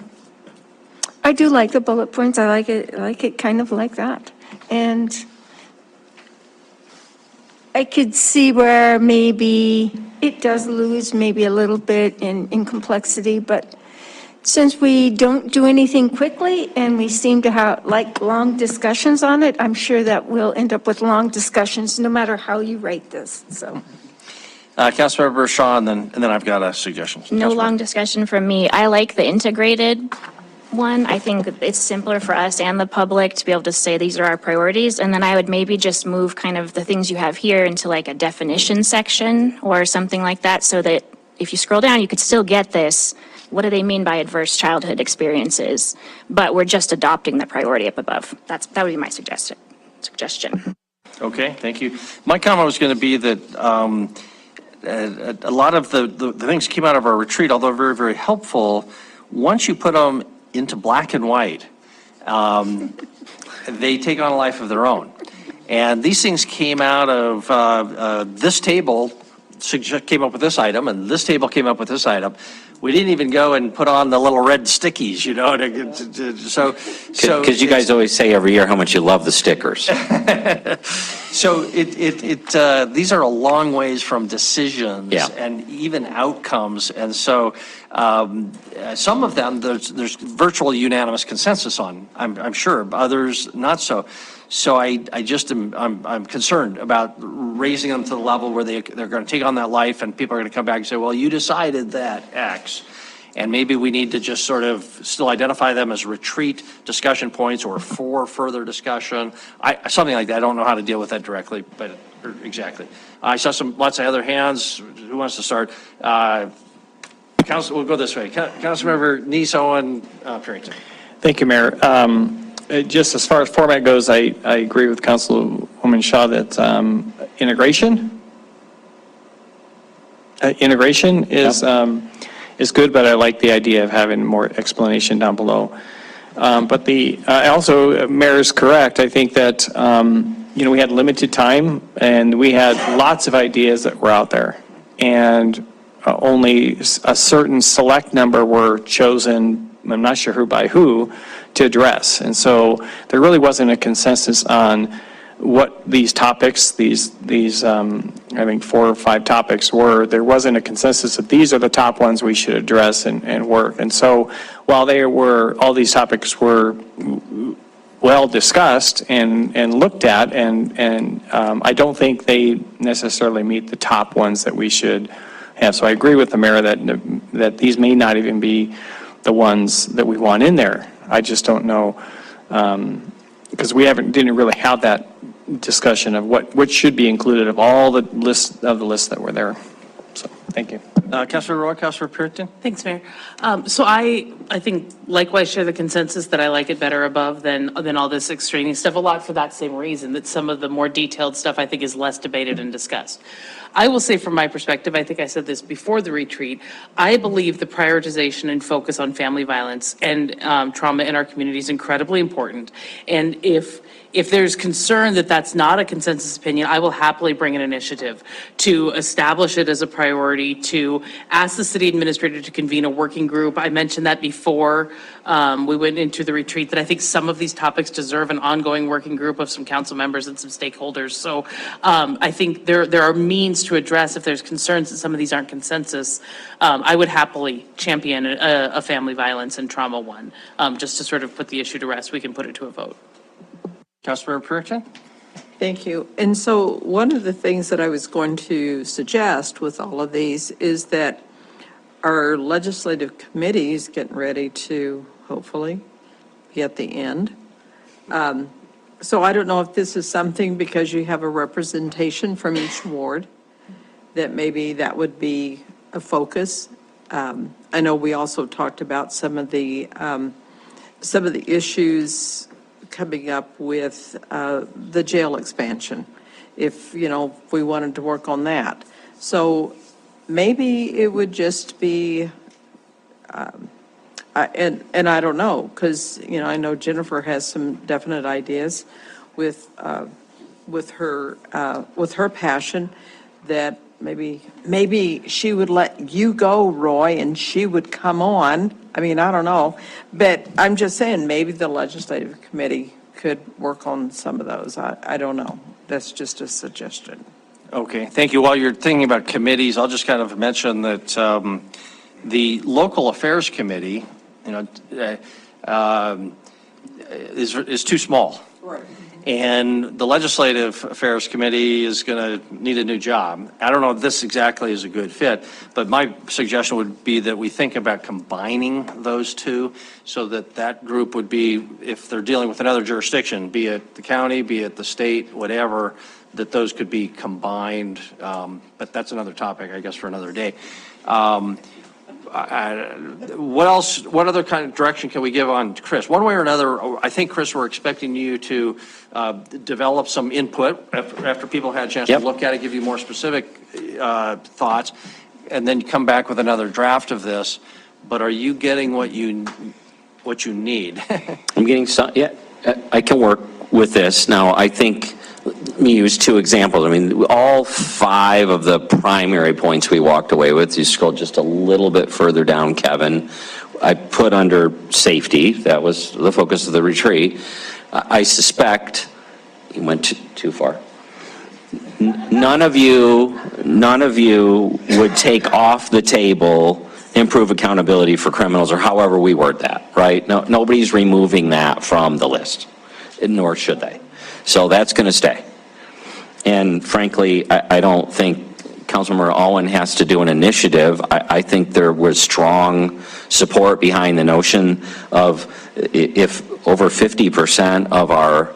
do like the bullet points. I like it kind of like that. And I could see where maybe it does lose maybe a little bit in complexity, but since we don't do anything quickly and we seem to have like long discussions on it, I'm sure that we'll end up with long discussions no matter how you rate this, so. Councilmember Shaw, and then I've got a suggestion. No long discussion from me. I like the integrated one. I think it's simpler for us and the public to be able to say these are our priorities. And then I would maybe just move kind of the things you have here into like a definition section or something like that, so that if you scroll down, you could still get this. What do they mean by adverse childhood experiences? But we're just adopting the priority up above. That would be my suggestion. Okay, thank you. My comment was going to be that a lot of the things came out of our retreat, although very, very helpful, once you put them into black and white, they take on a life of their own. And these things came out of this table, came up with this item, and this table came up with this item. We didn't even go and put on the little red stickies, you know, so. Because you guys always say every year how much you love the stickers. So these are a long ways from decisions and even outcomes. And so some of them, there's virtual unanimous consensus on, I'm sure, others not so. So I'm concerned about raising them to the level where they're going to take on that life and people are going to come back and say, well, you decided that X. And maybe we need to just sort of still identify them as retreat discussion points or for further discussion. Something like that. I don't know how to deal with that directly, but exactly. I saw lots of other hands. Who wants to start? Council, we'll go this way. Councilmember Niso and Purington. Thank you, Mayor. Just as far as format goes, I agree with Councilwoman Shaw that integration is good, but I like the idea of having more explanation down below. But also, Mayor is correct. I think that, we had limited time and we had lots of ideas that were out there. And only a certain select number were chosen, I'm not sure who by who, to address. And so there really wasn't a consensus on what these topics, these I think 4 or 5 topics were. There wasn't a consensus that these are the top ones we should address and work. And so while all these topics were well discussed and looked at, and I don't think they necessarily meet the top ones that we should have. So I agree with the mayor that these may not even be the ones that we want in there. I just don't know, because we didn't really have that discussion of what should be included of all the lists that were there. So, thank you. Councilor Roy, Councilor Purington. Thanks, Mayor. So I think likewise share the consensus that I like it better above than all this extraneous stuff, a lot for that same reason, that some of the more detailed stuff I think is less debated and discussed. I will say from my perspective, I think I said this before the retreat, I believe the prioritization and focus on family violence and trauma in our community is incredibly important. And if there's concern that that's not a consensus opinion, I will happily bring an initiative to establish it as a priority, to ask the city administrator to convene a working group. I mentioned that before we went into the retreat, that I think some of these topics deserve an ongoing working group of some council members and some stakeholders. So I think there are means to address if there's concerns that some of these aren't consensus. I would happily champion a family violence and trauma one, just to sort of put the issue to rest. We can put it to a vote. Councilmember Purington. Thank you. And so one of the things that I was going to suggest with all of these is that our legislative committee is getting ready to hopefully be at the end. So I don't know if this is something, because you have a representation from each ward, that maybe that would be a focus. I know we also talked about some of the issues coming up with the jail expansion, if we wanted to work on that. So maybe it would just be and I don't know, because, I know Jennifer has some definite ideas with her passion, that maybe she would let you go, Roy, and she would come on. I mean, I don't know, but I'm just saying, maybe the legislative committee could work on some of those. I don't know. That's just a suggestion. Okay, thank you. While you're thinking about committees, I'll just kind of mention that the Local Affairs Committee, is too small. Right. And the Legislative Affairs Committee is going to need a new job. I don't know if this exactly is a good fit, but my suggestion would be that we think about combining those two so that that group would be, if they're dealing with another jurisdiction, be it the county, be it the state, whatever, that those could be combined. But that's another topic, I guess, for another day. What else, what other kind of direction can we give on Chris? One way or another, I think, Chris, we're expecting you to develop some input after people had a chance to look at it, give you more specific thoughts, and then come back with another draft of this. But are you getting what you need? I'm getting some, yeah, I can work with this. Now, I think, let me use two examples. I mean, all 5 of the primary points we walked away with, you scroll just a little bit further down, Kevin, I put under safety. That was the focus of the retreat. I suspect, you went too far. None of you would take off the table improve accountability for criminals, or however we word that, right? No, nobody's removing that from the list, nor should they. So that's going to stay. And frankly, I don't think Councilmember Alwyn has to do an initiative. I think there was strong support behind the notion of if over 50% of our,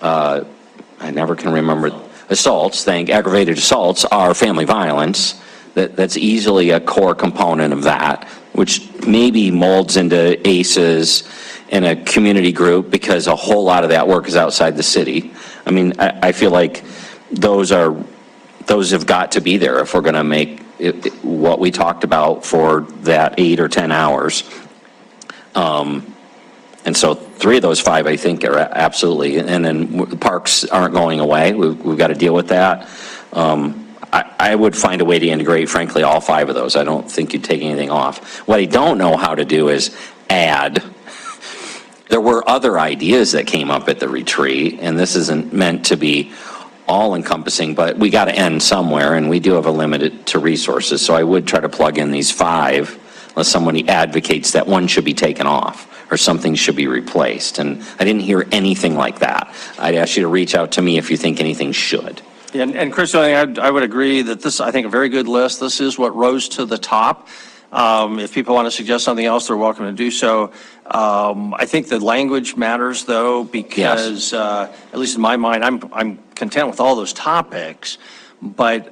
I never can remember, assaults, aggravated assaults are family violence, that's easily a core component of that, which maybe molds into ACEs in a community group because a whole lot of that work is outside the city. I mean, I feel like those have got to be there if we're going to make what we talked about for that 8 or 10 hours. And so 3 of those 5, I think, are absolutely, and then parks aren't going away. We've got to deal with that. I would find a way to integrate, frankly, all 5 of those. I don't think you'd take anything off. What I don't know how to do is add. There were other ideas that came up at the retreat, and this isn't meant to be all-encompassing, but we got to end somewhere, and we do have a limit to resources. So I would try to plug in these 5, unless somebody advocates that one should be taken off or something should be replaced. And I didn't hear anything like that. I'd ask you to reach out to me if you think anything should. And Chris, I would agree that this, I think, a very good list. This is what rose to the top. If people want to suggest something else, they're welcome to do so. I think the language matters, though, because at least in my mind, I'm content with all those topics. But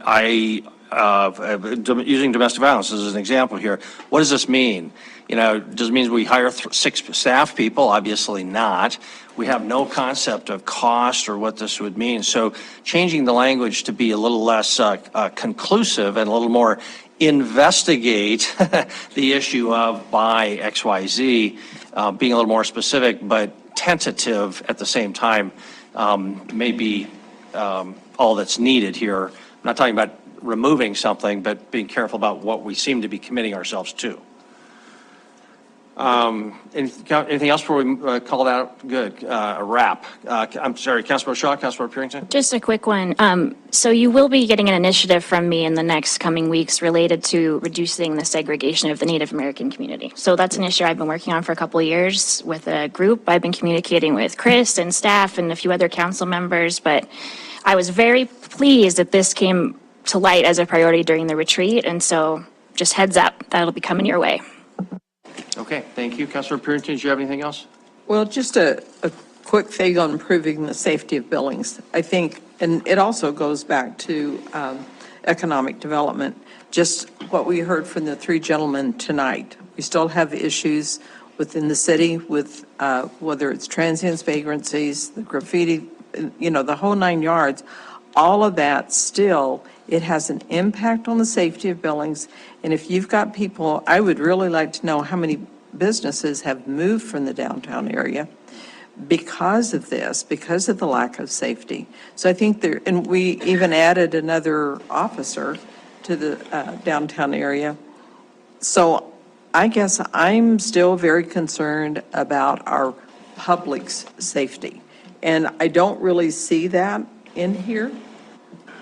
using domestic violence as an example here, what does this mean? Does it mean we hire 6 staff people? Obviously not. We have no concept of cost or what this would mean. So changing the language to be a little less conclusive and a little more investigate the issue of by XYZ, being a little more specific but tentative at the same time, may be all that's needed here. I'm not talking about removing something, but being careful about what we seem to be committing ourselves to. Anything else before we call that out? Good. A wrap. I'm sorry, Councilmember Shaw, Councilmember Purington? Just a quick one. So you will be getting an initiative from me in the next coming weeks related to reducing the segregation of the Native American community. So that's an issue I've been working on for a couple of years with a group. I've been communicating with Chris and staff and a few other council members, but I was very pleased that this came to light as a priority during the retreat. And so just heads up, that'll be coming your way. Okay, thank you. Councilor Purington, do you have anything else? Well, just a quick thing on improving the safety of Billings. I think, and it also goes back to economic development, just what we heard from the 3 gentlemen tonight. We still have issues within the city with whether it's transients, vagrancies, the graffiti, the whole 9 yards. All of that still It has an impact on the safety of Billings. And if you've got people, I would really like to know how many businesses have moved from the downtown area because of this, because of the lack of safety. So I think there, and we even added another officer to the downtown area. So I guess I'm still very concerned about our public's safety. And I don't really see that in here,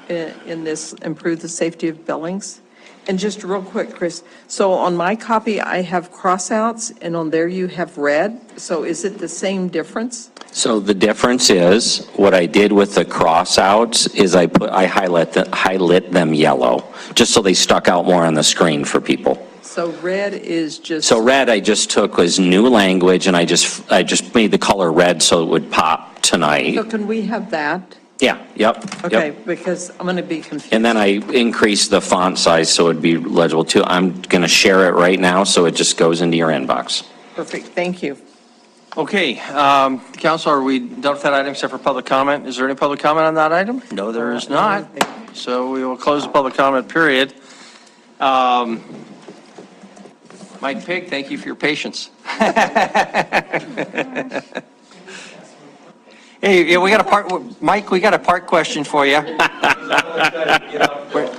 in this improve the safety of Billings. And just real quick, Chris, so on my copy, I have crossouts, and on there you have red. So is it the same difference? So the difference is, what I did with the crossouts is I highlight them yellow, just so they stuck out more on the screen for people. So red is just. So red I just took as new language, and I just made the color red so it would pop tonight. So can we have that? Yeah, yep. Okay, Yep. because I'm going to be confused. And then I increased the font size so it'd be legible too. I'm going to share it right now so it just goes into your inbox. Perfect, thank you. Okay, council, are we done with that item except for public comment? Is there any public comment on that item? No, there is not. So we will close the public comment period. Mike Pig, thank you for your patience. Hey, yeah, we got a part, Mike, we got a part question for you.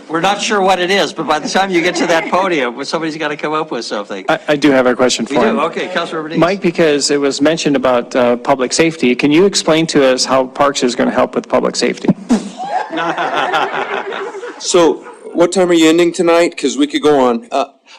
We're not sure what it is, but by the time you get to that podium, somebody's got to come up with something. I do have a question for We him. do, okay, Councilor Benitez. Mike, because it was mentioned about public safety, can you explain to us how Parks is going to help with public safety? So, what time are you ending tonight? Because we could go on.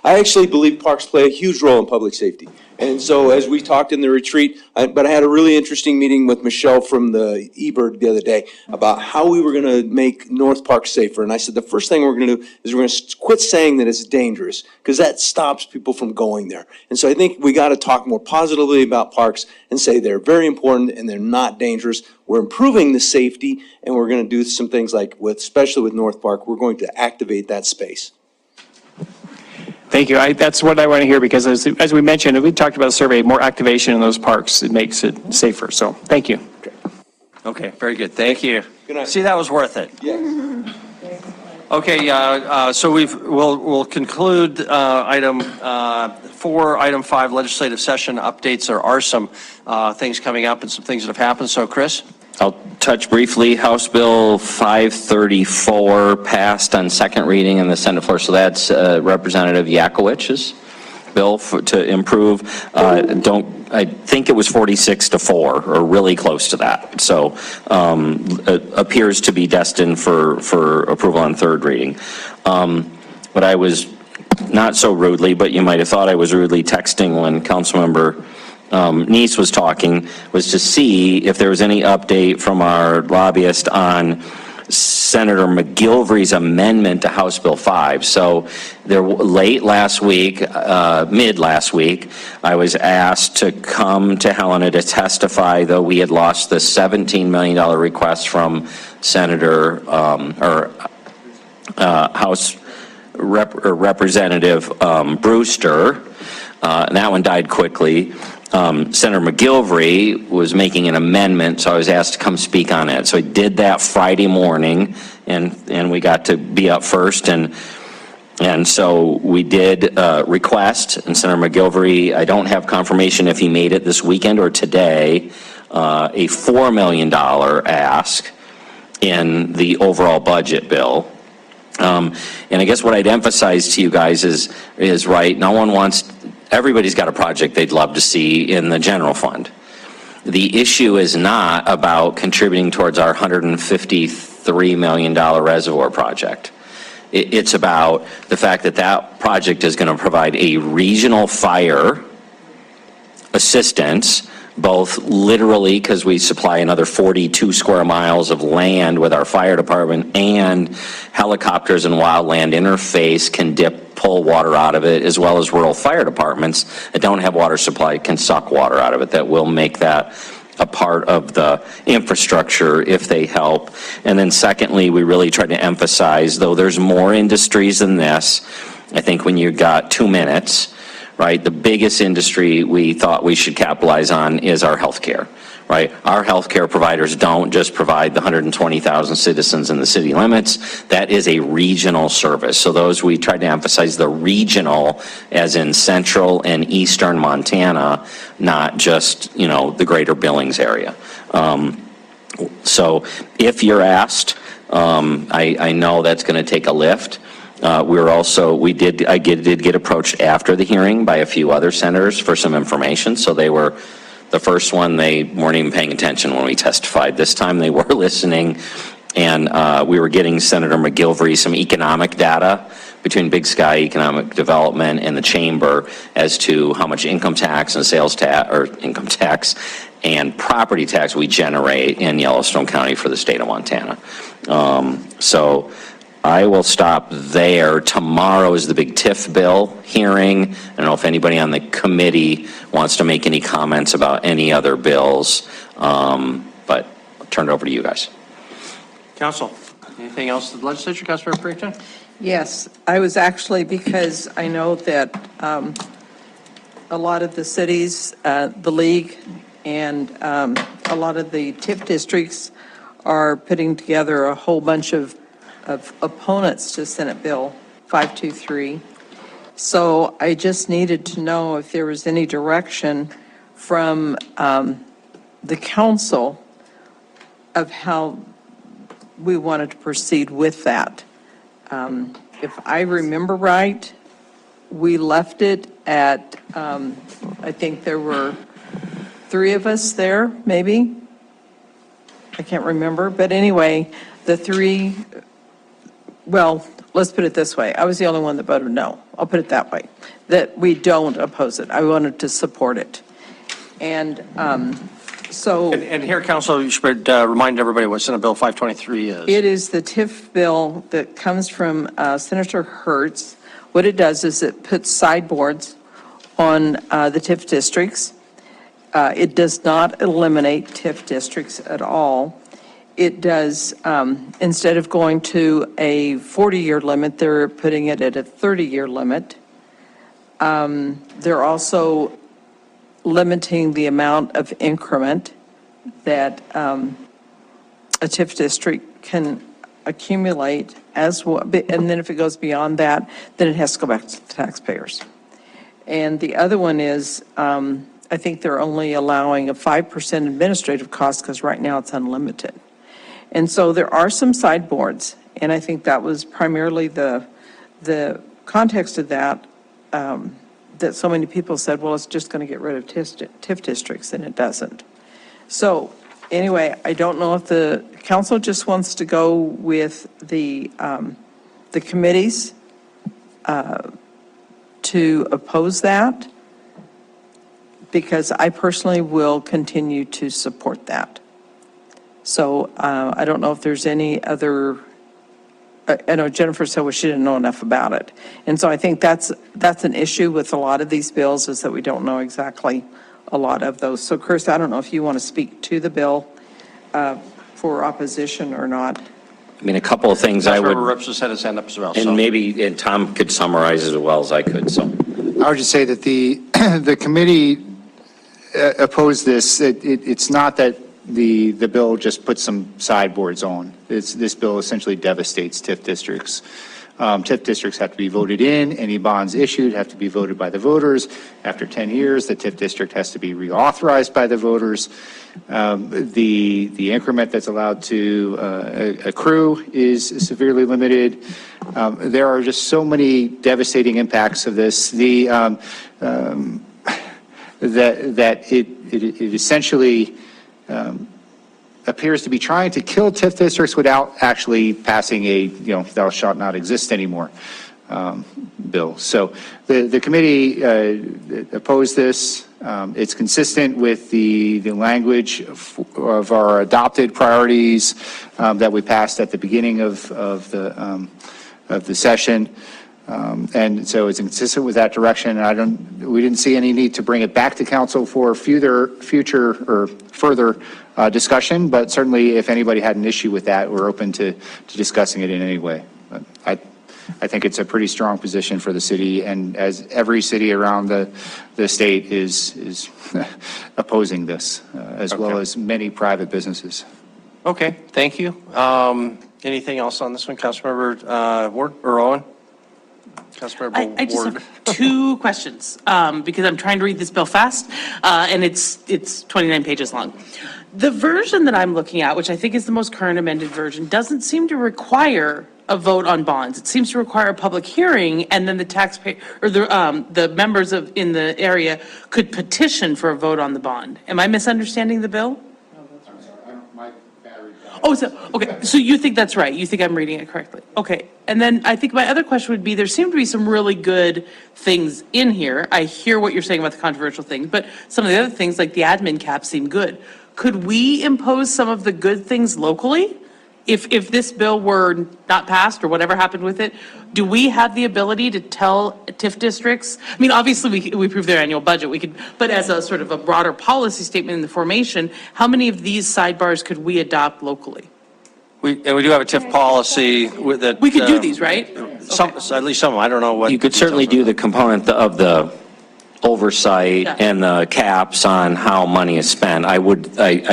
I actually believe parks play a huge role in public safety. And so, as we talked in the retreat, but I had a really interesting meeting with Michelle from the eBird the other day about how we were going to make North Park safer. And I said, the first thing we're going to do is we're going to quit saying that it's dangerous, because that stops people from going there. And so I think we got to talk more positively about parks and say they're very important and they're not dangerous. We're improving the safety, and we're going to do some things like, especially with North Park, we're going to activate that space. Thank you. That's what I want to hear, because as we mentioned, and we talked about a survey, more activation in those parks, it makes it safer. So thank you. Okay, very good, thank you. Good night. See, that was worth it. Yes. Okay, so we'll conclude item 4, item 5, legislative session updates. There are some things coming up and some things that have happened. So, Chris? I'll touch briefly. House Bill 534 passed on second reading in the Senate floor. So that's Representative Yakowicz's bill to improve. I think it was 46-4, or really close to that. So it appears to be destined for approval on third reading. But I was not so rudely, but you might have thought I was rudely texting when Councilmember Niece was talking, was to see if there was any update from our lobbyist on Senator McGilvery's amendment to House Bill 5. So late last week, mid last week, I was asked to come to Helena to testify, though we had lost the $17 million request from Senator House Representative Brewster, and that one died quickly. Senator McGilvery was making an amendment, so I was asked to come speak on it. So I did that Friday morning, and we got to be up first, and so we did request, and Senator McGilvery, I don't have confirmation if he made it this weekend or today, a $4 million ask in the overall budget bill. And I guess what I'd emphasize to you guys is right, no one wants, everybody's got a project they'd love to see in the general fund. The issue is not about contributing towards our $153 million reservoir project. It's about the fact that that project is going to provide a regional fire assistance, both literally because we supply another 42 square miles of land with our fire department, and helicopters and wildland interface can pull water out of it, as well as rural fire departments that don't have water supply can suck water out of it. That will make that a part of the infrastructure if they help. And then secondly, we really try to emphasize, though there's more industries than this, I think when you got 2 minutes, right, the biggest industry we thought we should capitalize on is our healthcare, right? Our healthcare providers don't just provide the 120,000 citizens in the city limits. That is a regional service. So those, we tried to emphasize the regional as in central and eastern Montana, not just, you know, the greater Billings area. So if you're asked, I know that's going to take a lift. I did get approached after the hearing by a few other senators for some information. So they were, the first one, they weren't even paying attention when we testified. This time they were listening, and we were getting Senator McGilvery some economic data between Big Sky Economic Development and the Chamber as to how much income tax and sales tax, or income tax and property tax we generate in Yellowstone County for the state of Montana. So I will stop there. Tomorrow is the big TIF bill hearing. I don't know if anybody on the committee wants to make any comments about any other bills, but I'll turn it over to you guys. Council, anything else to the legislature, Councilor Freakton? Yes, I was actually, because I know that a lot of the cities, the league, and a lot of the TIF districts are putting together a whole bunch of opponents to Senate Bill 523. So I just needed to know if there was any direction from the council of how we wanted to proceed with that. If I remember right, we left it at, I think there were 3 of us there, maybe. I can't remember, but anyway, the 3, well, let's put it this way. I was the only one that voted no. I'll put it that way, that we don't oppose it. I wanted to support it. And so. And here, Council, you should remind everybody what Senate Bill 523 is. It is the TIF bill that comes from Senator Hertz. What it does is it puts sideboards on the TIF districts. It does not eliminate TIF districts at all. It does, instead of going to a 40-year limit, they're putting it at a 30-year limit. They're also limiting the amount of increment that a TIF district can accumulate as well. And then if it goes beyond that, then it has to go back to the taxpayers. And the other one is, I think they're only allowing a 5% administrative cost because right now it's unlimited. And so there are some sideboards, and I think that was primarily the context of that, that so many people said, well, it's just going to get rid of TIF districts, and it doesn't. So anyway, I don't know if the council just wants to go with the committees to oppose that, because I personally will continue to support that. So I don't know if there's any other, I know Jennifer said, well, she didn't know enough about it. And so I think that's an issue with a lot of these bills, is that we don't know exactly a lot of those. So Chris, I don't know if you want to speak to the bill for opposition or not. I mean, a couple of things I would. Councilmember Rips has had his hand up as well. And maybe Tom could summarize as well as I could, so. I would just say that the committee opposed this. It's not that the bill just puts some sideboards on. This bill essentially devastates TIF districts. TIF districts have to be voted in. Any bonds issued have to be voted by the voters. After 10 years, the TIF district has to be reauthorized by the voters. The increment that's allowed to accrue is severely limited. There are just so many devastating impacts of this. That it essentially appears to be trying to kill TIF districts without actually passing a, thou shalt not exist anymore bill. So the committee opposed this. It's consistent with the language of our adopted priorities that we passed at the beginning of the session. And so it's consistent with that direction. And we didn't see any need to bring it back to council for further discussion, but certainly if anybody had an issue with that, we're open to discussing it in any way. But I think it's a pretty strong position for the city, and as every city around the state is opposing this, as well as many private businesses. Okay, thank you. Anything else on this one, Councilmember Ward or Owen? Councilmember I just Ward. have two questions, because I'm trying to read this bill fast, and it's 29 pages long. The version that I'm looking at, which I think is the most current amended version, doesn't seem to require a vote on bonds. It seems to require a public hearing, and then the taxpayer, or the members in the area could petition for a vote on the bond. Am I misunderstanding the bill? Oh, so, okay, so you think that's right? You think I'm reading it correctly? Okay, and then I think my other question would be, there seem to be some really good things in here. I hear what you're saying about the controversial things, but some of the other things, like the admin cap, seem good. Could we impose some of the good things locally? If this bill were not passed or whatever happened with it, do we have the ability to tell TIF districts? I mean, obviously we approve their annual budget, we could, but as a sort of a broader policy statement in the formation, how many of these sidebars could we adopt locally? And we do have a TIF policy with that. We could do these, right? Some, at least some, I don't know what. You could certainly do the component of the oversight and the caps on how money is spent. I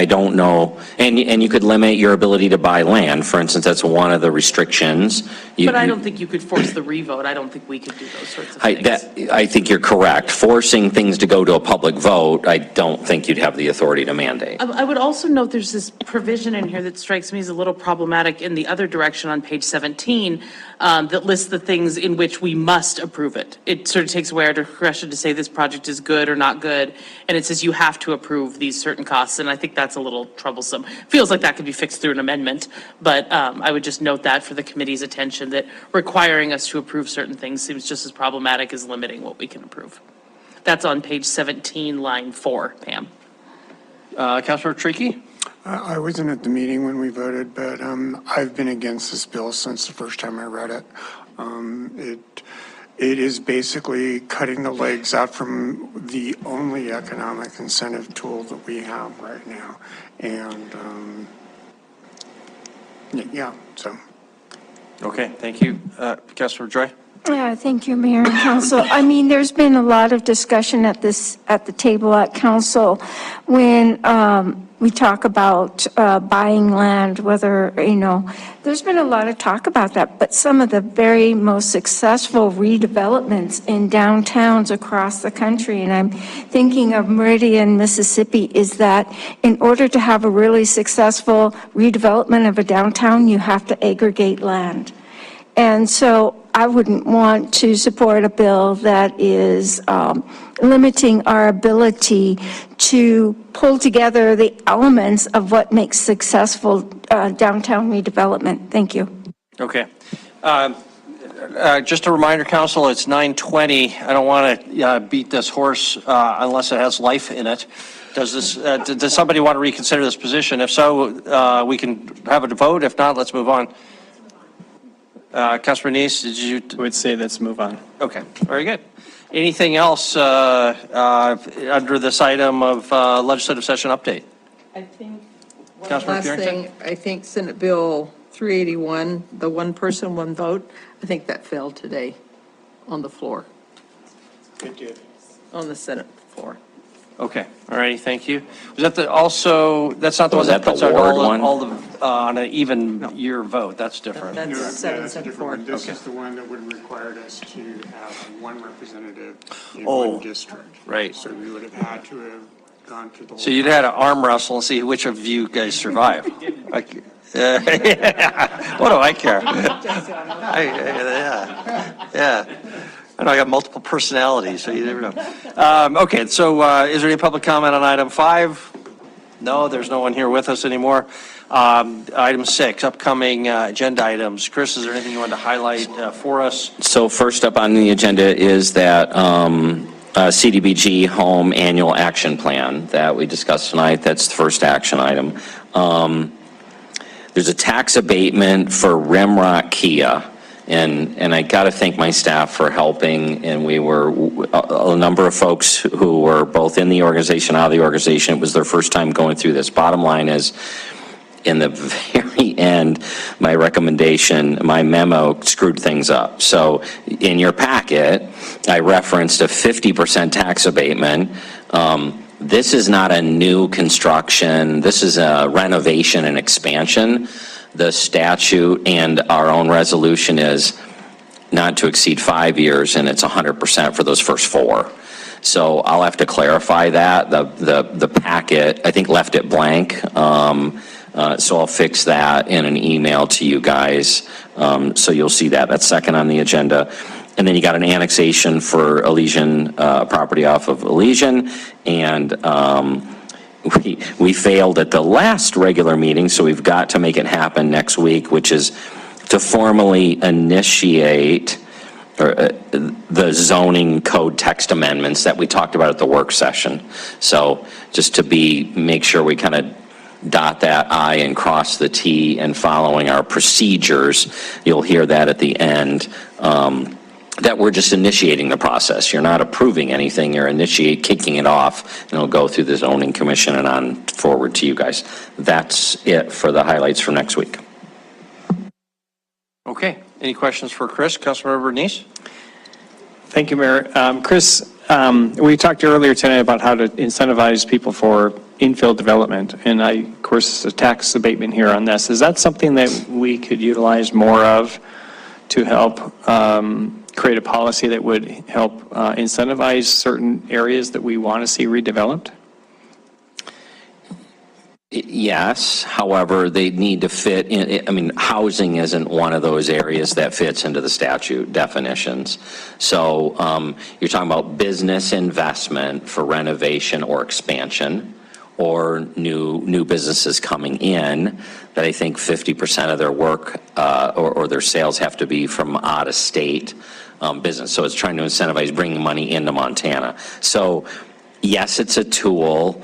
don't know, and you could limit your ability to buy land, for instance, that's one of the restrictions. But I don't think you could force the revote. I don't think we could do those sorts of things. I think you're correct. Forcing things to go to a public vote, I don't think you'd have the authority to mandate. I would also note there's this provision in here that strikes me as a little problematic in the other direction on page 17 that lists the things in which we must approve it. It sort of takes away our discretion to say this project is good or not good, and it says you have to approve these certain costs, and I think that's a little troublesome. Feels like that could be fixed through an amendment, but I would just note that for the committee's attention, that requiring us to approve certain things seems just as problematic as limiting what we can approve. That's on page 17, line 4, Pam. Councilor Tricky? I wasn't at the meeting when we voted, but I've been against this bill since the first time I read it. It is basically cutting the legs out from the only economic incentive tool that we have right now. And yeah, so. Okay, thank you. Councilor Joy? Yeah, thank you, Mayor and Council. I mean, there's been a lot of discussion at the table at Council when we talk about buying land, whether, there's been a lot of talk about that, but some of the very most successful redevelopments in downtowns across the country, and I'm thinking of Meridian, Mississippi, is that in order to have a really successful redevelopment of a downtown, you have to aggregate land. And so I wouldn't want to support a bill that is limiting our ability to pull together the elements of what makes successful downtown redevelopment. Thank you. Okay. Just a reminder, Council, it's 9:20. I don't want to beat this horse unless it has life in it. Does somebody want to reconsider this position? If so, we can have a vote. If not, let's move on. Councilor Neese, did you? I would say let's move on. Okay, very good. Anything else under this item of legislative session update? I think one Councilor last Purington? thing, I think Senate Bill 381, the one person, one vote, I think that failed today on the floor, It did. on the Senate floor. Okay, all righty, thank you. Was that also, that's not the one Was that the puts out ward one? all the, on an even year vote, that's different. That's No, seven, that's a seven, different four. one. This Okay. is the one that would require us to have one representative in Oh, one district. right. So we would have had to have gone to the whole. So you'd had an arm wrestle and see which of you guys survive. What do I care? Yeah. I know I got multiple personalities, so you never know. Okay, so is there any public comment on item 5? No, there's no one here with us anymore. Item 6, upcoming agenda items. Chris, is there anything you want to highlight for us? So first up on the agenda is that CDBG Home Annual Action Plan that we discussed tonight. That's the first action item. There's a tax abatement for Rimrock Kia. And I got to thank my staff for helping, and we were a number of folks who were both in the organization, out of the organization. It was their first time going through this. Bottom line is, in the very the end, my recommendation, my memo screwed things up. So in your packet, I referenced a 50% tax abatement. This is not a new construction. This is a renovation and expansion. The statute and our own resolution is not to exceed 5 years, and it's 100% for those first 4. So I'll have to clarify that. The packet, I think, left it blank. So I'll fix that in an email to you guys. So you'll see that. That's second on the agenda. And then you got an annexation for Elysian, property off of Elysian. And we failed at the last regular meeting, so we've got to make it happen next week, which is to formally initiate the zoning code text amendments that we talked about at the work session. So just to make sure we kind of dot that I and cross the T and following our procedures, you'll hear that at the end, that we're just initiating the process. You're not approving anything, you're kicking it off, and it'll go through the zoning commission and on forward to you guys. That's it for the highlights for next week. Okay, any questions for Chris? Councilmember Neese? Thank you, Mayor. Chris, we talked earlier tonight about how to incentivize people for infill development, and of course, the tax abatement here on this. Is that something that we could utilize more of to help create a policy that would help incentivize certain areas that we want to see redeveloped? Yes, however, they need to fit in. I mean, housing isn't one of those areas that fits into the statute definitions. So you're talking about business investment for renovation or expansion, or new businesses coming in that I think 50% of their work or their sales have to be from out of state business. So it's trying to incentivize bringing money into Montana. So yes, it's a tool.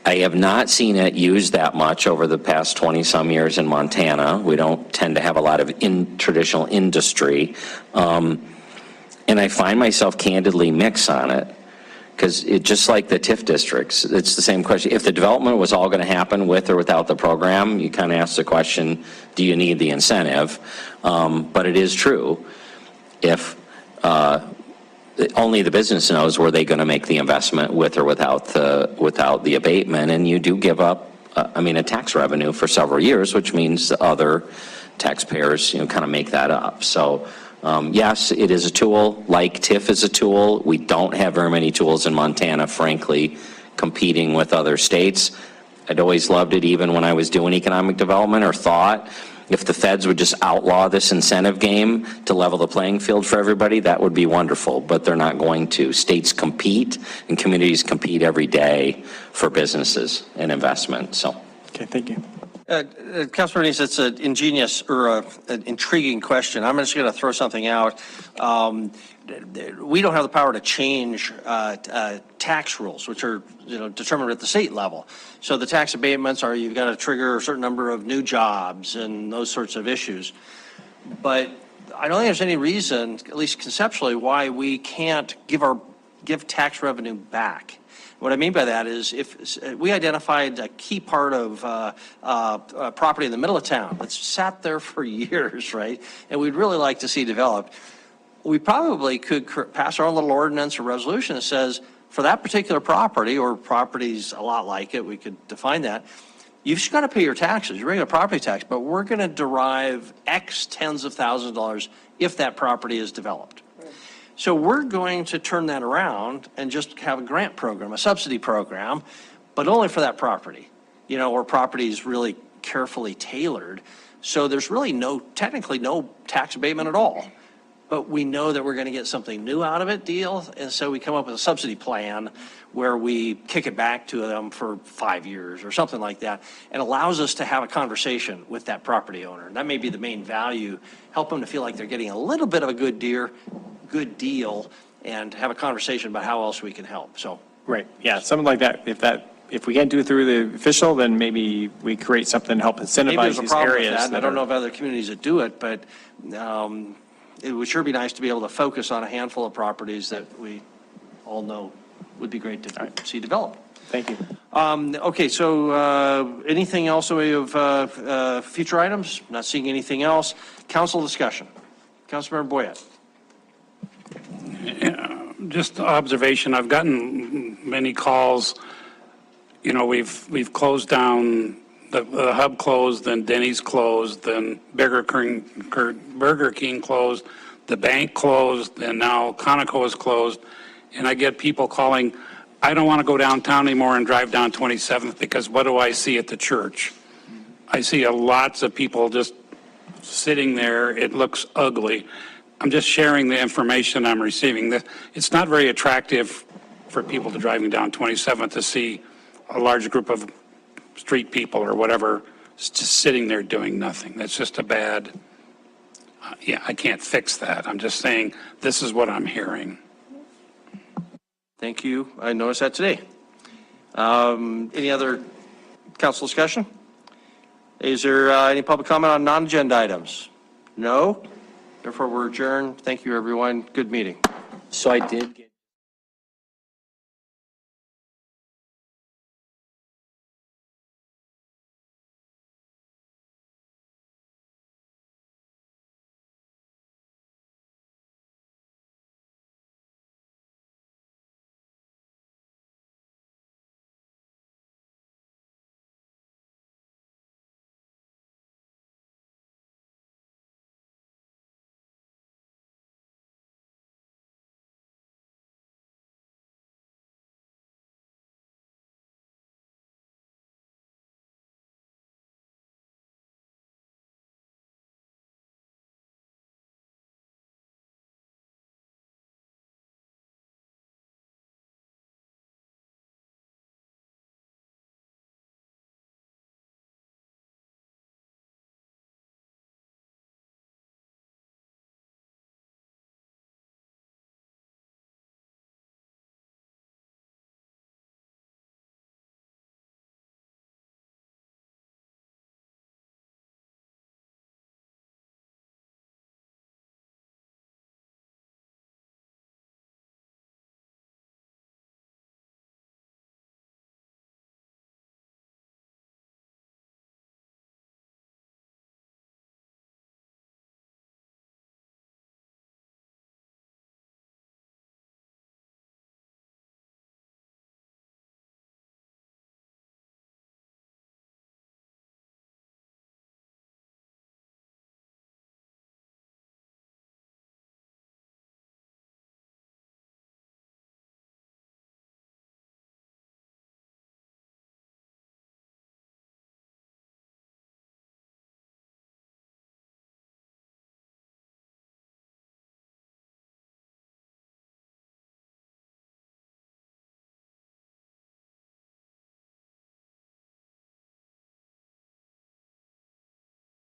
I have not seen it used that much over the past 20-some years in Montana. We don't tend to have a lot of traditional industry. And I find myself candidly mixed on it, because it just like the TIF districts, it's the same question. If the development was all going to happen with or without the program, you kind of ask the question, do you need the incentive? But it is true. If only the business knows where they're going to make the investment with or without the abatement, and you do give up, a tax revenue for several years, which means the other taxpayers, kind of make that up. So, yes, it is a tool. Like TIF is a tool. We don't have very many tools in Montana, frankly, competing with other states. I'd always loved it, even when I was doing economic development, or thought if the feds would just outlaw this incentive game to level the playing field for everybody, that would be wonderful, but they're not going to. States compete and communities compete every day for businesses and investment, so. Okay, thank you. Councilor Neese, it's an ingenious or an intriguing question. I'm just going to throw something out. We don't have the power to change tax rules, which are determined at the state level. So the tax abatements are, you've got to trigger a certain number of new jobs and those sorts of issues. But I don't think there's any reason, at least conceptually, why we can't give tax revenue back. What I mean by that is, if we identified a key part of property in the middle of town that's sat there for years, right, and we'd really like to see developed, we probably could pass our own little ordinance or resolution that says, for that particular property, or properties a lot like it, we could define that, you've just got to pay your taxes, your regular property tax, but we're going to derive X tens of thousands of dollars if that property is developed. So we're going to turn that around and just have a grant program, a subsidy program, but only for that property, or properties really carefully tailored. So there's really technically no tax abatement at all. But we know that we're going to get something new out of it, and so we come up with a subsidy plan where we kick it back to them for 5 years or something like that, and allows us to have a conversation with that property owner. And that may be the main value, help them to feel like they're getting a little bit of a good deal, and have a conversation about how else we can help. So Right, yeah, something like that. If we can't do it through the official, then maybe we create something to help incentivize these areas. I don't know of other communities that do it, but it would sure be nice to be able to focus on a handful of properties that we all know would be great to see develop. Thank you. Okay, so anything else in the way of future items? Not seeing anything else. Council discussion. Councilmember Boyette. Just observation, I've gotten many calls, you know, we've closed down, the Hub closed, then Denny's closed, then Burger King closed, the bank closed, and now Conoco is closed. And I get people calling, I don't want to go downtown anymore and drive down 27th because what do I see at the church? I see lots of people just sitting there. It looks ugly. I'm just sharing the information I'm receiving. It's not very attractive for people to driving down 27th to see a large group of street people or whatever just sitting there doing nothing. That's just a bad, yeah, I can't fix that. I'm just saying this is what I'm hearing. Thank you. I noticed that today. Any other council discussion? Is there any public comment on non-agenda items? No? Therefore, we're adjourned. Thank you, everyone. Good meeting. So I did get